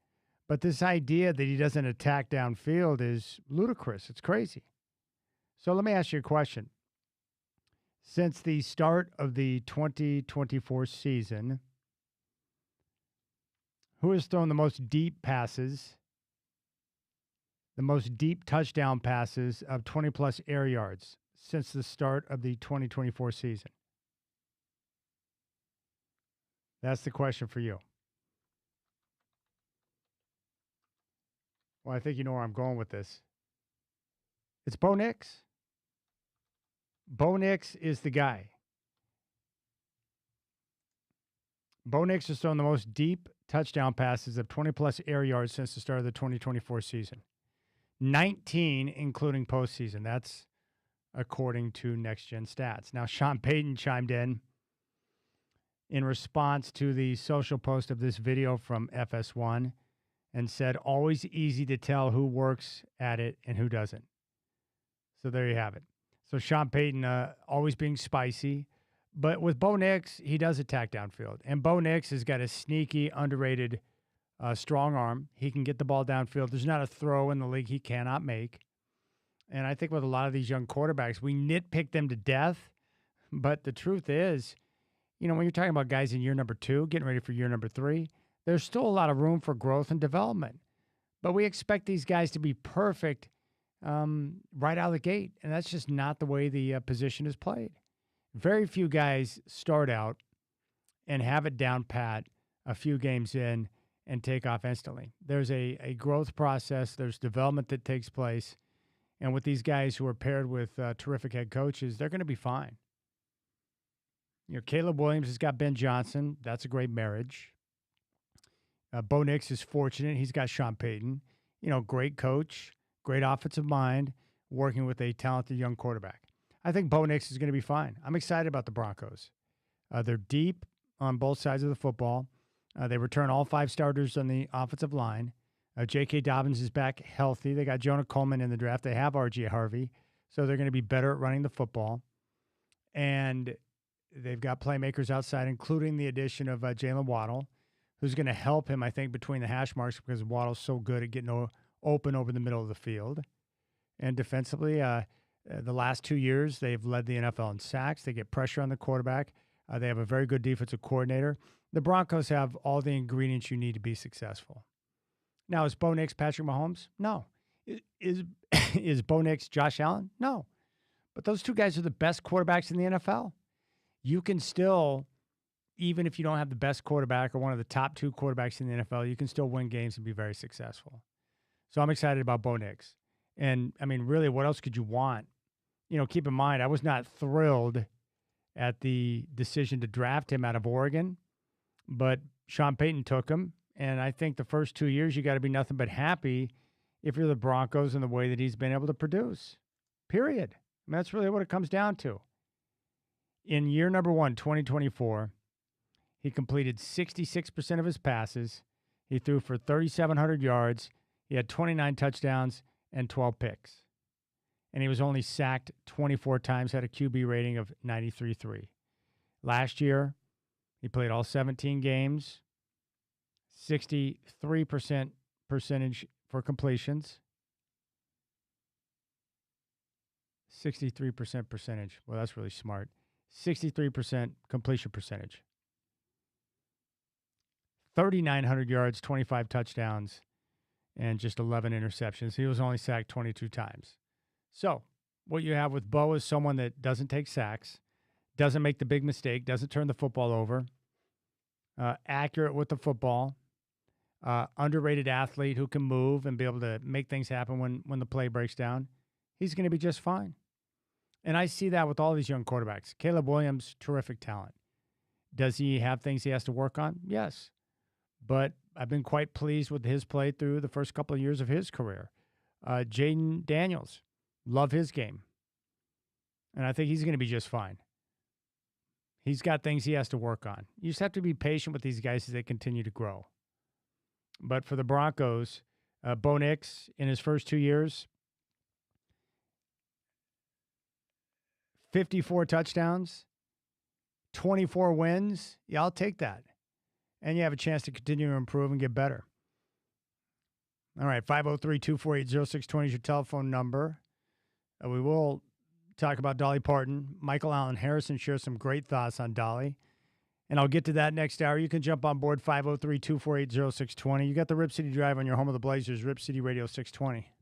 But this idea that he doesn't attack downfield is ludicrous. It's crazy. So let me ask you a question. Since the start of the 2024 season, who has thrown the most deep passes, the most deep touchdown passes of 20-plus air yards since the start of the 2024 season? That's the question for you. Well, I think you know where I'm going with this. It's Bo Nix. Bo Nix is the guy. Bo Nix has thrown the most deep touchdown passes of 20-plus air yards since the start of the 2024 season. 19, including postseason. That's according to Next Gen Stats. Now, Sean Payton chimed in response to the social post of this video from FS1 and said, always easy to tell who works at it and who doesn't. So there you have it. So Sean Payton always being spicy. But with Bo Nix, he does attack downfield. And Bo Nix has got a sneaky, underrated strong arm. He can get the ball downfield. There's not a throw in the league he cannot make. And I think with a lot of these young quarterbacks, we nitpick them to death. But the truth is, when you're talking about guys in year number 2, getting ready for year number 3, there's still a lot of room for growth and development. But we expect these guys to be perfect right out of the gate. And that's just not the way the position is played. Very few guys start out and have it down pat a few games in and take off instantly. There's a growth process. There's development that takes place. And with these guys who are paired with terrific head coaches, they're going to be fine. Caleb Williams has got Ben Johnson. That's a great marriage. Bo Nix is fortunate. He's got Sean Payton. Great coach, great offensive mind, working with a talented young quarterback. I think Bo Nix is going to be fine. I'm excited about the Broncos. They're deep on both sides of the football. They return all 5 starters on the offensive line. J.K. Dobbins is back healthy. They got Jonah Coleman in the draft. They have R.J. Harvey, so they're going to be better at running the football. And they've got playmakers outside, including the addition of Jalen Waddle, who's going to help him, I think, between the hash marks because Waddle's so good at getting open over the middle of the field. And defensively, the last 2 years, they've led the NFL in sacks. They get pressure on the quarterback. They have a very good defensive coordinator. The Broncos have all the ingredients you need to be successful. Now, is Bo Nix Patrick Mahomes? No. Is Bo Nix Josh Allen? No. But those two guys are the best quarterbacks in the NFL. You can still, even if you don't have the best quarterback or one of the top two quarterbacks in the NFL, you can still win games and be very successful. So I'm excited about Bo Nix. And, I mean, really, what else could you want? You know, keep in mind, I was not thrilled at the decision to draft him out of Oregon, but Sean Payton took him. And I think the first 2 years, you got to be nothing but happy if you're the Broncos in the way that he's been able to produce, period. I mean, that's really what it comes down to. In year number 1, 2024, he completed 66% of his passes. He threw for 3,700 yards. He had 29 touchdowns and 12 picks. And he was only sacked 24 times, had a QB rating of 93.3. Last year, he played all 17 games, 63% percentage for completions. 63% percentage. Well, that's really smart. 63% completion percentage. 3,900 yards, 25 touchdowns, and just 11 interceptions. He was only sacked 22 times. So what you have with Bo is someone that doesn't take sacks, doesn't make the big mistake, doesn't turn the football over, accurate with the football, underrated athlete who can move and be able to make things happen when the play breaks down. He's going to be just fine. And I see that with all these young quarterbacks. Caleb Williams, terrific talent. Does he have things he has to work on? Yes. But I've been quite pleased with his play through the first couple of years of his career. Jaden Daniels, love his game. And I think he's going to be just fine. He's got things he has to work on. You just have to be patient with these guys as they continue to grow. But for the Broncos, Bo Nix, in his first 2 years, 54 touchdowns, 24 wins. Yeah, I'll take that. And you have a chance to continue to improve and get better. All right, 503-248-0620 is your telephone number. We will talk about Dolly Parton. Michael Allen Harrison shares some great thoughts on Dolly. And I'll get to that next hour. You can jump on board 503-248-0620. You got the Rip City Drive on your home of the Blazers, Rip City Radio 620.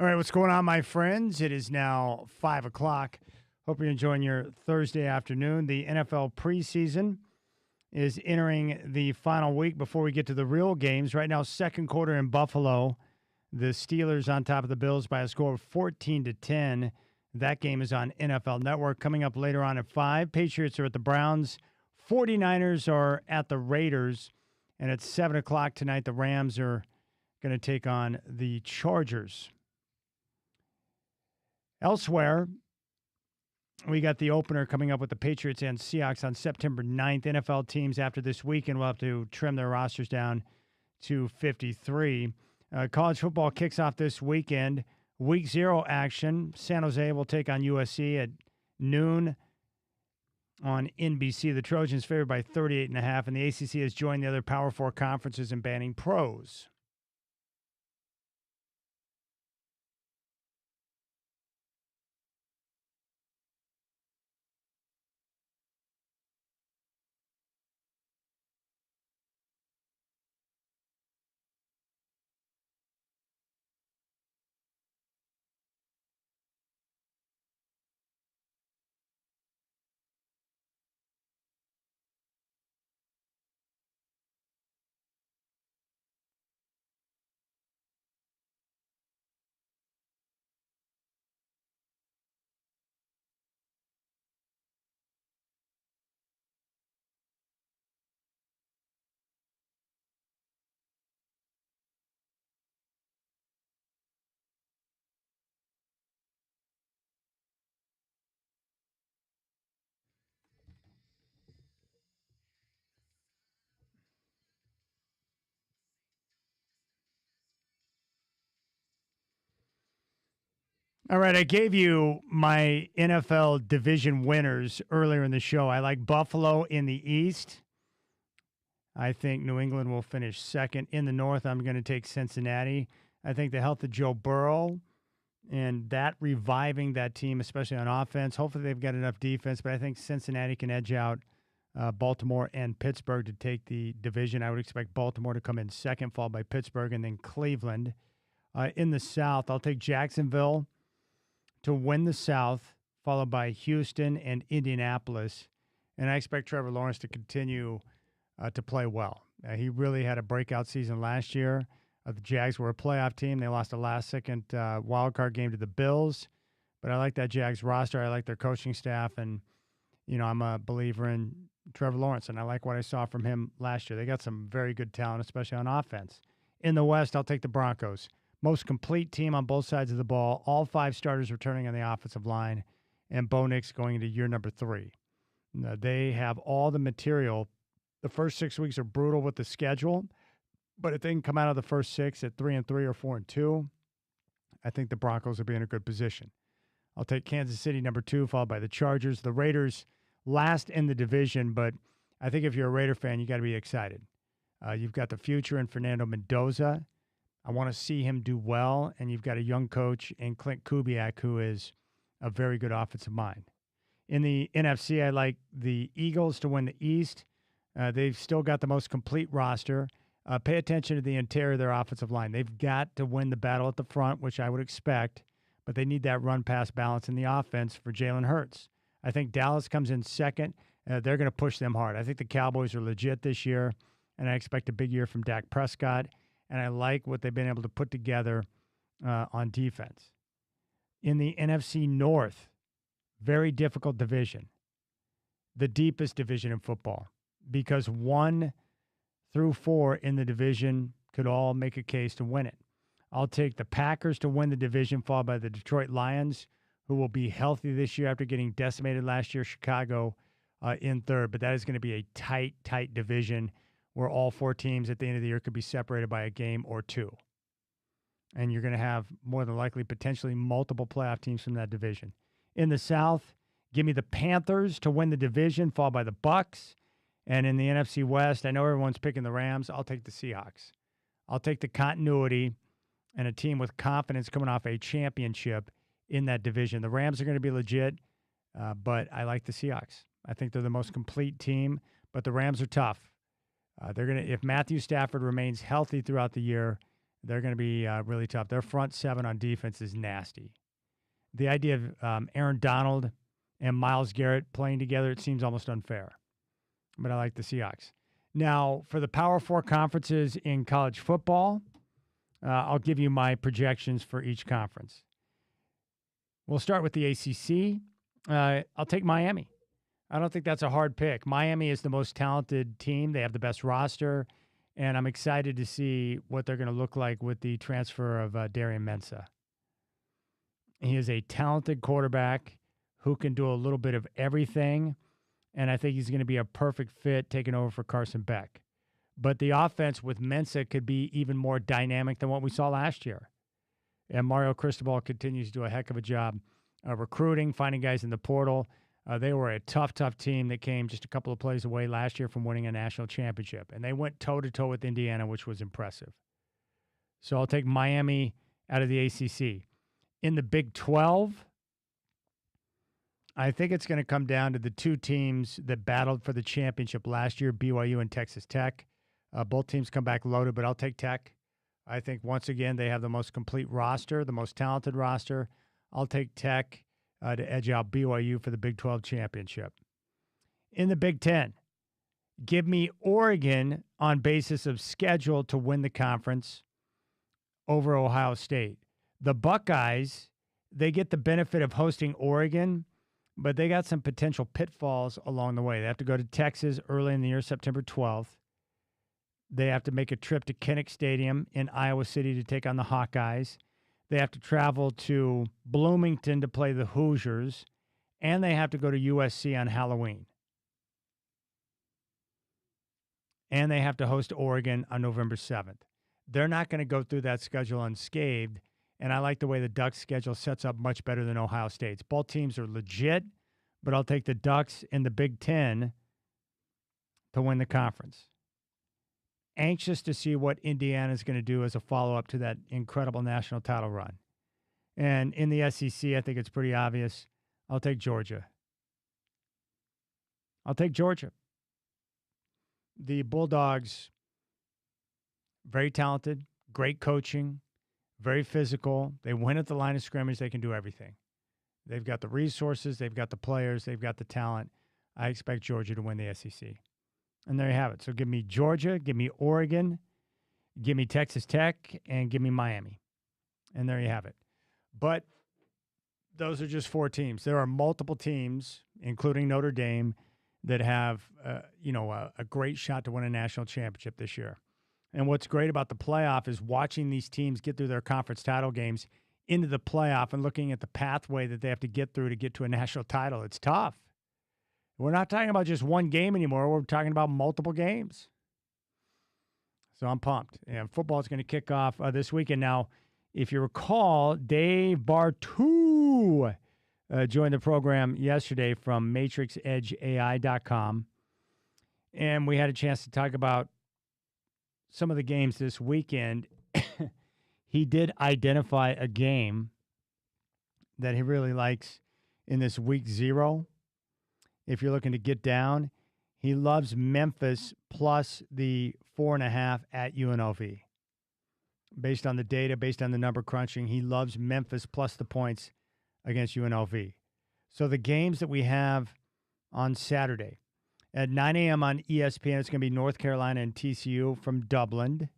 All right, what's going on, my friends? It is now 5 o'clock. Hope you're enjoying your Thursday afternoon. The NFL preseason is entering the final week before we get to the real games. Right now, second quarter in Buffalo. The Steelers on top of the Bills by a score of 14-10. That game is on NFL Network. Coming up later on at 5, Patriots are at the Browns. 49ers are at the Raiders. And at 7 o'clock tonight, the Rams are going to take on the Chargers. Elsewhere, we got the opener coming up with the Patriots and Seahawks on September 9th. NFL teams after this weekend will have to trim their rosters down to 53. College football kicks off this weekend. Week 0 action. San Jose will take on USC at noon on NBC. The Trojans favored by 38.5, and the ACC has joined the other Power 4 conferences in banning pros. All right, I gave you my NFL division winners earlier in the show. I like Buffalo in the East. I think New England will finish second. In the North, I'm going to take Cincinnati. I think the health of Joe Burrow and that reviving that team, especially on offense. Hopefully they've got enough defense, but I think Cincinnati can edge out Baltimore and Pittsburgh to take the division. I would expect Baltimore to come in second, followed by Pittsburgh, and then Cleveland. In the South, I'll take Jacksonville to win the South, followed by Houston and Indianapolis. And I expect Trevor Lawrence to continue to play well. He really had a breakout season last year. The Jags were a playoff team. They lost a last-second wild-card game to the Bills. But I like that Jags roster. I like their coaching staff. And, you know, I'm a believer in Trevor Lawrence, and I like what I saw from him last year. They got some very good talent, especially on offense. In the West, I'll take the Broncos. Most complete team on both sides of the ball. All 5 starters returning on the offensive line. And Bo Nix going into year number 3. They have all the material. The first 6 weeks are brutal with the schedule. But if they can come out of the first 6 at 3-3 or 4-2, I think the Broncos will be in a good position. I'll take Kansas City number 2, followed by the Chargers. The Raiders last in the division, but I think if you're a Raider fan, you got to be excited. You've got the future in Fernando Mendoza. I want to see him do well, and you've got a young coach in Clint Kubiak who is a very good offensive mind. In the NFC, I like the Eagles to win the East. They've still got the most complete roster. Pay attention to the interior of their offensive line. They've got to win the battle at the front, which I would expect, but they need that run-pass balance in the offense for Jalen Hurts. I think Dallas comes in second. They're going to push them hard. I think the Cowboys are legit this year, and I expect a big year from Dak Prescott, and I like what they've been able to put together on defense. In the NFC North, very difficult division, the deepest division in football, because 1 through 4 in the division could all make a case to win it. I'll take the Packers to win the division, followed by the Detroit Lions, who will be healthy this year after getting decimated last year. Chicago in third, but that is going to be a tight division where all 4 teams at the end of the year could be separated by a game or 2. And you're going to have more than likely potentially multiple playoff teams from that division. In the South, give me the Panthers to win the division, followed by the Bucks. And in the NFC West, I know everyone's picking the Rams. I'll take the Seahawks. I'll take the continuity and a team with confidence coming off a championship in that division. The Rams are going to be legit, but I like the Seahawks. I think they're the most complete team, but the Rams are tough. They're going to, if Matthew Stafford remains healthy throughout the year, They're going to be really tough. Their front seven on defense is nasty. The idea of Aaron Donald and Myles Garrett playing together, it seems almost unfair. But I like the Seahawks. Now, for the Power Four conferences in college football, I'll give you my projections for each conference. We'll start with the ACC. I'll take Miami. I don't think that's a hard pick. Miami is the most talented team. They have the best roster, and I'm excited to see what they're going to look like with the transfer of Darian Mensah. He is a talented quarterback who can do a little bit of everything, and I think he's going to be a perfect fit taking over for Carson Beck. But the offense with Mensah could be even more dynamic than what we saw last year. And Mario Cristobal continues to do a heck of a job recruiting, finding guys in the portal. They were a tough team that came just a couple of plays away last year from winning a national championship. And they went toe-to-toe with Indiana, which was impressive. So I'll take Miami out of the ACC. In the Big 12, I think it's going to come down to the two teams that battled for the championship last year, BYU and Texas Tech. Both teams come back loaded, but I'll take Tech. I think, once again, they have the most complete roster, the most talented roster. I'll take Tech to edge out BYU for the Big 12 championship. In the Big 10, give me Oregon on basis of schedule to win the conference over Ohio State. The Buckeyes, they get the benefit of hosting Oregon, but they got some potential pitfalls along the way. They have to go to Texas early in the year, September 12th. They have to make a trip to Kinnick Stadium in Iowa City to take on the Hawkeyes. They have to travel to Bloomington to play the Hoosiers, and they have to go to USC on Halloween. And they have to host Oregon on November 7th. They're not going to go through that schedule unscathed, and I like the way the Ducks' schedule sets up much better than Ohio State's. Both teams are legit, but I'll take the Ducks in the Big 10 to win the conference. Anxious to see what Indiana is going to do as a follow-up to that incredible national title run. And in the SEC, I think it's pretty obvious. I'll take Georgia. The Bulldogs, very talented, great coaching, very physical. They win at the line of scrimmage. They can do everything. They've got the resources. They've got the players. They've got the talent. I expect Georgia to win the SEC. And there you have it. So give me Georgia, give me Oregon, give me Texas Tech, and give me Miami. And there you have it. But those are just four teams. There are multiple teams, including Notre Dame, that have a great shot to win a national championship this year. And what's great about the playoff is watching these teams get through their conference title games into the playoff and looking at the pathway that they have to get through to get to a national title. It's tough. We're not talking about just one game anymore. We're talking about multiple games. So I'm pumped. And football is going to kick off this weekend. Now, if you recall, Dave Bartu joined the program yesterday from MatrixEdgeAI.com. And we had a chance to talk about some of the games this weekend. He did identify a game that he really likes in this week 0. If you're looking to get down, he loves Memphis plus the 4.5 at UNLV. Based on the data, based on the number crunching, he loves Memphis plus the points against UNLV. So the games that we have on Saturday, at 9 a.m. on ESPN, it's going to be North Carolina and TCU from Dublin.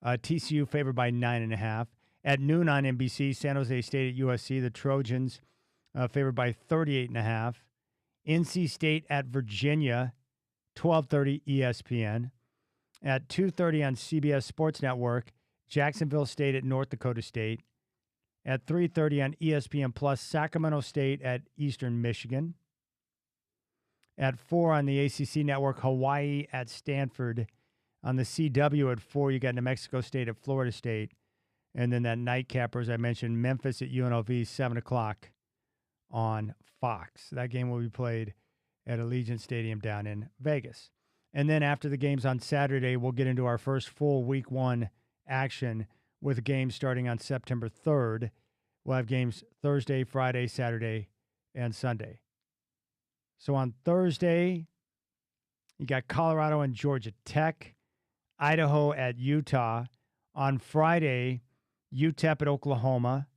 TCU favored by 9.5. At noon on NBC, San Jose State at USC, the Trojans favored by 38.5. NC State at Virginia, 12:30 ESPN. At 2:30 on CBS Sports Network, Jacksonville State at North Dakota State. At 3:30 on ESPN Plus, Sacramento State at Eastern Michigan. At 4 on the ACC Network, Hawaii at Stanford. On the CW at 4, you got New Mexico State at Florida State. And then that nightcapper, as I mentioned, Memphis at UNLV, 7 o'clock on Fox. That game will be played at Allegiant Stadium down in Vegas. And then after the games on Saturday, we'll get into our first full Week 1 action with games starting on September 3rd. We'll have games Thursday, Friday, Saturday, and Sunday. So on Thursday, you got Colorado and Georgia Tech, Idaho at Utah. On Friday, UTEP at Oklahoma.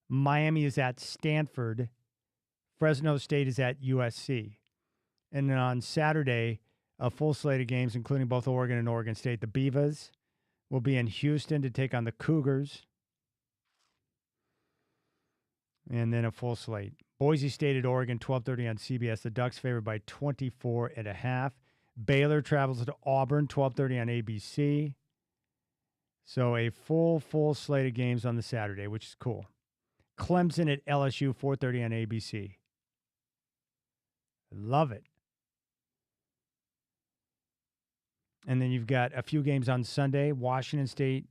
Miami is at Stanford. Fresno State is at USC. And then on Saturday, a full slate of games, including both Oregon and Oregon State. The Beavas will be in Houston to take on the Cougars. And then a full slate. Boise State at Oregon, 12:30 on CBS. The Ducks favored by 24.5. Baylor travels to Auburn, 12:30 on ABC. So a full slate of games on the Saturday, which is cool. Clemson at LSU, 4:30 on ABC. Love it. And then you've got a few games on Sunday. Washington State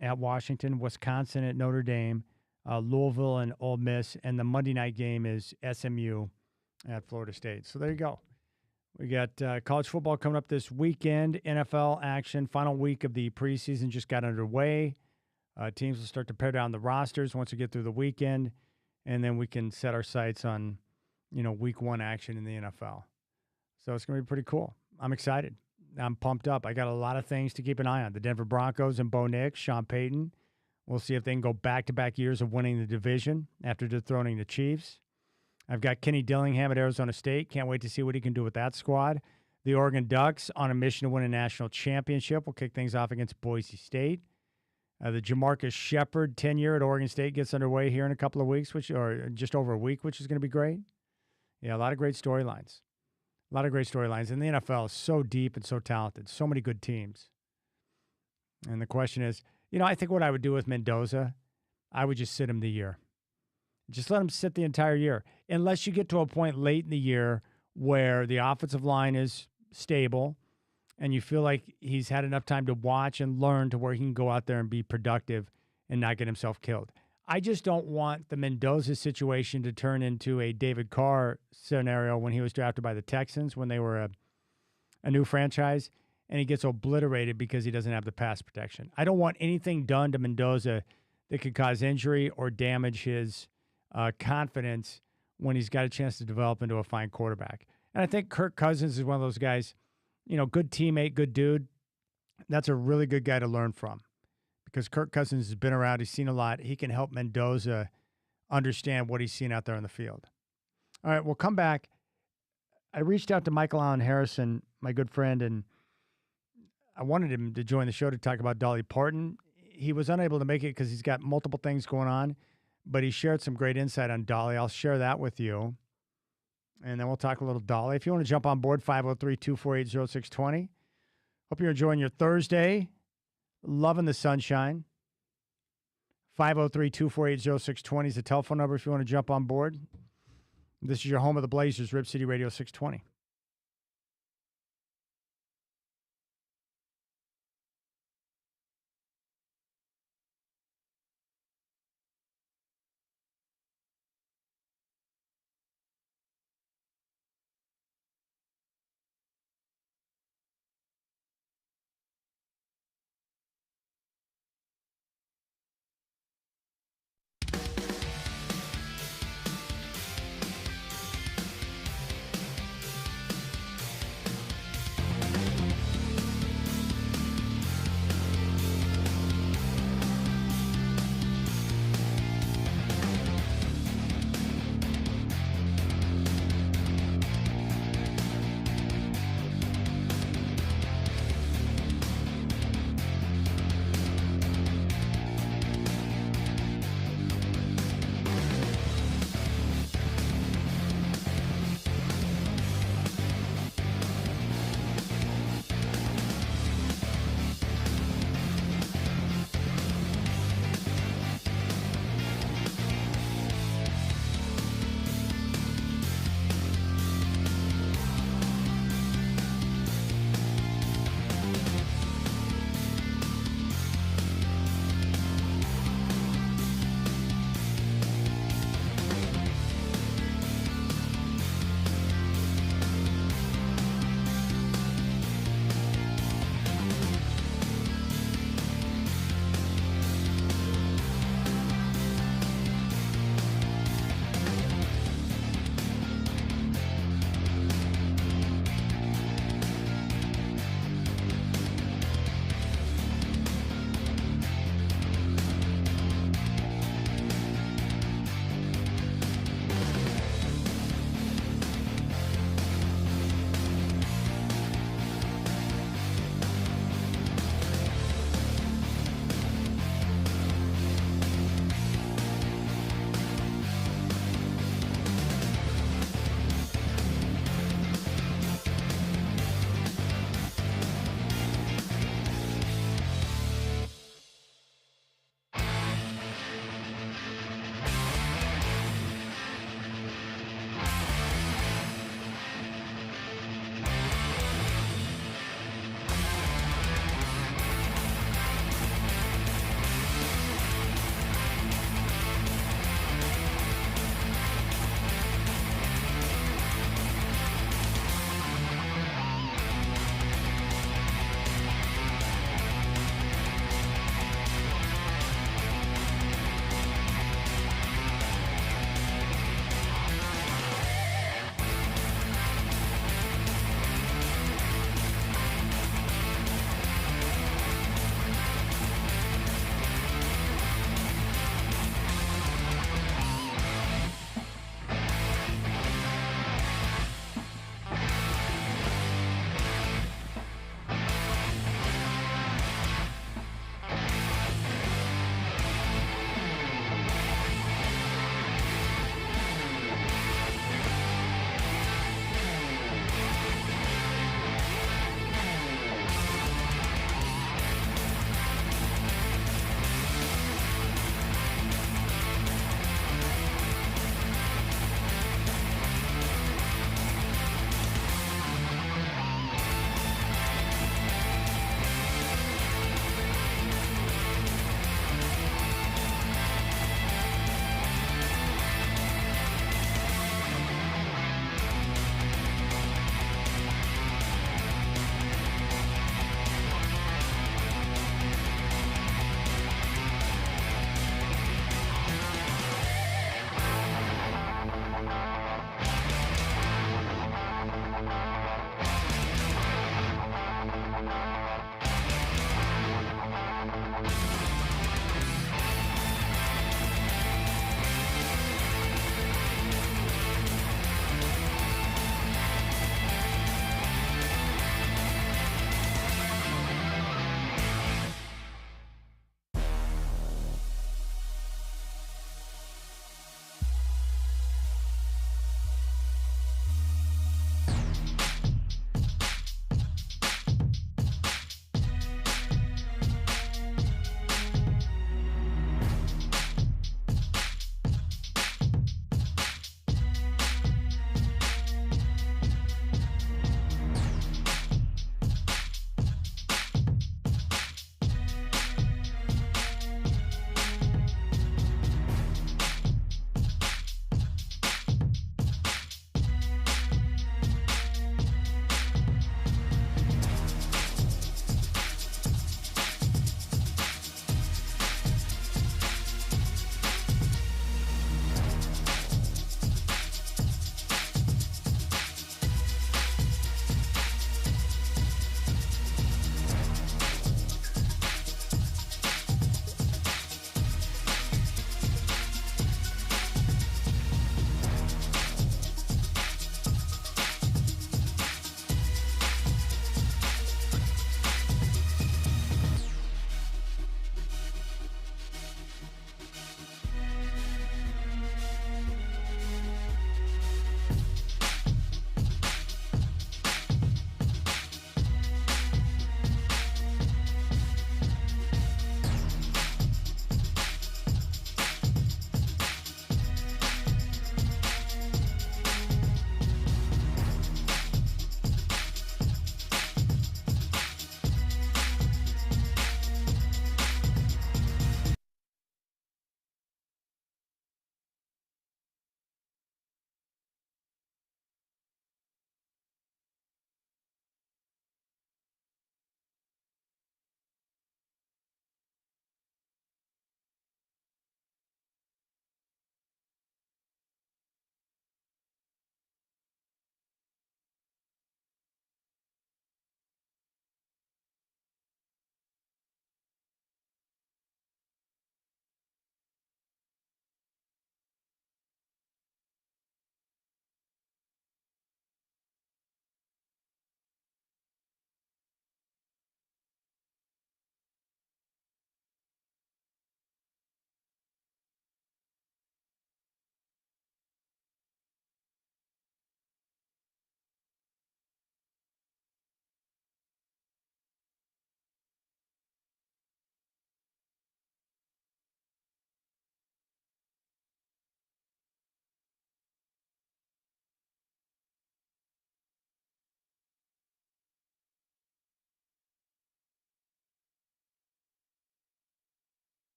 at Washington, Wisconsin at Notre Dame, Louisville and Ole Miss, and the Monday night game is SMU at Florida State. So there you go. We got college football coming up this weekend, NFL action, final week of the preseason just got underway. Teams will start to pare down the rosters once we get through the weekend, and then we can set our sights on, week one action in the NFL. So it's going to be pretty cool. I'm excited. I'm pumped up. I got a lot of things to keep an eye on. The Denver Broncos and Bo Nix, Sean Payton. We'll see if they can go back-to-back years of winning the division after dethroning the Chiefs. I've got Kenny Dillingham at Arizona State. Can't wait to see what he can do with that squad. The Oregon Ducks on a mission to win a national championship. We'll kick things off against Boise State. The Jamarcus Shepard tenure at Oregon State gets underway here in a couple of weeks, or just over a week, which is going to be great. Yeah, a lot of great storylines. A lot of great storylines. And the NFL is so deep and so talented. So many good teams. And the question is, I think what I would do with Mendoza, I would just sit him the year. Just let him sit the entire year. Unless you get to a point late in the year where the offensive line is stable and you feel like he's had enough time to watch and learn to where he can go out there and be productive and not get himself killed. I just don't want the Mendoza situation to turn into a David Carr scenario when he was drafted by the Texans when they were a new franchise and he gets obliterated because he doesn't have the pass protection. I don't want anything done to Mendoza that could cause injury or damage his confidence when he's got a chance to develop into a fine quarterback. And I think Kirk Cousins is one of those guys, good teammate, good dude. That's a really good guy to learn from. Because Kirk Cousins has been around, he's seen a lot. He can help Mendoza understand what he's seen out there on the field. All right, we'll come back. I reached out to Michael Allen Harrison, my good friend, and I wanted him to join the show to talk about Dolly Parton. He was unable to make it because he's got multiple things going on, but he shared some great insight on Dolly. I'll share that with you, and then we'll talk a little Dolly. If you want to jump on board, 503-248-0620. Hope you're enjoying your Thursday. Loving the sunshine. 503-248-0620 is the telephone number if you want to jump on board. This is your home of the Blazers, Rip City Radio 620.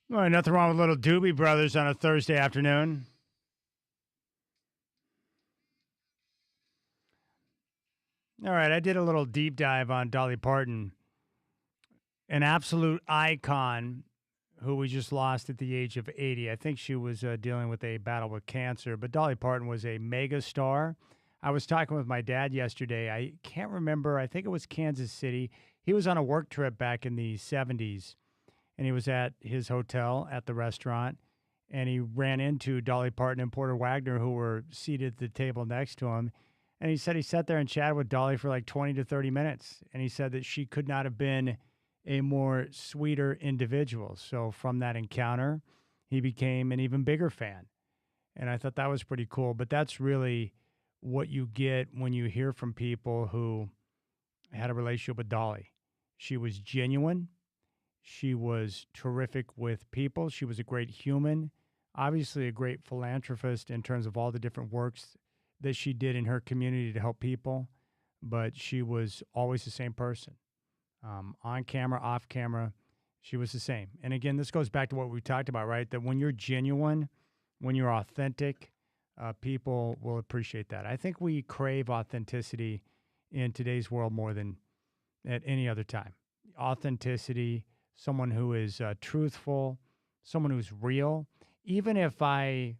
Well, nothing wrong with little Doobie Brothers on a Thursday afternoon. All right, I did a little deep dive on Dolly Parton, an absolute icon who we just lost at the age of 80. I think she was dealing with a battle with cancer, but Dolly Parton was a mega star. I was talking with my dad yesterday. I can't remember. I think it was Kansas City. He was on a work trip back in the 70s, and he was at his hotel at the restaurant, and he ran into Dolly Parton and Porter Wagner, who were seated at the table next to him. And he said he sat there and chatted with Dolly for like 20 to 30 minutes. And he said that she could not have been a more sweeter individual. So from that encounter, he became an even bigger fan. And I thought that was pretty cool. But that's really what you get when you hear from people who had a relationship with Dolly. She was genuine. She was terrific with people. She was a great human, obviously a great philanthropist in terms of all the different works that she did in her community to help people. But she was always the same person. On camera, off camera, she was the same. And again, this goes back to what we talked about, right? That when you're genuine, when you're authentic, people will appreciate that. I think we crave authenticity in today's world more than at any other time. Authenticity, someone who is truthful, someone who's real. Even if I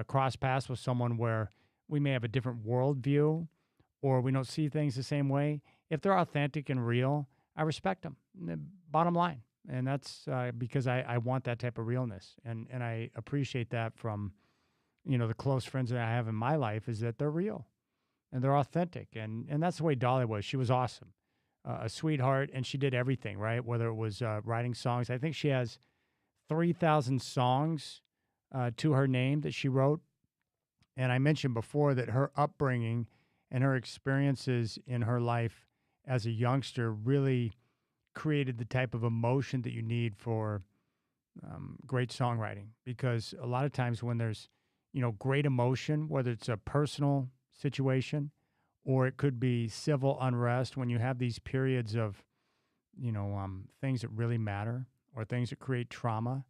cross paths with someone where we may have a different worldview or we don't see things the same way, if they're authentic and real, I respect them. Bottom line. And that's because I want that type of realness. And I appreciate that from, the close friends that I have in my life, is that they're real and they're authentic. And that's the way Dolly was. She was awesome. A sweetheart, and she did everything, right? Whether it was writing songs. I think she has 3,000 songs to her name that she wrote. And I mentioned before that her upbringing and her experiences in her life as a youngster really created the type of emotion that you need for great songwriting. Because a lot of times when there's, great emotion, whether it's a personal situation or it could be civil unrest, when you have these periods of, things that really matter or things that create trauma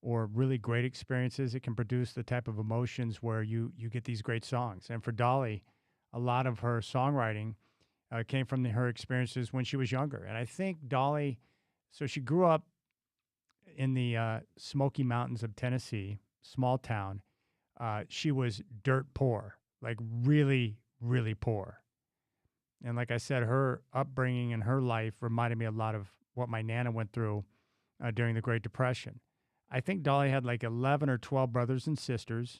or really great experiences, it can produce the type of emotions where you get these great songs. And for Dolly, a lot of her songwriting came from her experiences when she was younger. And I think Dolly, so she grew up in the Smoky Mountains of Tennessee, small town. She was dirt poor, like really, really poor. And like I said, her upbringing and her life reminded me a lot of what my Nana went through during the Great Depression. I think Dolly had like 11 or 12 brothers and sisters.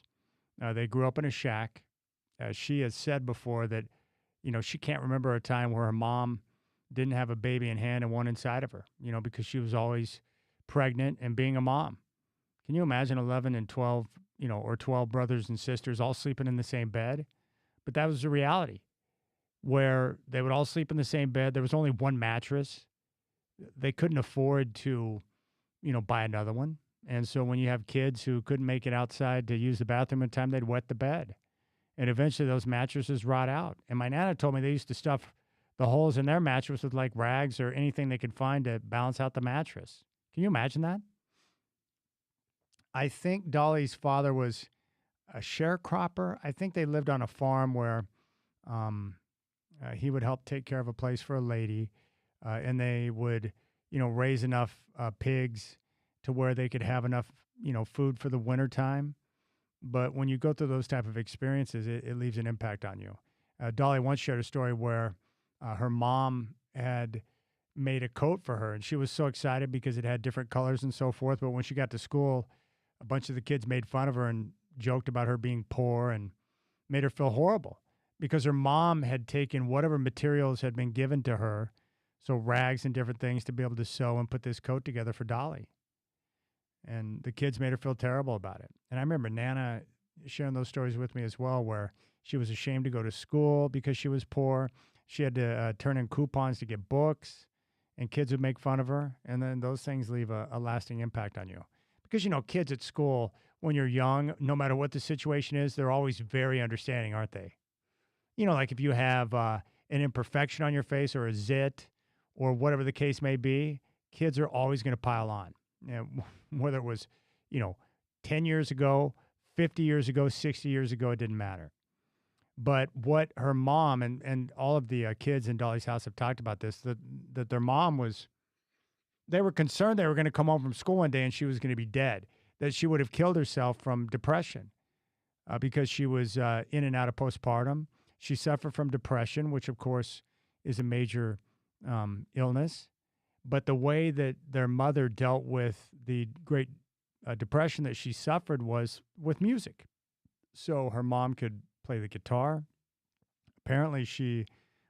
They grew up in a shack. She has said before that, she can't remember a time where her mom didn't have a baby in hand and one inside of her, because she was always pregnant and being a mom. Can you imagine 11 and 12, or 12 brothers and sisters all sleeping in the same bed? But that was the reality, where they would all sleep in the same bed. There was only one mattress. They couldn't afford to, buy another one. And so when you have kids who couldn't make it outside to use the bathroom in time, they'd wet the bed. And eventually those mattresses rot out. And my Nana told me they used to stuff the holes in their mattress with like rags or anything they could find to balance out the mattress. Can you imagine that? I think Dolly's father was a sharecropper. I think they lived on a farm where he would help take care of a place for a lady. And they would, raise enough pigs to where they could have enough, food for the wintertime. But when you go through those type of experiences, it leaves an impact on you. Dolly once shared a story where her mom had made a coat for her, and she was so excited because it had different colors and so forth. But when she got to school, a bunch of the kids made fun of her and joked about her being poor and made her feel horrible because her mom had taken whatever materials had been given to her, so rags and different things, to be able to sew and put this coat together for Dolly. And the kids made her feel terrible about it. And I remember Nana sharing those stories with me as well, where she was ashamed to go to school because she was poor. She had to turn in coupons to get books, and kids would make fun of her. And then those things leave a lasting impact on you. Because, kids at school, when you're young, no matter what the situation is, they're always very understanding, aren't they? Like if you have an imperfection on your face or a zit or whatever the case may be, kids are always going to pile on. whether it was, 10 years ago, 50 years ago, 60 years ago, it didn't matter. But what her mom and all of the kids in Dolly's house have talked about this, that their mom they were concerned they were going to come home from school one day and she was going to be dead, that she would have killed herself from depression because she was in and out of postpartum. She suffered from depression, which, of course, is a major illness. But the way that their mother dealt with the great depression that she suffered was with music. So her mom could play the guitar. Apparently, she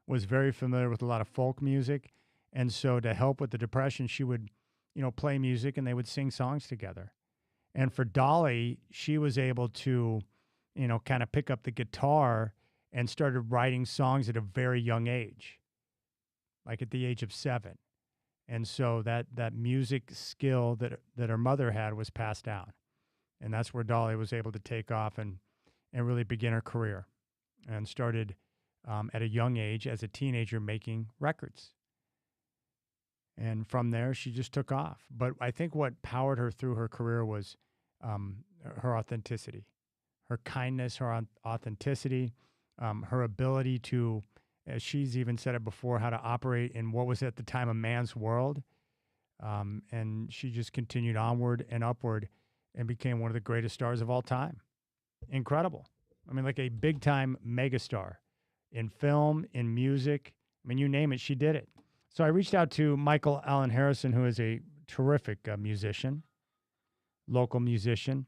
was very familiar with a lot of folk music. And so to help with the depression, she would, play music and they would sing songs together. And for Dolly, she was able to, kind of pick up the guitar and started writing songs at a very young age, like at the age of 7. And so that music skill that her mother had was passed down. And that's where Dolly was able to take off and really begin her career, and started at a young age as a teenager making records. And from there, she just took off. But I think what powered her through her career was her authenticity, her kindness, her authenticity, her ability to, as she's even said it before, how to operate in what was at the time a man's world. And she just continued onward and upward and became one of the greatest stars of all time. Incredible. I mean, like a big-time megastar in film, in music. I mean, you name it, she did it. So I reached out to Michael Allen Harrison, who is a terrific musician, local musician,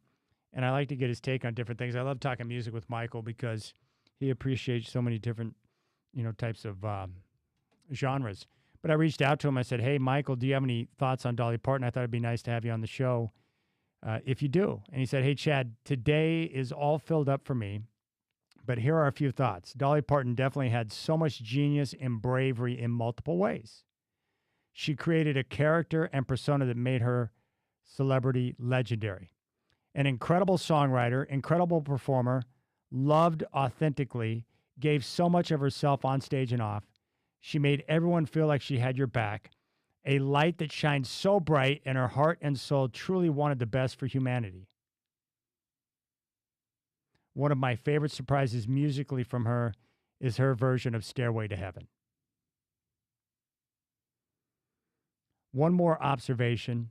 and I like to get his take on different things. I love talking music with Michael because he appreciates so many different, types of genres. But I reached out to him. I said, hey, Michael, do you have any thoughts on Dolly Parton? I thought it'd be nice to have you on the show if you do. And he said, hey, Chad, today is all filled up for me, but here are a few thoughts. Dolly Parton definitely had so much genius and bravery in multiple ways. She created a character and persona that made her celebrity legendary. An incredible songwriter, incredible performer, loved authentically, gave so much of herself on stage and off. She made everyone feel like she had your back. A light that shined so bright, and her heart and soul truly wanted the best for humanity. One of my favorite surprises musically from her is her version of Stairway to Heaven. One more observation.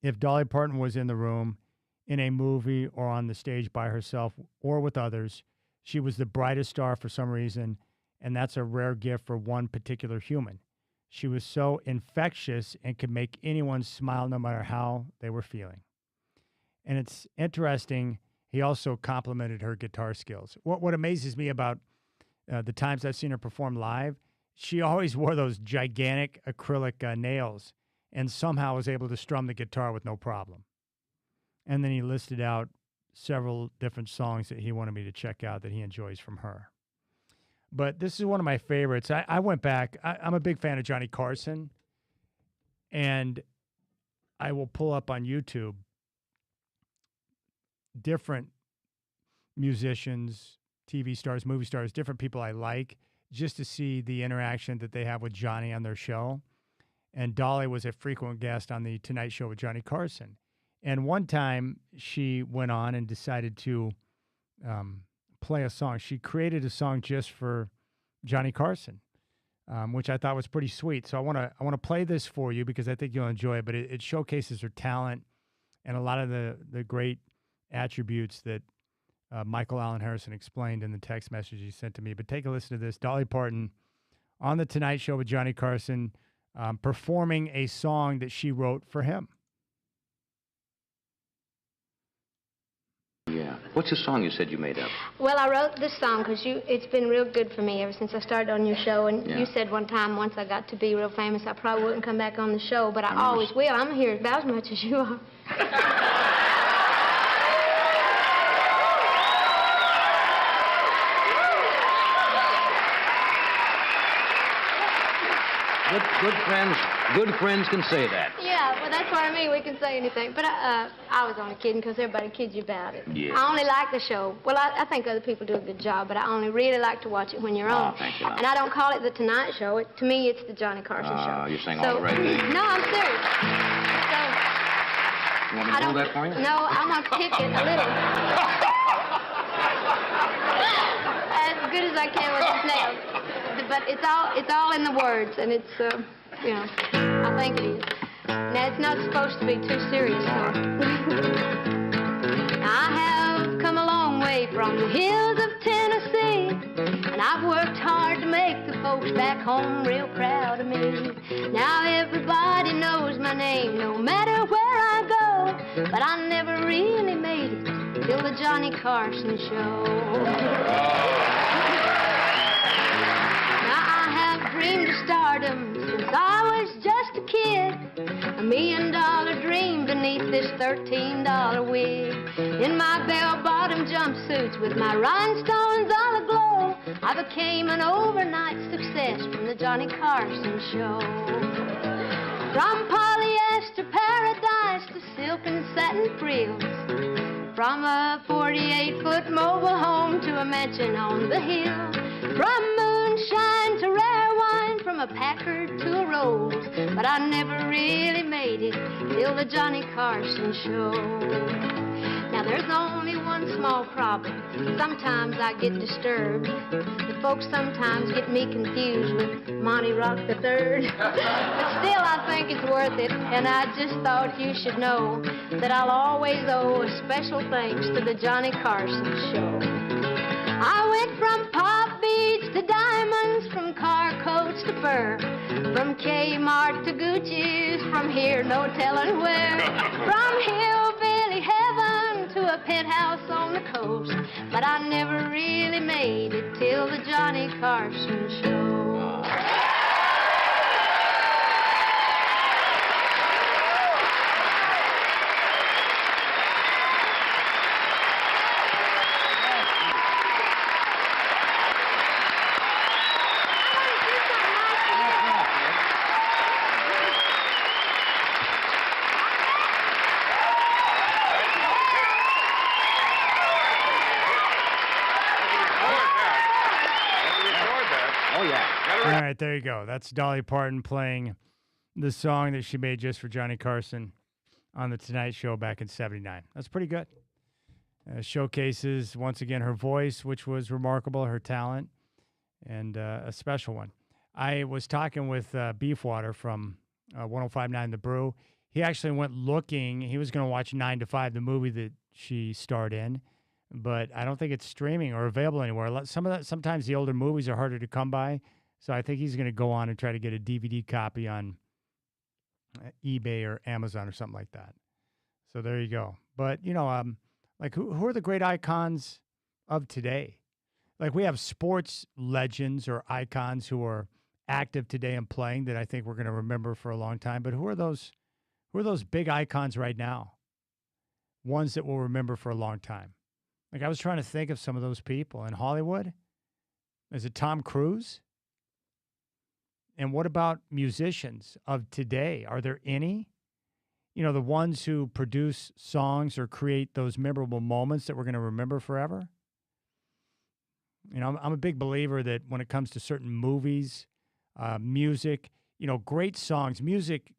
If Dolly Parton was in the room, in a movie, or on the stage by herself or with others, she was the brightest star for some reason, and that's a rare gift for one particular human. She was so infectious and could make anyone smile no matter how they were feeling. And it's interesting, he also complimented her guitar skills. What amazes me about the times I've seen her perform live, she always wore those gigantic acrylic nails and somehow was able to strum the guitar with no problem. And then he listed out several different songs that he wanted me to check out that he enjoys from her. But this is one of my favorites. I went back. I'm a big fan of Johnny Carson, and I will pull up on YouTube different musicians, TV stars, movie stars, different people I like, just to see the interaction that they have with Johnny on their show. And Dolly was a frequent guest on the Tonight Show with Johnny Carson. And one time she went on and decided to play a song. She created a song just for Johnny Carson, which I thought was pretty sweet. So I want to play this for you because I think you'll enjoy it. But it showcases her talent and a lot of the great attributes that Michael Allen Harrison explained in the text message he sent to me. But take a listen to this. Dolly Parton on the Tonight Show with Johnny Carson, performing a song that she wrote for him. Yeah. What's the song you said you made up? Well, I wrote this song because it's been real good for me ever since I started on your show. And Yeah. you said one time, once I got to be real famous, I probably wouldn't come back on the show, but I always will. I'm here about as much as you are. Good friends can say that. Yeah, well, that's what I mean. We can say anything. But I was only kidding because everybody kids you about it. Yeah. I only like the show. Well, I think other people do a good job, but I only really like to watch it when you're on. Oh, thank you. And I don't call it the Tonight Show. To me, it's the Johnny Carson show. You're saying all the right things. No, I'm serious. So, You want me to hold that for you? No, I'm going to pick it a little. As good as I can with this nail. But it's all in the words, and it's, you know, I think it is. Now, it's not supposed to be too serious, though. I have come a long way from the hills of Tennessee, and I've worked hard to make the folks back home real proud of me. Now everybody knows my name, no matter where I go, but I never really made it till the Johnny Carson show. Now I have dreamed of stardom since I was just a kid, $1 million dream beneath this $13 wig. In my bell-bottom jumpsuits with my rhinestones all aglow, I became an overnight success from the Johnny Carson show. From polyester paradise to silk and satin frills, from a 48-foot mobile home to a mansion on the hill, from moonshine to rare wine, from a Packard to a Rolls, but I never really made it till the Johnny Carson show. Now there's only one small problem. Sometimes I get disturbed. The folks sometimes get me confused with Monty Rock the Third. But still I think it's worth it, and I just thought you should know that I'll always owe a special thanks to the Johnny Carson show. I went from pop beads to diamonds, from car coats to fur, from Kmart to Gucci's, from here no telling where, from hillbilly heaven to a penthouse on the coast, but I never really made it till the Johnny Carson show. All right, there you go. That's Dolly Parton playing the song that she made just for Johnny Carson on The Tonight Show back in '79. That's pretty good. Showcases, once again, her voice, which was remarkable, her talent, and a special one. I was talking with Beefwater from 105.9 The Brew. He actually went looking. He was going to watch 9 to 5, the movie that she starred in, but I don't think it's streaming or available anywhere. Sometimes the older movies are harder to come by, so I think he's going to go on and try to get a DVD copy on eBay or Amazon or something like that. So there you go. But, you know, like who are the great icons of today? Like we have sports legends or icons who are active today and playing that I think we're going to remember for a long time. But who are those big icons right now? Ones that we'll remember for a long time. Like I was trying to think of some of those people in Hollywood. Is it Tom Cruise? And what about musicians of today? Are there any? You know, the ones who produce songs or create those memorable moments that we're going to remember forever? You know, I'm a big believer that when it comes to certain movies, music, you know, great songs,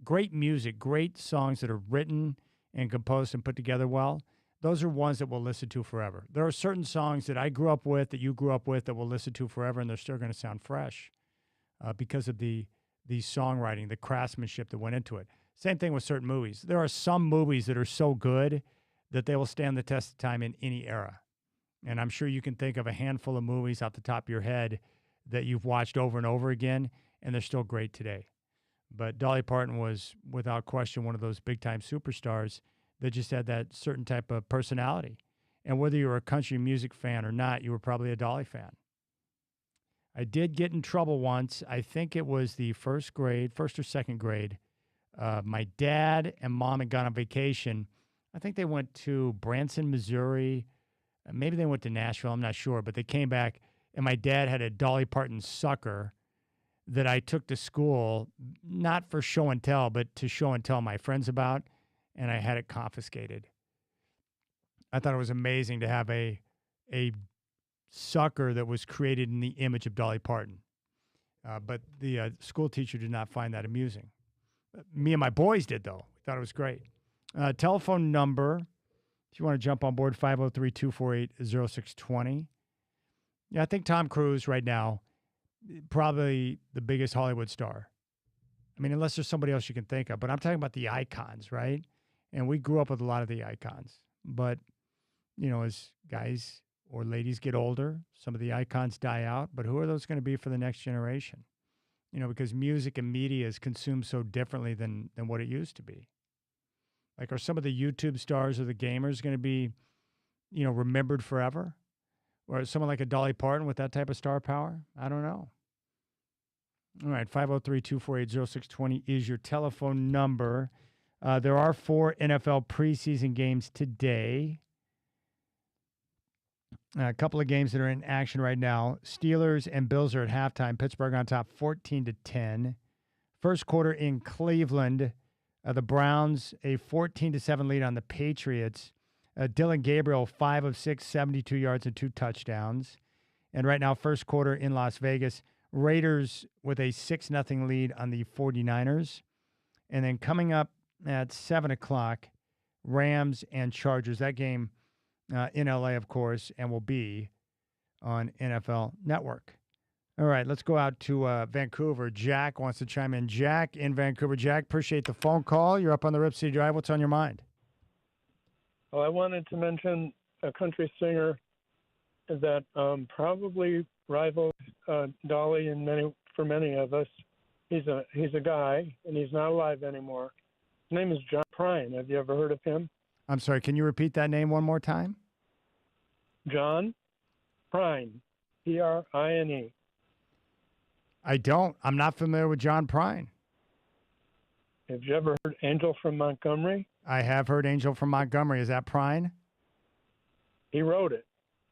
great songs that are written and composed and put together well, those are ones that we'll listen to forever. There are certain songs that I grew up with, that you grew up with, that we'll listen to forever, and they're still going to sound fresh because of the songwriting, the craftsmanship that went into it. Same thing with certain movies. There are some movies that are so good that they will stand the test of time in any era. And I'm sure you can think of a handful of movies off the top of your head that you've watched over and over again, and they're still great today. But Dolly Parton was, without question, one of those big-time superstars that just had that certain type of personality. And whether you were a country music fan or not, you were probably a Dolly fan. I did get in trouble once. I think it was the first or second grade. My dad and mom had gone on vacation. I think they went to Branson, Missouri. Maybe they went to Nashville. I'm not sure. But they came back, and my dad had a Dolly Parton sucker that I took to school, not for show and tell, but to show and tell my friends about, and I had it confiscated. I thought it was amazing to have a sucker that was created in the image of Dolly Parton. But the school teacher did not find that amusing. Me and my boys did, though. We thought it was great. Telephone number, if you want to jump on board, 503-248-0620. Yeah, I think Tom Cruise right now, probably the biggest Hollywood star. I mean, unless there's somebody else you can think of. But I'm talking about the icons, right? And we grew up with a lot of the icons. But, you know, as guys or ladies get older, some of the icons die out. But who are those going to be for the next generation? You know, because music and media is consumed so differently than what it used to be. Like, are some of the YouTube stars or the gamers going to be, you know, remembered forever? Or someone like a Dolly Parton with that type of star power? I don't know. All right, 503-248-0620 is your telephone number. There are 4 NFL preseason games today. A couple of games that are in action right now. Steelers and Bills are at halftime. Pittsburgh on top 14-10. First quarter in Cleveland, the Browns a 14-7 lead on the Patriots. Dylan Gabriel, 5 of 6, 72 yards and 2 touchdowns. And right now, first quarter in Las Vegas, Raiders with a 6-0 lead on the 49ers. And then coming up at 7 o'clock, Rams and Chargers. That game in LA, of course, and will be on NFL Network. All right, let's go out to Vancouver. Jack wants to chime in. Jack in Vancouver. Jack, appreciate the phone call. You're up on the Rip City Drive. What's on your mind? Well, I wanted to mention a country singer that probably rivals Dolly for many of us. He's a guy, and he's not alive anymore. His name is John Prine. Have you ever heard of him? I'm sorry, can you repeat that name one more time? John Prine, Prine. I don't. I'm not familiar with John Prine. Have you ever heard Angel from Montgomery? I have heard Angel from Montgomery. Is that Prine? He wrote it.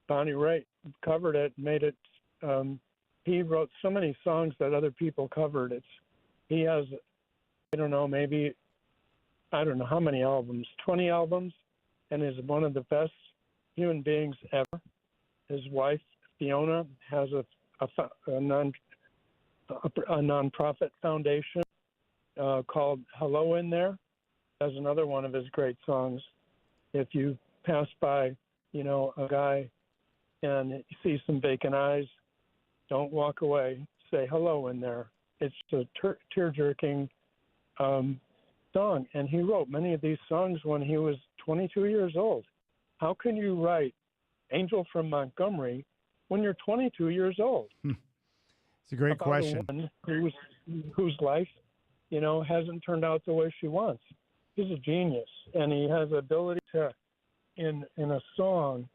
Bonnie Raitt covered it, made it. He wrote so many songs that other people covered. He has, I don't know how many albums, 20 albums, and is one of the best human beings ever. His wife, Fiona, has a nonprofit foundation called Hello in There. That's another one of his great songs. If you pass by, a guy and you see some vacant eyes, don't walk away. Say hello in there. It's a tear-jerking song, and he wrote many of these songs when he was 22 years old. How can you write Angel from Montgomery when you're 22 years old? It's a great question. One whose life, hasn't turned out the way she wants. He's a genius, and he has the ability to, in a song,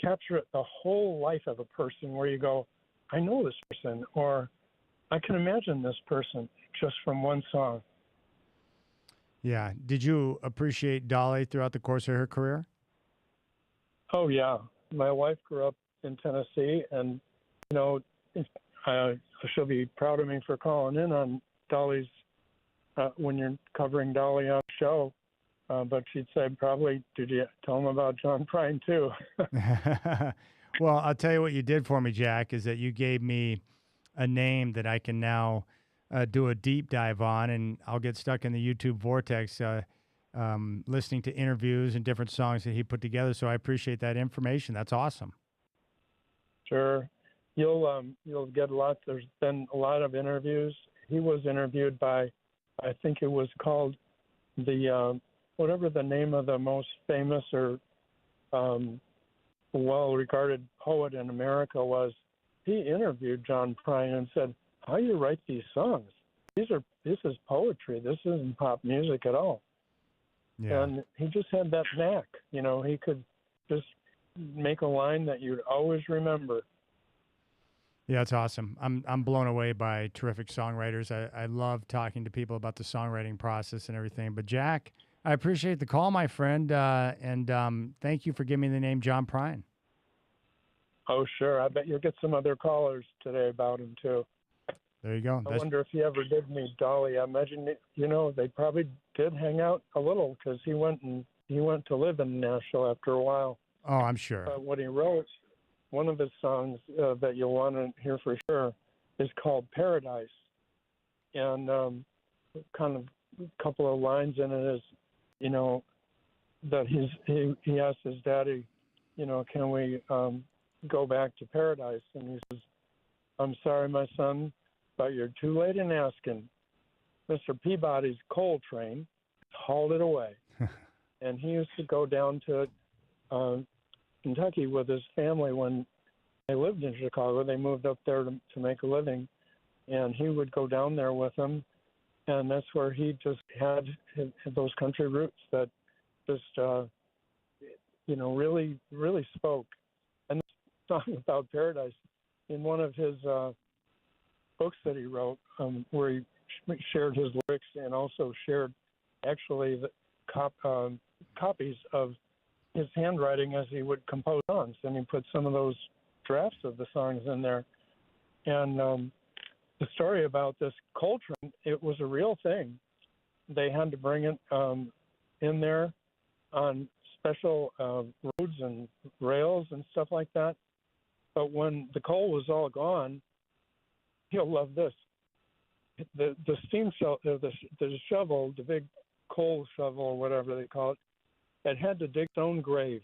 capture the whole life of a person where you go, I know this person, or I can imagine this person just from one song. Yeah. Did you appreciate Dolly throughout the course of her career? Oh, yeah. My wife grew up in Tennessee, and, she'll be proud of me for calling in on Dolly's, when you're covering Dolly on the show. But she'd say, probably, did you tell him about John Prine, too? Well, I'll tell you what you did for me, Jack, is that you gave me a name that I can now do a deep dive on, and I'll get stuck in the YouTube vortex listening to interviews and different songs that he put together. So I appreciate that information. That's awesome. Sure. You'll get a lot. There's been a lot of interviews. He was interviewed by, I think it was called the whatever the name of the most famous or well-regarded poet in America was. He interviewed John Prine and said, "How you write these songs? This is poetry. This isn't pop music at all." Yeah. And he just had that knack. He could just make a line that you'd always remember. Yeah, it's awesome. I'm blown away by terrific songwriters. I love talking to people about the songwriting process and everything. But Jack, I appreciate the call, my friend, and thank you for giving me the name John Prine. Oh, sure. I bet you'll get some other callers today about him, too. There you go. I wonder if he ever did meet Dolly. I imagine, they probably did hang out a little because he went to live in Nashville after a while. Oh, I'm sure. What he wrote, one of his songs that you'll want to hear for sure is called Paradise. And kind of a couple of lines in it is, you know, that he asked his daddy, you know, can we go back to paradise? And he says, I'm sorry, my son, but you're too late in asking. Mr. Peabody's coal train hauled it away. And he used to go down to Kentucky with his family when they lived in Chicago. They moved up there to make a living. And he would go down there with them. And that's where he just had those country roots that just, you know, really, really spoke. And the song about paradise, in one of his books that he wrote, where he shared his lyrics and also shared actually the copies of his handwriting as he would compose songs. And he put some of those drafts of the songs in there. And the story about this coal train, it was a real thing. They had to bring it in there on special roads and rails and stuff like that. But when the coal was all gone, you'll love this. The steam shovel, the shovel, the big coal shovel or whatever they call it, it had to dig its own grave.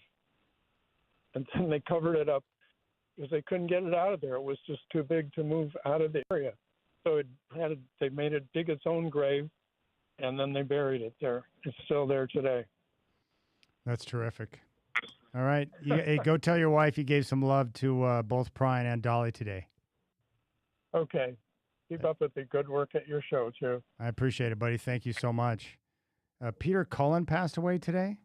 And then they covered it up because they couldn't get it out of there. It was just too big to move out of the area. So they made it dig its own grave, and then they buried it there. It's still there today. That's terrific. All right. Hey, go tell your wife you gave some love to both Brian and Dolly today. Okay. Keep up with the good work at your show, too. I appreciate it, buddy. Thank you so much. Peter Cullen passed away today.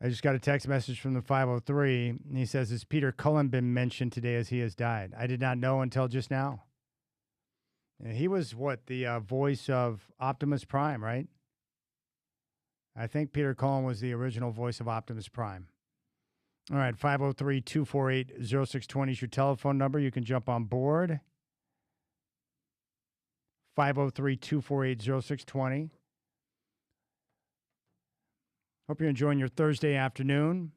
I just got a text message from the 503, and he says, has Peter Cullen been mentioned today as he has died? I did not know until just now. And he was, the voice of Optimus Prime, right? I think Peter Cullen was the original voice of Optimus Prime. All right, 503-248-0620 is your telephone number. You can jump on board. 503-248-0620. Hope you're enjoying your Thursday afternoon.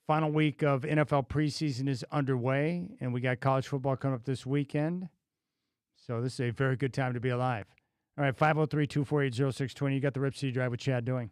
Final week of NFL preseason is underway, and we got college football coming up this weekend. So this is a very good time to be alive. All right, 503-248-0620. You got the Rip City Drive with Chad doing.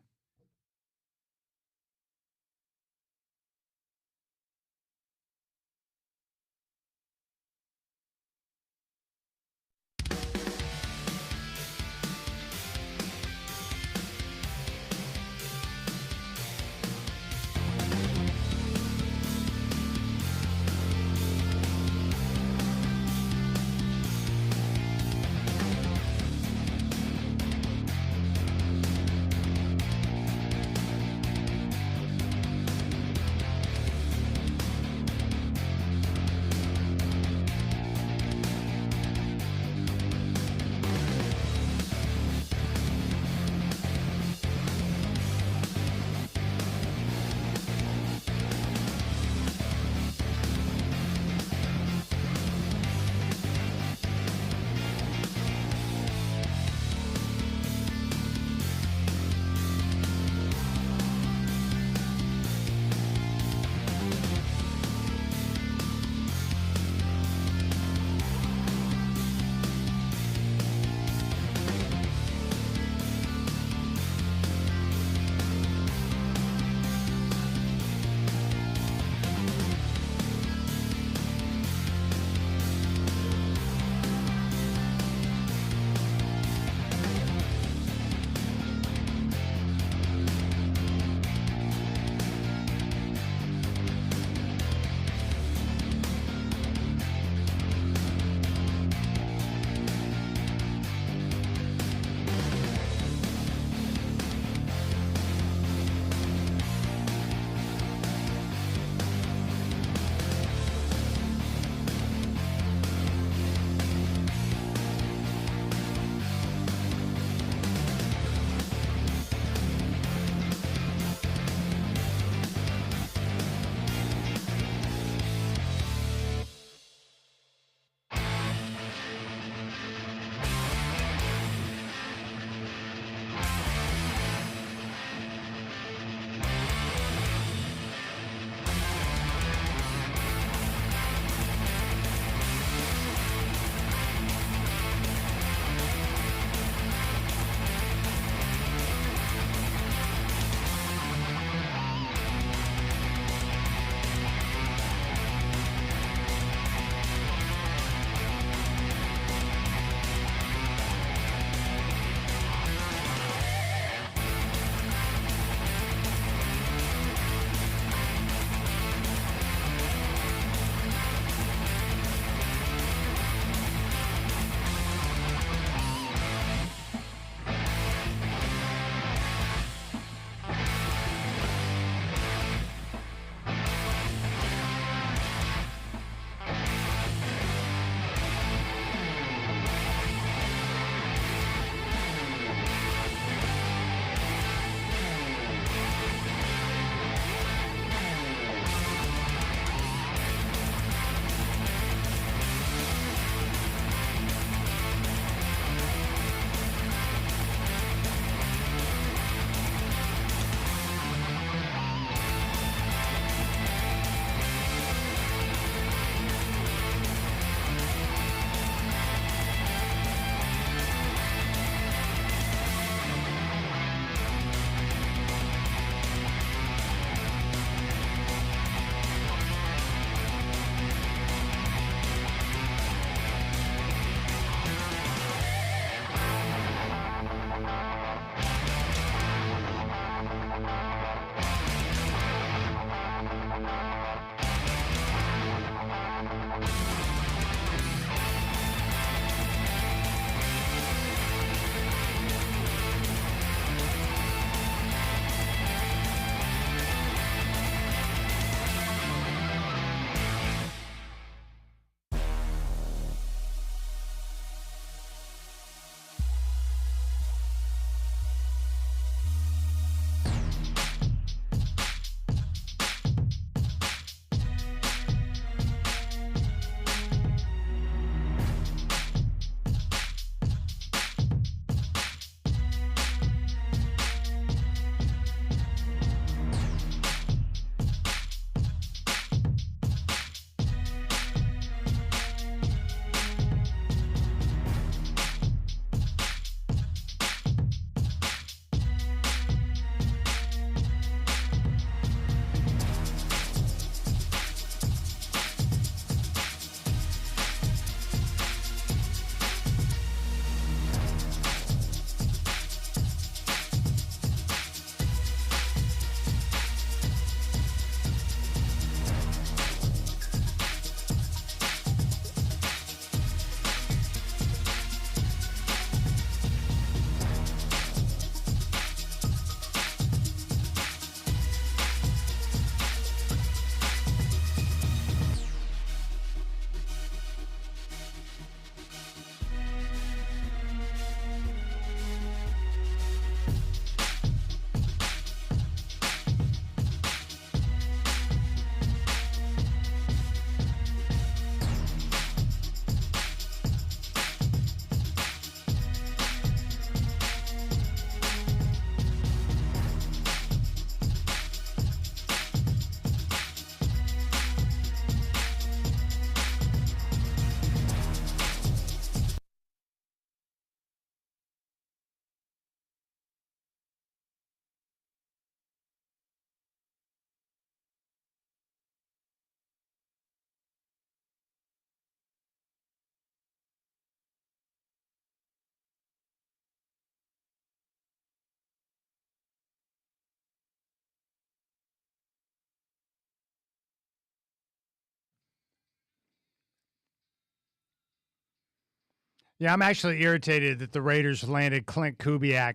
Yeah, I'm actually irritated that the Raiders landed Clint Kubiak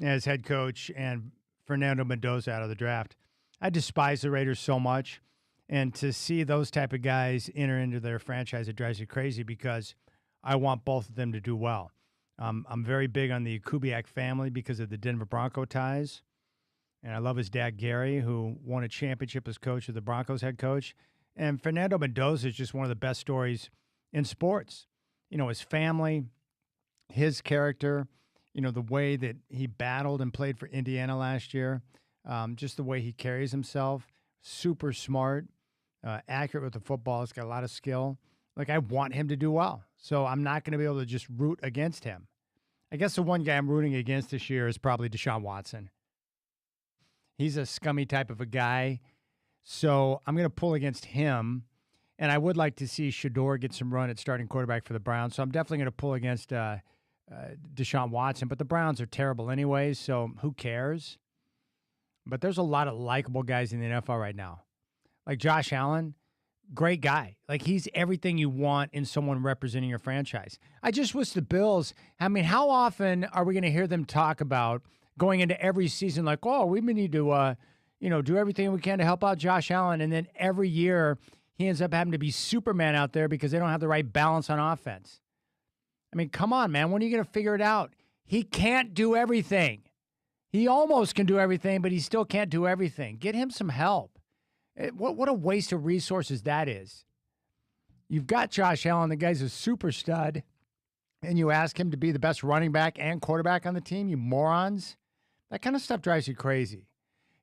as head coach and Fernando Mendoza out of the draft. I despise the Raiders so much, and to see those type of guys enter into their franchise, it drives me crazy because I want both of them to do well. I'm very big on the Kubiak family because of the Denver Bronco ties, and I love his dad Gary, who won a championship as coach of the Broncos head coach. And Fernando Mendoza is just one of the best stories in sports. You know, his family, his character, you know, the way that he battled and played for Indiana last year, just the way he carries himself, super smart, accurate with the football. He's got a lot of skill. Like, I want him to do well. So I'm not going to be able to just root against him. I guess the one guy I'm rooting against this year is probably Deshaun Watson. He's a scummy type of a guy. So I'm going to pull against him. And I would like to see Shador get some run at starting quarterback for the Browns. So I'm definitely going to pull against Deshaun Watson. But the Browns are terrible anyways, so who cares? But there's a lot of likable guys in the NFL right now. Like Josh Allen, great guy. Like, he's everything you want in someone representing your franchise. I just wish the Bills, I mean, how often are we going to hear them talk about going into every season like, oh, we need to, do everything we can to help out Josh Allen. And then every year he ends up having to be Superman out there because they don't have the right balance on offense. I mean, come on, man. When are you going to figure it out? He can't do everything. He almost can do everything, but he still can't do everything. Get him some help. What a waste of resources that is. You've got Josh Allen, the guy's a super stud, and you ask him to be the best running back and quarterback on the team, you morons. That kind of stuff drives you crazy.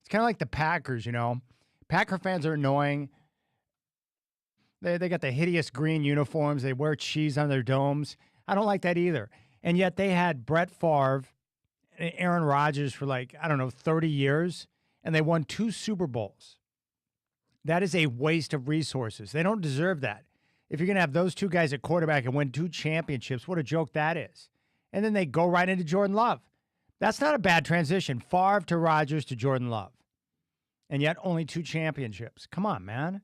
It's kind of like the Packers, you know. Packer fans are annoying. They got the hideous green uniforms. They wear cheese on their domes. I don't like that either. And yet they had Brett Favre and Aaron Rodgers for 30 years, and they won 2 Super Bowls. That is a waste of resources. They don't deserve that. If you're going to have those 2 guys at quarterback and win 2 championships, what a joke that is. And then they go right into Jordan Love. That's not a bad transition. Favre to Rodgers to Jordan Love. And yet only 2 championships. Come on, man.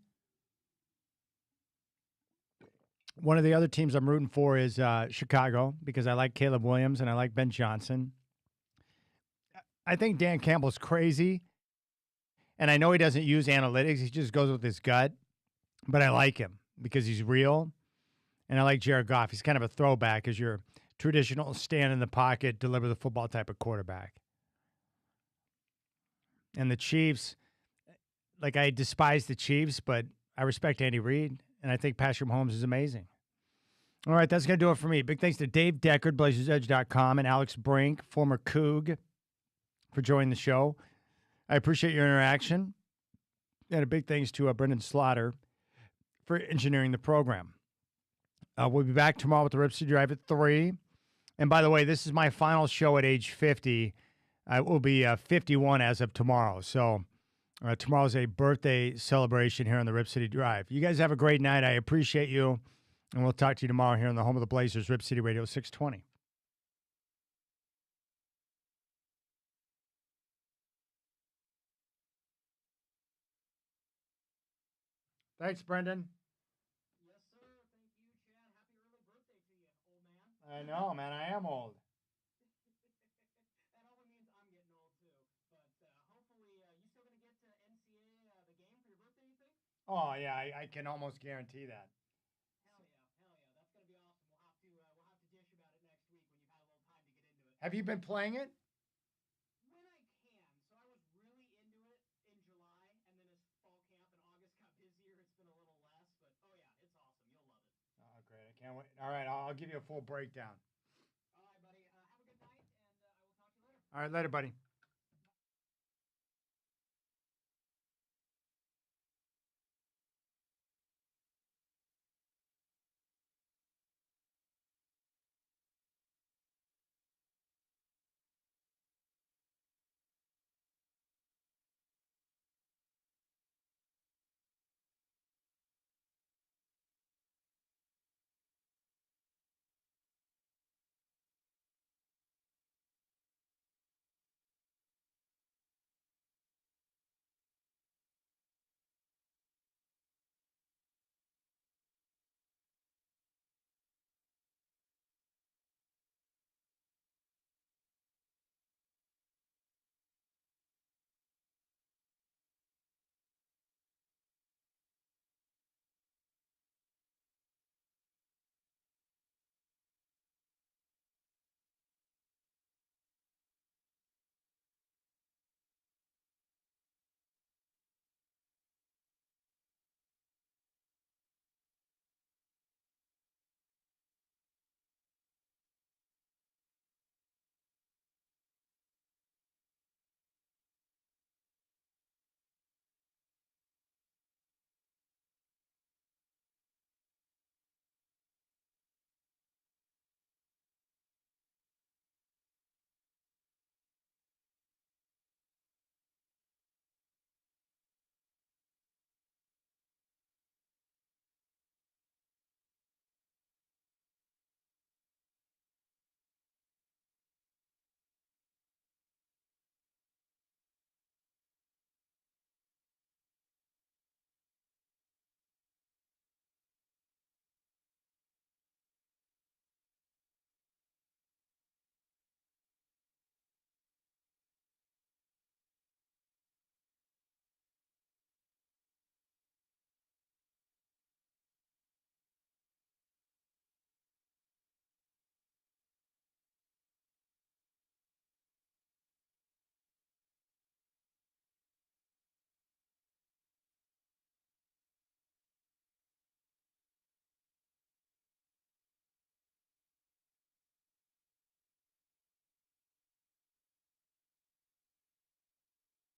One of the other teams I'm rooting for is Chicago because I like Caleb Williams and I like Ben Johnson. I think Dan Campbell's crazy. And I know he doesn't use analytics. He just goes with his gut. But I like him because he's real. And I like Jared Goff. He's kind of a throwback as your traditional stand in the pocket, deliver the football type of quarterback. And the Chiefs, I despise the Chiefs, but I respect Andy Reid. And I think Patrick Mahomes is amazing. All right, that's going to do it for me. Big thanks to Dave Deckard, BlazersEdge.com, and Alex Brink, former Coug, for joining the show. I appreciate your interaction. And a big thanks to Brendan Slaughter for engineering the program. We'll be back tomorrow with the RipCityDrive at 3. And by the way, this is my final show at age 50. I will be 51 as of tomorrow. So tomorrow's a birthday celebration here on the RipCityDrive. You guys have a great night. I appreciate you. And we'll talk to you tomorrow here on the home of the Blazers, Rip City Radio 620. Thanks, Brendan. Yes, sir. Thank you, Chad. Happy early birthday to you, old man. I know, man. I am old. That only means I'm getting old, too. But hopefully, you still going to get to NCAA the game for your birthday, you think? Oh, yeah. I can almost guarantee that. Hell yeah. That's going to be awesome. We'll have to dish about it next week when you've had a little time to get into it. Have you been playing it? When I can. So I was really into it in July, and then as fall camp in August got busier, it's been a little less. But, oh, yeah, it's awesome. You'll love it. Oh, great. I can't wait. All right. I'll give you a full breakdown. All right, buddy. Have a good night, and I will talk to you later. All right. Later, buddy.